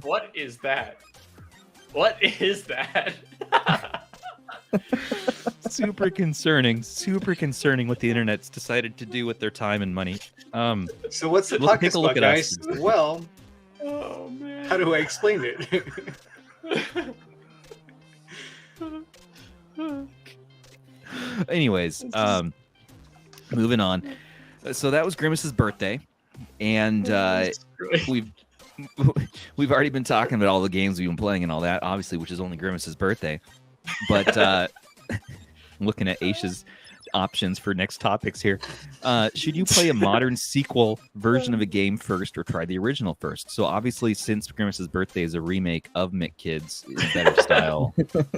What is that? What is that? Super concerning what the internet's decided to do with their time and money. So what's the podcast about, guys? Well, oh, man. How do I explain it? Anyways, moving on. So that was Grimace's birthday, and we've already been talking about all the games we've been playing and all that, obviously, which is only Grimace's birthday. But looking at Aish's options for next topics here, should you play a modern sequel version of a game first or try the original first? So obviously, since Grimace's birthday is a remake of McKids in better style,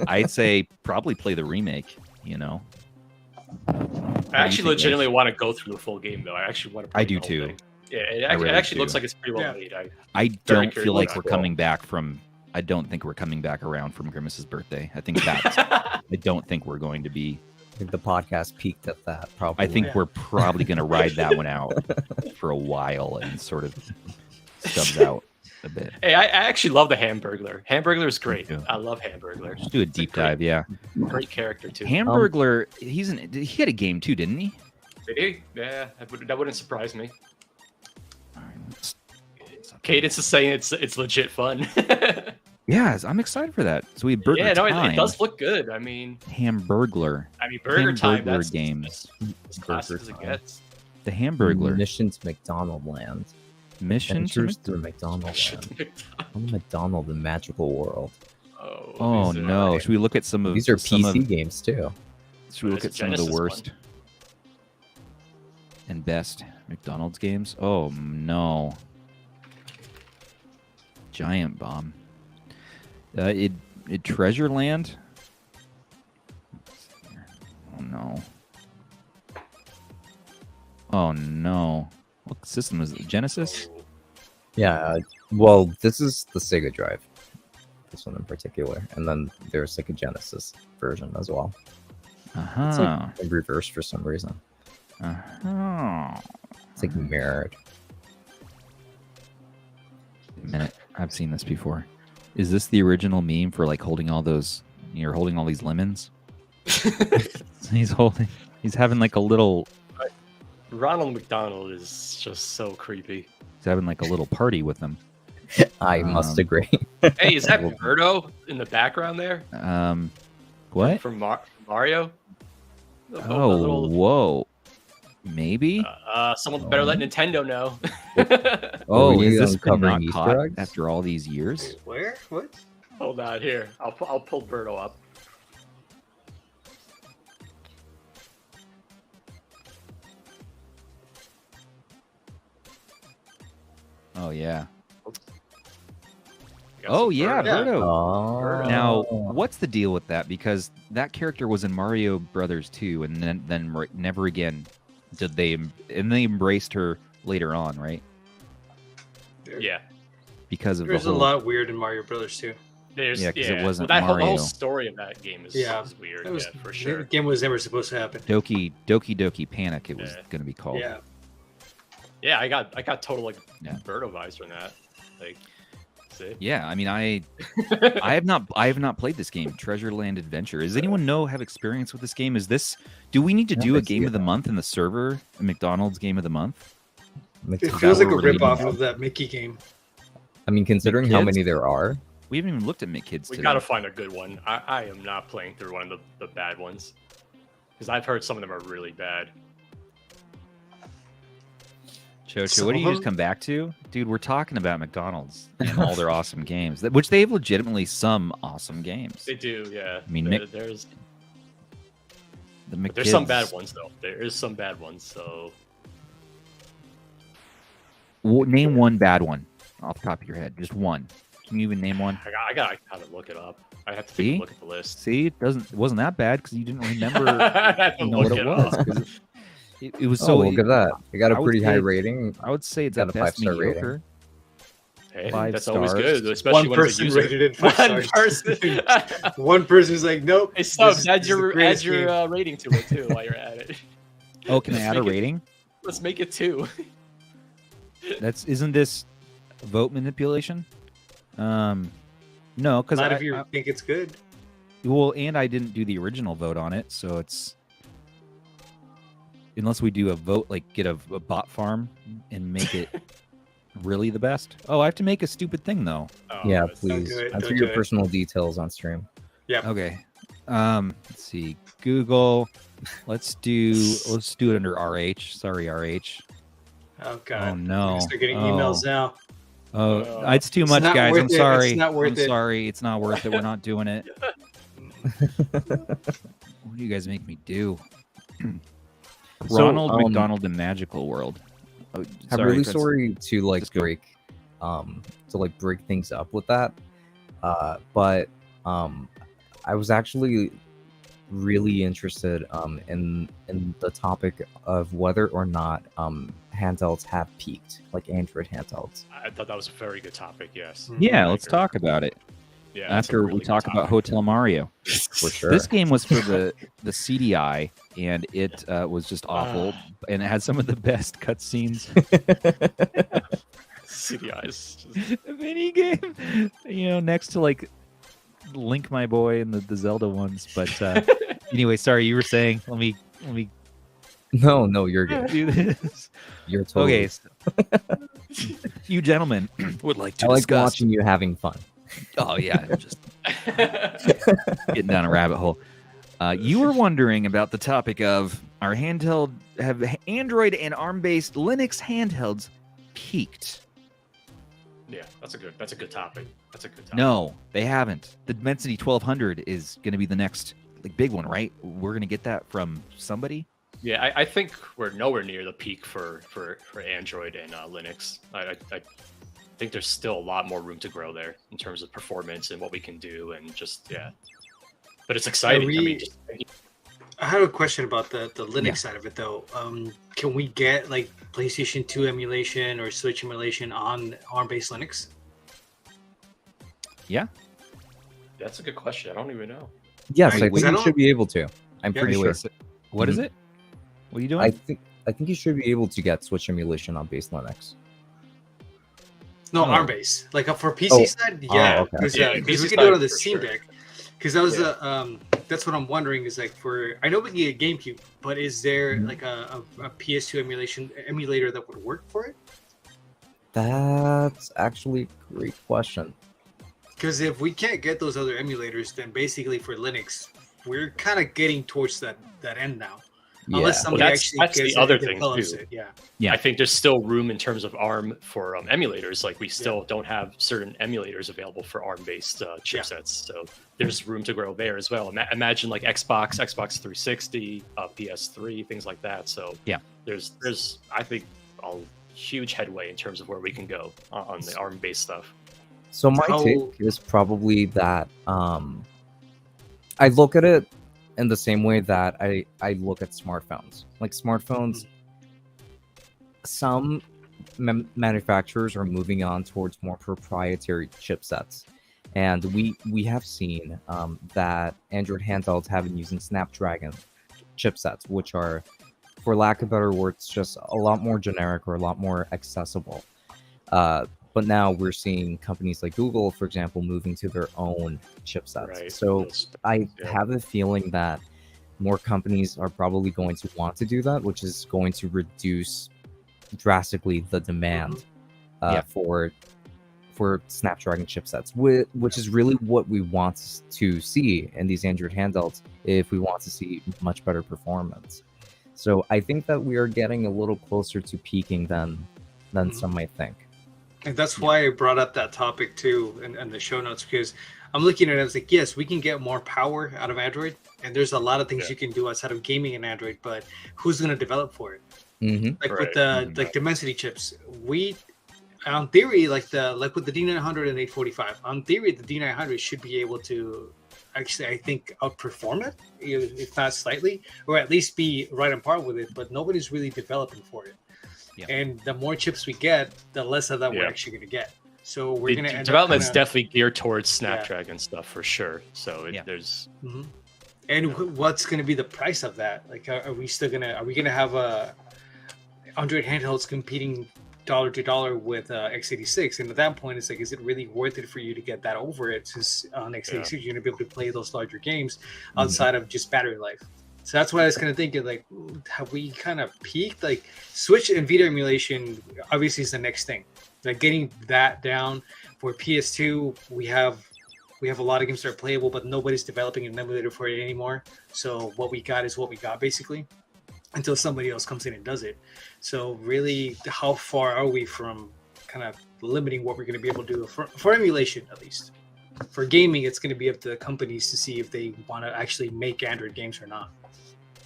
I'd say probably play the remake. I actually legitimately want to go through the full game, though. I actually want to play I do too. thing. Yeah, it actually looks like it's pretty well made. I don't feel like we're coming back from. I don't think we're coming back around from Grimace's birthday. I think that's. I don't think we're going to be. I think the podcast peaked at that. Probably. I think we're probably going to ride that one out for a while and sort of Stubbs out a bit. Hey, I actually love the Hamburglar. Hamburglar is great. I love Hamburglar. Just do a deep dive, yeah. Great character too. Hamburglar, he had a game too, didn't he? Did he? Yeah, that wouldn't surprise me. Cadence is saying it's legit fun. Yeah, I'm excited for that. So we have Burger Time. It does look good. I mean, Hamburglar. I mean, Burger Time. That's games. As classic as it gets. The Hamburglar. Mission to McDonald Land. Mission through McDonald Land. On the McDonald, the magical world. Oh no! Should we look at some of these? Are PC games too? Should we look at some of the worst and best McDonald's games? Oh no! Giant Bomb. It Treasure Land. Oh no! Oh no! What system is it? Genesis? Yeah. Well, this is the Sega Drive. This one in particular, and then there's like a Genesis version as well. It's like in reverse for some reason. It's like mirrored. A minute. I've seen this before. Is this the original meme for like holding all those? You're holding all these lemons. He's having like a little. Ronald McDonald is just so creepy. He's having like a little party with them. I must agree. Hey, is that Birdo in the background there? What? From Mario? Whoa. Maybe. Someone better let Nintendo know. Is this been not Easter caught eggs? after all these years? Where? What? Hold on, here. I'll pull Birdo up. Oh yeah. Oh yeah, Birdo. Oh. Now, what's the deal with that? Because that character was in Mario Brothers 2, and then never again did they. And they embraced her later on, right? Yeah. Because of there's the whole... a lot weird in Mario Brothers 2. Because it wasn't that Mario. The whole story of that game is weird. For sure. The game was never supposed to happen. Doki Doki Panic. It was going to be called. Yeah. Yeah, I got total Birdo vibes from that. Like, see? Yeah, I mean, I have not played this game, Treasure Land Adventure. Does anyone have experience with this game? Do we need to do a game of the month in the server? A McDonald's game of the month? It feels like a ripoff of that Mickey game. I mean, considering how many there are. We haven't even looked at McKids today. We gotta find a good one. I am not playing through one of the bad ones. Because I've heard some of them are really bad. Chocho, what do you just come back to? Dude, we're talking about McDonald's and all their awesome games, which they have legitimately some awesome games. They do, yeah. I mean, there's McKids... some bad ones, though. There is some bad ones, so... Name one bad one off the top of your head. Just one. Can you even name one? I gotta look it up. I have to take a look at the list. See, it wasn't that bad because you didn't remember what it was. It was so. Look at that! It got a pretty high rating. I would say it's at best mediocre. Hey, 5 that's stars. always good, especially One when person rated it 5 stars. Person. One person's like, nope. Hey, Stubbs, add your rating to it too while you're at it. Oh, can I add a rating? Let's make it 2. Isn't this vote manipulation? No, because not if you think it's good. Well, and I didn't do the original vote on it, so it's unless we do a vote, like get a bot farm and make it really the best. Oh, I have to make a stupid thing though. Oh, yeah, please. Enter your personal details on stream. Yeah. Okay. Let's see. Google. Let's do it under RH. Sorry, RH. Oh god. Oh no. They're getting emails now. Oh, it's too much, guys. I'm sorry. It's not worth it. Sorry, it's not worth it. We're not doing it. What do you guys make me do? Ronald McDonald in Magical World. Oh, I'm really sorry to break things up with that. But I was actually really interested in the topic of whether or not handhelds have peaked, like Android handhelds. I thought that was a very good topic. Yes. Yeah, let's talk about it. Yeah, after we talk about Hotel Mario. For sure. This game was for the SZDiiER, and it was just awful, and it had some of the best cutscenes. SZDiiER is just... a mini game, next to like Link, my boy, and the Zelda ones. But anyway, sorry, you were saying. Let me. No, you're good. Do this. You're totally okay. You gentlemen would like to. I like discuss... watching you having fun. Oh yeah, just getting down a rabbit hole. You were wondering about the topic of our handheld have Android and ARM-based Linux handhelds peaked. Yeah, that's a good topic. That's a good topic. No, they haven't. The Dimensity 1200 is going to be the next big one, right? We're going to get that from somebody. Yeah, I think we're nowhere near the peak for Android and Linux. I think there's still a lot more room to grow there in terms of performance and what we can do, and just but it's exciting. I have a question about the Linux side of it though. Can we get like PlayStation 2 emulation or Switch emulation on ARM-based Linux? Yeah, that's a good question. I don't even know. Yes, I think you should be able to. I'm pretty sure. What is it? What are you doing? I think you should be able to get Switch emulation on base Linux. No, ARM based. Like for PC side, yeah, because we can do it on the Steam Deck. Because that was that's what I'm wondering is like I know we can get GameCube, but is there like a PS2 emulator that would work for it? That's actually a great question. Because if we can't get those other emulators, then basically for Linux, we're kind of getting towards that end now. Yeah. Unless somebody actually that's gets the other it and thing develops too. it. Yeah. I think there's still room in terms of ARM for emulators. Like we still don't have certain emulators available for ARM-based chipsets, so there's room to grow there as well. Imagine like Xbox 360, PS3, things like that. So there's I think a huge headway in terms of where we can go on the ARM-based stuff. So my take is probably that I look at it in the same way that I look at smartphones. Like smartphones, some manufacturers are moving on towards more proprietary chipsets. And we have seen that Android handhelds have been using Snapdragon chipsets, which are, for lack of better words, just a lot more generic or a lot more accessible. But now we're seeing companies like Google, for example, moving to their own chipsets. Right. So I have a feeling that more companies are probably going to want to do that, which is going to reduce drastically the demand for Snapdragon chipsets, which is really what we want to see in these Android handhelds if we want to see much better performance. So I think that we are getting a little closer to peaking than some might think. And that's why I brought up that topic too in the show notes, because I'm looking at it, I was like, yes, we can get more power out of Android, and there's a lot of things you can do outside of gaming in Android, but who's going to develop for it? Like with the like Dimensity chips, we on theory, like with the D900 and 845, on theory the D900 should be able to actually, I think, outperform it, if not slightly, or at least be right on par with it, but nobody's really developing for it. And the more chips we get, the less of that we're actually going to get. So we're going to end development's definitely geared towards Snapdragon stuff for sure. So there's and what's going to be the price of that? Like, are we going to have Android handhelds competing dollar to dollar with x86? And at that point, it's like, is it really worth it for you to get that over it? Since on x86 you're going to be able to play those larger games outside of just battery life. So that's why I was kind of thinking, like, have we kind of peaked? Like, Switch and Vita emulation obviously is the next thing. Like, getting that down for PS2, we have a lot of games that are playable, but nobody's developing an emulator for it anymore. So what we got is what we got, basically, until somebody else comes in and does it. So really, how far are we from kind of limiting what we're going to be able to do for emulation, at least? For gaming, it's going to be up to the companies to see if they want to actually make Android games or not.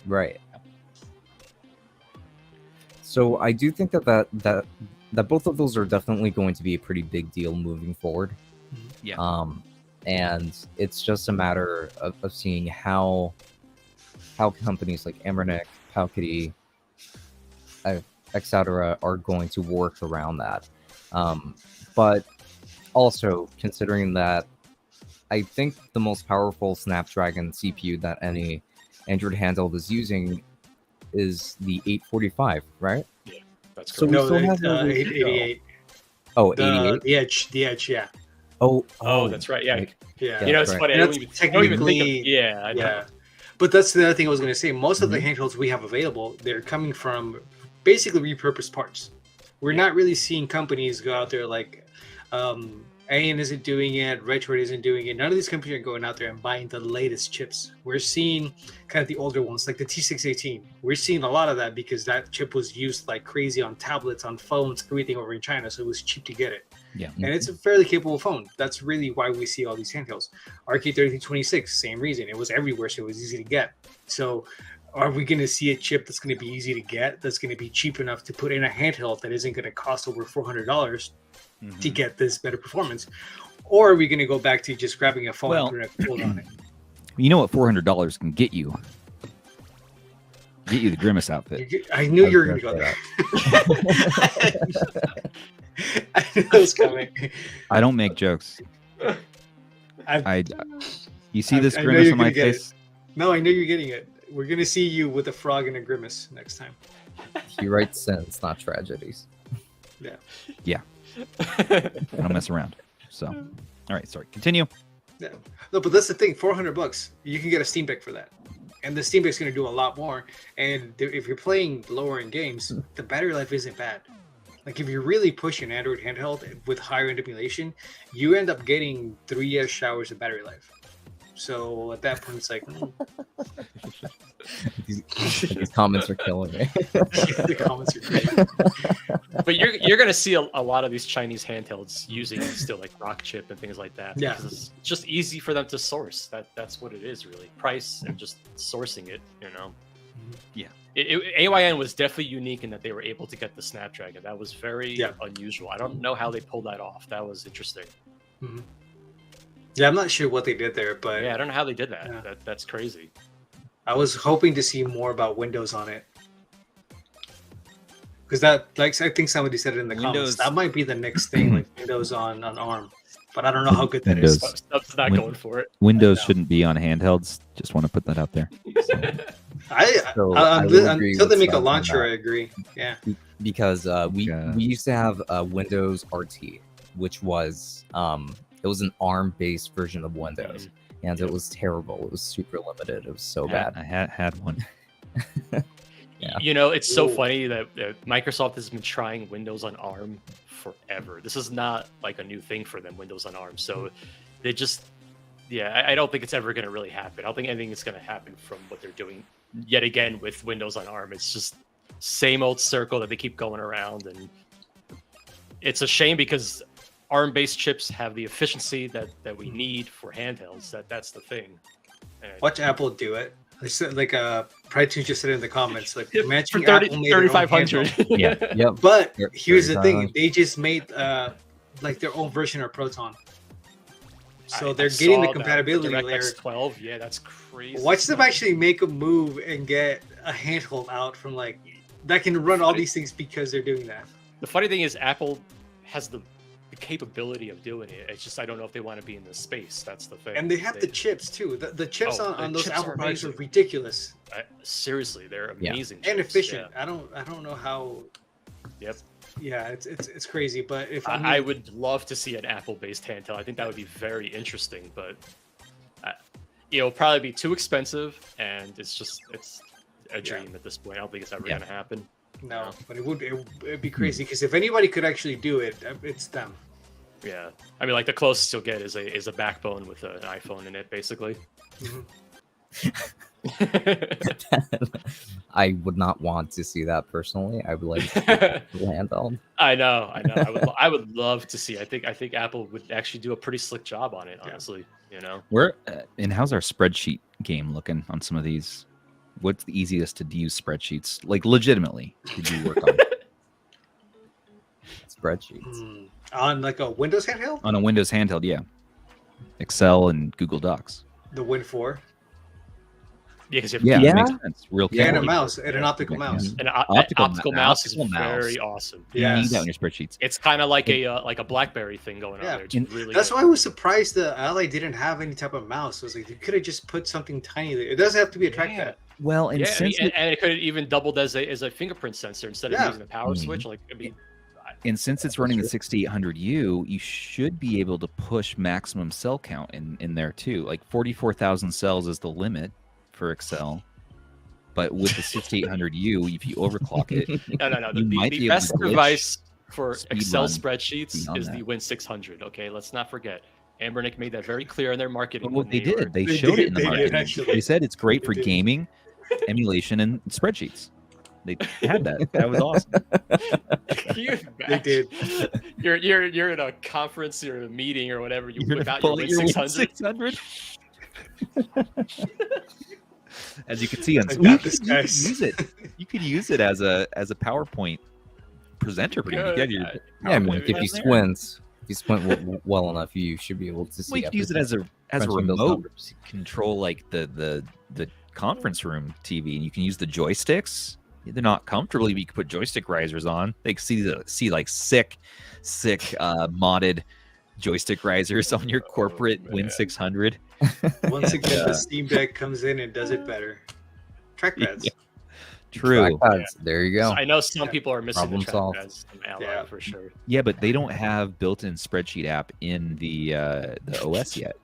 Right. So I do think that both of those are definitely going to be a pretty big deal moving forward. Yeah. And it's just a matter of seeing how companies like Anbernic, PowKiddy, etc. are going to work around that. But also considering that I think the most powerful Snapdragon CPU that any Android handheld is using is the 845, right? Yeah, that's correct. So we still have 888. Oh, 88? The Edge, yeah. Oh, that's right. Yeah. Yeah. You know, it's funny. I don't even think of, I know. But that's the other thing I was going to say. Most of the handhelds we have available, they're coming from basically repurposed parts. We're not really seeing companies go out there like AYN isn't doing it, Retroid isn't doing it. None of these companies are going out there and buying the latest chips. We're seeing kind of the older ones, like the T618. We're seeing a lot of that because that chip was used like crazy on tablets, on phones, everything over in China, so it was cheap to get it. Yeah. And it's a fairly capable phone. That's really why we see all these handhelds. RK3326, same reason. It was everywhere, so it was easy to get. So are we going to see a chip that's going to be easy to get, that's going to be cheap enough to put in a handheld that isn't going to cost over $400 to get this better performance? Or are we going to go back to just grabbing a phone and putting a code on it? You know what $400 can get you? Get you the Grimace outfit. I knew you were going to go there. I knew it was coming. I don't make jokes. You see this Grimace on my face? No, I know you're getting it. We're going to see you with a frog and a Grimace next time. He writes sins, not tragedies. Yeah. I don't mess around. So, all right, sorry. Continue. Yeah. No, but that's the thing. $400, you can get a Steam Deck for that, and the Steam Deck's going to do a lot more. And if you're playing lower end games, the battery life isn't bad. Like if you really push an Android handheld with higher end emulation, you end up getting 3 hours of battery life. So at that point, it's like these comments are killing me. The comments are great. But you're gonna see a lot of these Chinese handhelds using still like rock chip and things like that. Yeah, it's just easy for them to source. That's what it is really. Price and just sourcing it. Yeah. AYN was definitely unique in that they were able to get the Snapdragon. That was very unusual. I don't know how they pulled that off. That was interesting. Mm-hmm. Yeah, I'm not sure what they did there, but yeah, I don't know how they did that. Yeah. That's crazy. I was hoping to see more about Windows on it, because that, like, I think somebody said it in the comments. That might be the next thing, like Windows on ARM. But I don't know how good that is. Stubbs not going for it. Windows shouldn't be on handhelds. Just want to put that out there. Until they make a launcher, I agree. Yeah, because we used to have Windows RT, which was it was an ARM-based version of Windows, and it was terrible. It was super limited. It was so bad. I had one. Yeah. It's so funny that Microsoft has been trying Windows on ARM forever. This is not like a new thing for them, Windows on ARM. So they just, I don't think it's ever going to really happen. I don't think anything is going to happen from what they're doing yet again with Windows on ARM. It's just same old circle that they keep going around, and it's a shame because ARM-based chips have the efficiency that we need for handhelds. That's the thing. And watch Apple do it. Like Pride2 just said in the comments, like for 3,500. Yeah. But here's the thing: they just made like their own version of Proton, so they're getting the compatibility layer. DirectX 12, yeah, that's crazy. Watch them actually make a move and get a handheld out from like that can run all these things because they're doing that. The funny thing is, Apple has the capability of doing it. It's just I don't know if they want to be in this space. That's the thing. And they have the chips too. The chips on those Apple products are ridiculous. Seriously, they're amazing and efficient. Yeah. I don't know how. Yep. Yeah, it's crazy. But if I would love to see an Apple-based handheld, I think that would be very interesting. But it'll probably be too expensive, and it's a dream at this point. I don't think it's ever going to happen. No, but it'd be crazy because if anybody could actually do it, it's them. Yeah, I mean, like the closest you'll get is a backbone with an iPhone in it, basically. I would not want to see that personally. I would like to see handheld. I know. I would love to see. I think Apple would actually do a pretty slick job on it. Honestly, and how's our spreadsheet game looking on some of these? What's the easiest to use spreadsheets? Like legitimately, did you work on spreadsheets on like a Windows handheld? On a Windows handheld, yeah. Excel and Google Docs. The Win 4. Yeah, because makes sense. And a mouse and an optical mouse. An optical mouse is very awesome. Yeah, you need that on your spreadsheets. It's kind of like a BlackBerry thing going on there. It's really that's why I was surprised the Ally didn't have any type of mouse. I was like, you could have just put something tiny there. It doesn't have to be a trackpad. Well, and it could have even doubled as a fingerprint sensor instead of using the power switch. Like, I mean, and since it's running the 6800U, you should be able to push maximum cell count in there too. Like 44,000 cells is the limit for Excel, but with the 6800U, if you overclock it, no. The best device for Excel spreadsheets is the Win 600. Okay, let's not forget. Anbernic made that very clear in their marketing. Well, they did. They showed it in the marketing. They said it's great for gaming, emulation, and spreadsheets. They had that. That was awesome. They did. You're in a conference or a meeting or whatever. You whip out your Win 600. As you can see, you could use it. You could use it as a PowerPoint presenter. If you squint well enough, you should be able to see. Well, you can use it as a remote control, like the conference room TV, and you can use the joysticks. They're not comfortably, but you can put joystick risers on. They can see like sick modded joystick risers on your corporate Win 600. Once again, the Steam Deck comes in and does it better. Trackpads. True. There you go. So I know some people are missing Problem the solved. trackpads from Ally for sure. Yeah, but they don't have built-in spreadsheet app in the OS yet.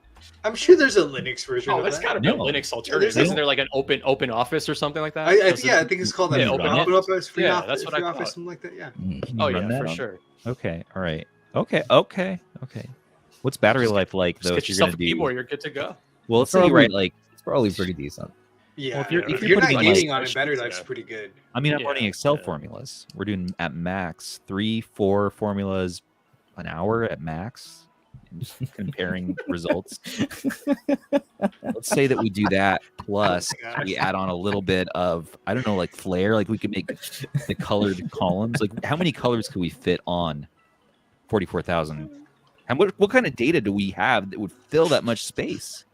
I'm sure there's a Linux version. Oh, of there's that. got to be a Linux alternative. Isn't there like an open office or something like that? I think it's called Yeah, open office, free office, that's what I office, thought. something like that. Yeah. Oh yeah, for sure. Okay, all right. Okay. What's battery life like though? Just get If you're yourself gonna a do, keyboard, you're good to go. well, let's say you write like, It's probably pretty decent. Yeah. Well, if you're not putting, gaming like, on it, battery life's pretty good. I mean, I'm Yeah, running Excel yeah. formulas. We're doing at max 3-4 formulas an hour at max. And just comparing results. Let's say that we do that plus we add on a little bit of, I don't know, like flair. Like we could make the colored columns. Like how many colors could we fit on 44,000? And what kind of data do we have that would fill that much space?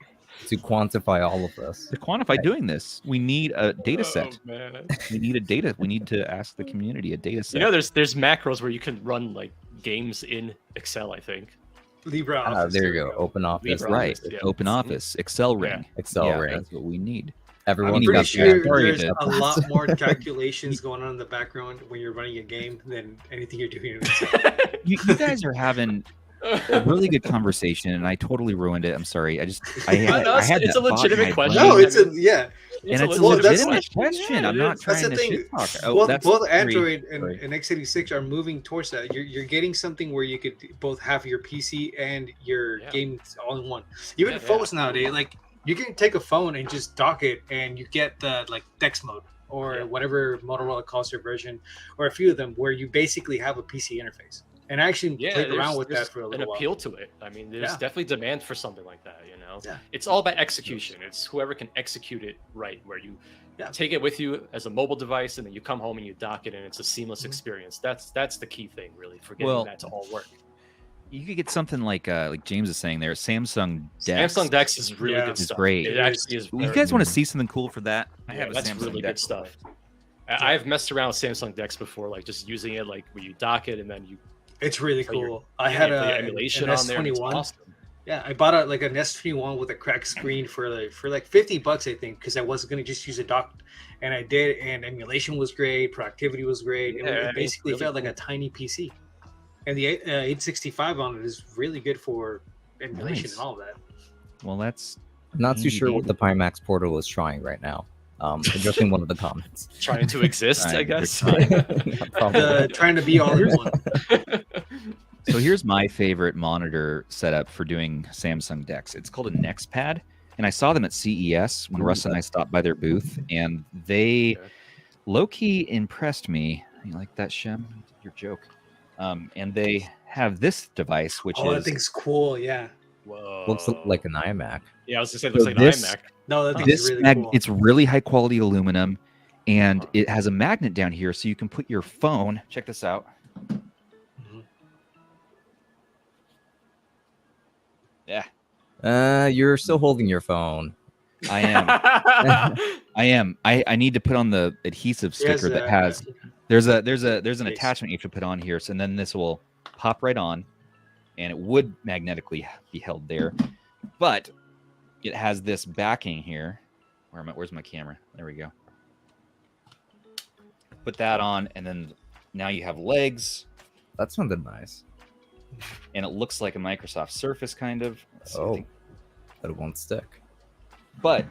To quantify all of this. To quantify doing this, we need a data set. Oh, man. We need a data. We need to ask the community a data set. You know, there's macros where you can run like games in Excel. I think. LibreOffice. There you go. Open Office. That's right. Yeah. Open Office, Excel ring. Excel Yeah, ring. That's what we need. Everyone I'm got pretty sure Sorry, there's man. a lot more calculations going on in the background when you're running a game than anything you're doing in Excel. You guys are having a really good conversation, and I totally ruined it. I'm sorry. I had it's that a legitimate thought in my question. brain. No, it's a yeah. And it's a well, that's- legitimate question. Yeah, I'm it not is. trying That's the to thing. shit talk. Oh, that's Both three. Android and Sorry. x86 are moving towards that. You're getting something where you could both have your PC and your games all in one. Even phones nowadays, like you can take a phone and just dock it, and you get the like Dex mode or whatever Motorola calls their version, or a few of them where you basically have a PC interface. And I actually played around with that for a little while. An appeal to it. I mean, there's definitely demand for something like that. You know, Yeah. it's all about execution. It's whoever can execute it right, where you take it with you as a mobile device, and then you come home and you dock it, and it's a seamless experience. That's the key thing, really, for getting that to all work. You could get something like James is saying there, Samsung Dex. Samsung Dex is really good It's stuff. great. It actually is. You guys want to see something cool for that? I have a that's Samsung really good Dex. stuff. I've messed around with Samsung Dex before, like just using it, like where you dock it and then you. It's really play cool. I had play a emulation an on there. It's S21. awesome. Yeah, I bought like an S21 with a cracked screen for like $50, I think, because I wasn't gonna just use a dock, and I did. And emulation was great, productivity was great. It basically felt like a tiny PC, and the 865 on it is really good for emulation and all of that. Well, that's. I'm not too sure what the Pimax portal is trying right now. Addressing one of the comments. Trying to exist, I guess. Trying to be all in one. So here's my favorite monitor setup for doing Samsung Dex. It's called a NextPad, and I saw them at CES when Russ and I stopped by their booth, and they low-key impressed me. You like that, Shem? Your joke. And they have this device, which that thing's cool. Yeah. Whoa. Looks like an iMac. Yeah, I was gonna say it looks like this- an iMac. No, that thing's really cool. It's really high quality aluminum, and it has a magnet down here, so you can put your phone. Check this out. Yeah, You're still holding your phone. I am. I am. I need to put on the adhesive sticker that has. There's an attachment you have to put on here, so and then this will pop right on, and it would magnetically be held there, but it has this backing here. Where's my camera? There we go. Put that on, and then now you have legs. That sounded nice. And it looks like a Microsoft Surface, kind of. But it won't stick. But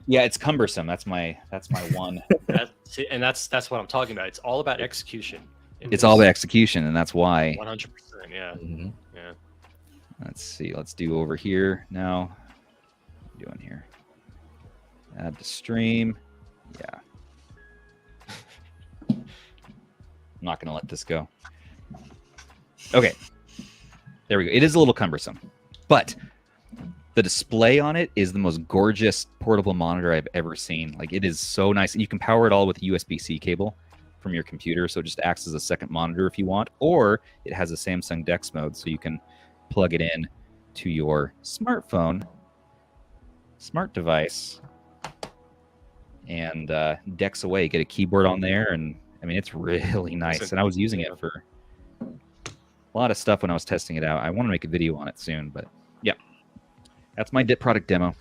yeah, it's cumbersome. That's my one. That's what I'm talking about. It's all about execution. It's all about execution, and that's why. 100%. Yeah. Mm-hmm. Yeah. Let's see. Let's do over here now. What am I doing here? Add to stream. Yeah. I'm not going to let this go. Okay. There we go. It is a little cumbersome, but the display on it is the most gorgeous portable monitor I've ever seen. Like, it is so nice. You can power it all with a USB-C cable from your computer, so it just acts as a second monitor if you want, or it has a Samsung Dex mode, so you can plug it in to your smartphone, smart device, and Dex away. Get a keyboard on there, and I mean, it's really nice. And I was using it for a lot of stuff when I was testing it out. I want to make a video on it soon, but yeah, that's my product demo.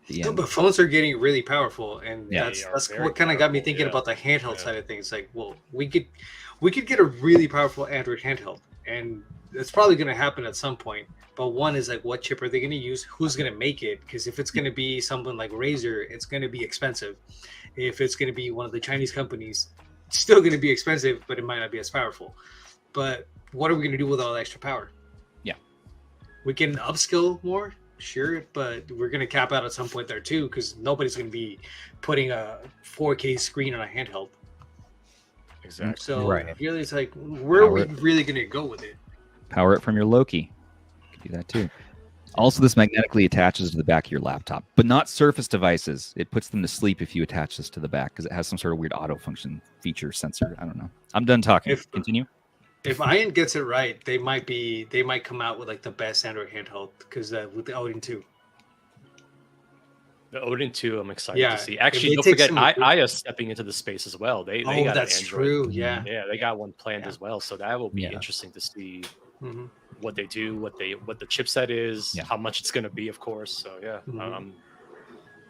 the No, end. but phones are getting really powerful, and Yeah. that's what kind of got me thinking about the handheld side of things. Like, well, we could get a really powerful Android handheld, and it's probably going to happen at some point. But one is like, what chip are they going to use? Who's going to make it? Because if it's going to be someone like Razer, it's going to be expensive. If it's going to be one of the Chinese companies, it's still going to be expensive, but it might not be as powerful. But what are we going to do with all the extra power? Yeah. We can upskill more, sure, but we're going to cap out at some point there too, because nobody's going to be putting a 4K screen on a handheld. Exactly. So Right. really, it's like, where are we really going to go with it? Power it from your Loki. You can do that too. Also, this magnetically attaches to the back of your laptop, but not Surface devices. It puts them to sleep if you attach this to the back because it has some sort of weird auto function feature sensor. I don't know. I'm done talking. Continue. If AYN gets it right, they might come out with like the best Android handheld because with the Odin 2. The Odin 2, I'm excited to see. Actually, don't take forget, some- Aya stepping into the space as well. They got that's an Android. true. Yeah. Yeah, they got one planned Yeah. as well. So that will be Yeah. interesting to see Mhm. what they do, what the chipset is, Yeah. how much it's going to be, of course. So yeah, Mhm.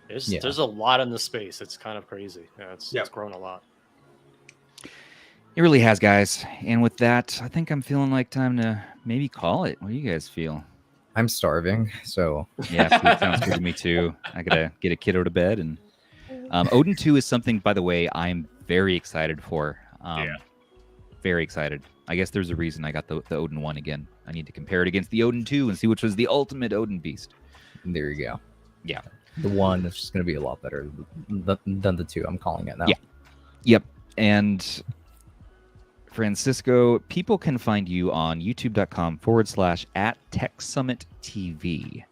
there's a lot in the space. It's kind of crazy. Yeah, it's grown a lot. It really has, guys. And with that, I think I'm feeling like time to maybe call it. What do you guys feel? I'm starving, so Yeah, food sounds good to me too. I gotta get a kiddo to bed. And Odin 2 is something, by the way, I'm very excited for. Very excited. I guess there's a reason I got the Odin 1 again. I need to compare it against the Odin 2 and see which was the ultimate Odin beast. there you go. Yeah. The one is just going to be a lot better than the two. I'm calling it now. Yeah. Yep. And Francisco, people can find you on youtube.com/@TechSummitTV.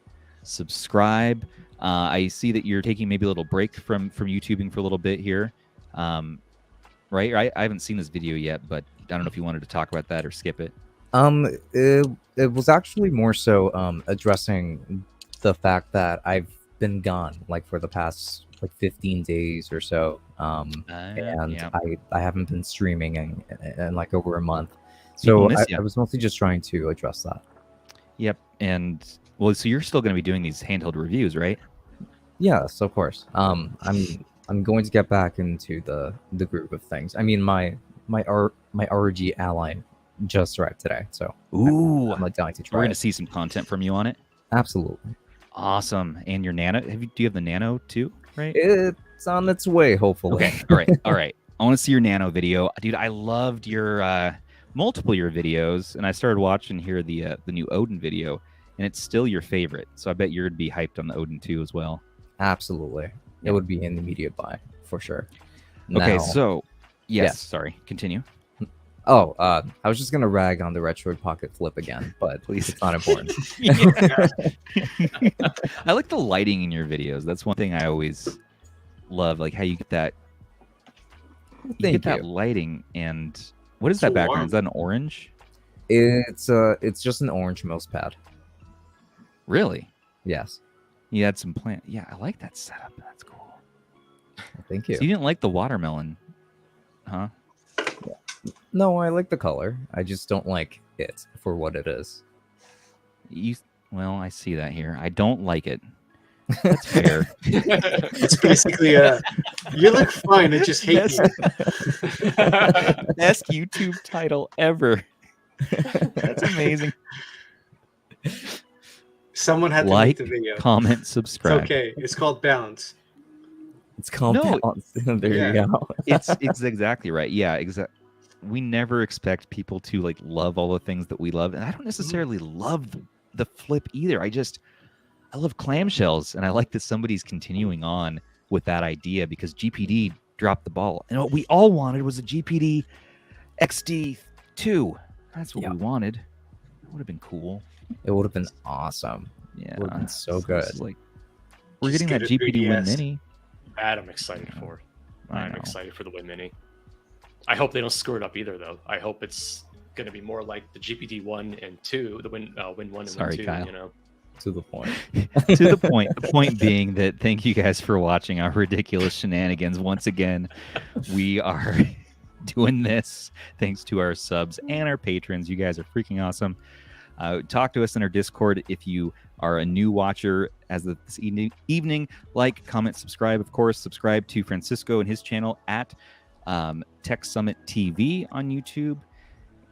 Subscribe. I see that you're taking maybe a little break from YouTubing for a little bit here. Right? I haven't seen this video yet, but I don't know if you wanted to talk about that or skip it. It was actually more so addressing the fact that I've been gone like for the past like 15 days or so, and yeah. I haven't been streaming in like over a month, People so miss ya. I was mostly just trying to address that. Yep. And well, so you're still going to be doing these handheld reviews, right? Yes, of course. I'm going to get back into the groove of things. I mean, my ROG Ally just arrived today, so Ooh, I'm like dying to try. we're going to it. see some content from you on it. Absolutely. Awesome. And your Nano, do you have the Nano too, right? It's on its way, hopefully. Okay. All right. I want to see your Nano video. Dude, I loved your multiple your videos, and I started watching here the new Odin video, and it's still your favorite. So I bet you'd be hyped on the Odin 2 as well. Absolutely. Yeah. It would be an immediate buy for sure. Okay, Now- so yes, Yes. sorry. Continue. Oh, I was just gonna rag on the Retroid Pocket Flip again, but Please. it's not important. I like the lighting in your videos. That's one thing I always love, like how you get that Thank that you. lighting. And what is So that background? warm. Is that an orange? It's just an orange mouse pad. Really? Yes. You had some plant. Yeah, I like that setup. That's cool. Thank you. So you didn't like the watermelon, huh? No, I like the color. I just don't like it for what it is. Well, I see that here. I don't like it. That's fair. It's basically you look fine. I just hate you. Best YouTube title ever. That's amazing. Someone had to Like, make the video. comment, It's subscribe. okay. It's called balance. It's called No. balance. There Yeah. you go. It's exactly right. Yeah, exactly. We never expect people to like love all the things that we love, and I don't necessarily love the flip either. I love clamshells, and I like that somebody's continuing on with that idea because GPD dropped the ball, and what we all wanted was a GPD XD2. That's what Yeah. we wanted. It would have been cool. It would have been awesome. Yeah, Would've been so it's good. like we're Just getting that get a GPD Win 3DS. Mini. That I'm excited for. I I'm know. excited for the Win Mini. I hope they don't screw it up either, though. I hope it's going to be more like the GPD 1 and 2, the Win 1 and Sorry, Win 2, Kyle. you know. To the point. To the point. The point being that thank you guys for watching our ridiculous shenanigans. Once again, we are doing this thanks to our subs and our patrons. You guys are freaking awesome. Talk to us in our Discord if you are a new watcher as of this evening. Like, comment, subscribe. Of course, subscribe to Francisco and his channel at Tech Summit TV on YouTube.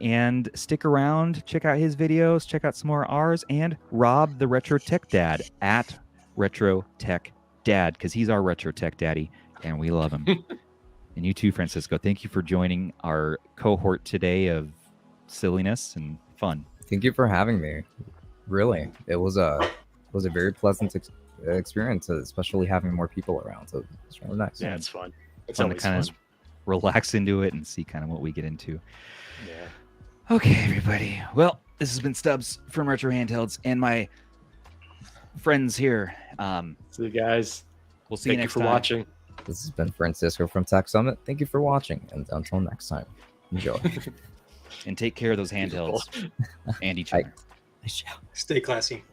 And stick around, check out his videos, check out some more ours, and Rob the Retro Tech Dad at Retro Tech Dad, because he's our Retro Tech Daddy, and we love him. And you too, Francisco. Thank you for joining our cohort today of silliness and fun. Thank you for having me. Really, it was a very pleasant experience, especially having more people around. So it's really nice. Yeah, it's fun. It's fun to kind of relax into it and see kind of what we get into. Yeah. Okay, everybody. Well, this has been Stubbs from Retro Handhelds and my friends here. See you guys. We'll see you next time. Thank you for watching. This has been Francisco from Tech Summit. Thank you for watching, and until next time, enjoy. And take care of those handhelds and each other. Stay classy.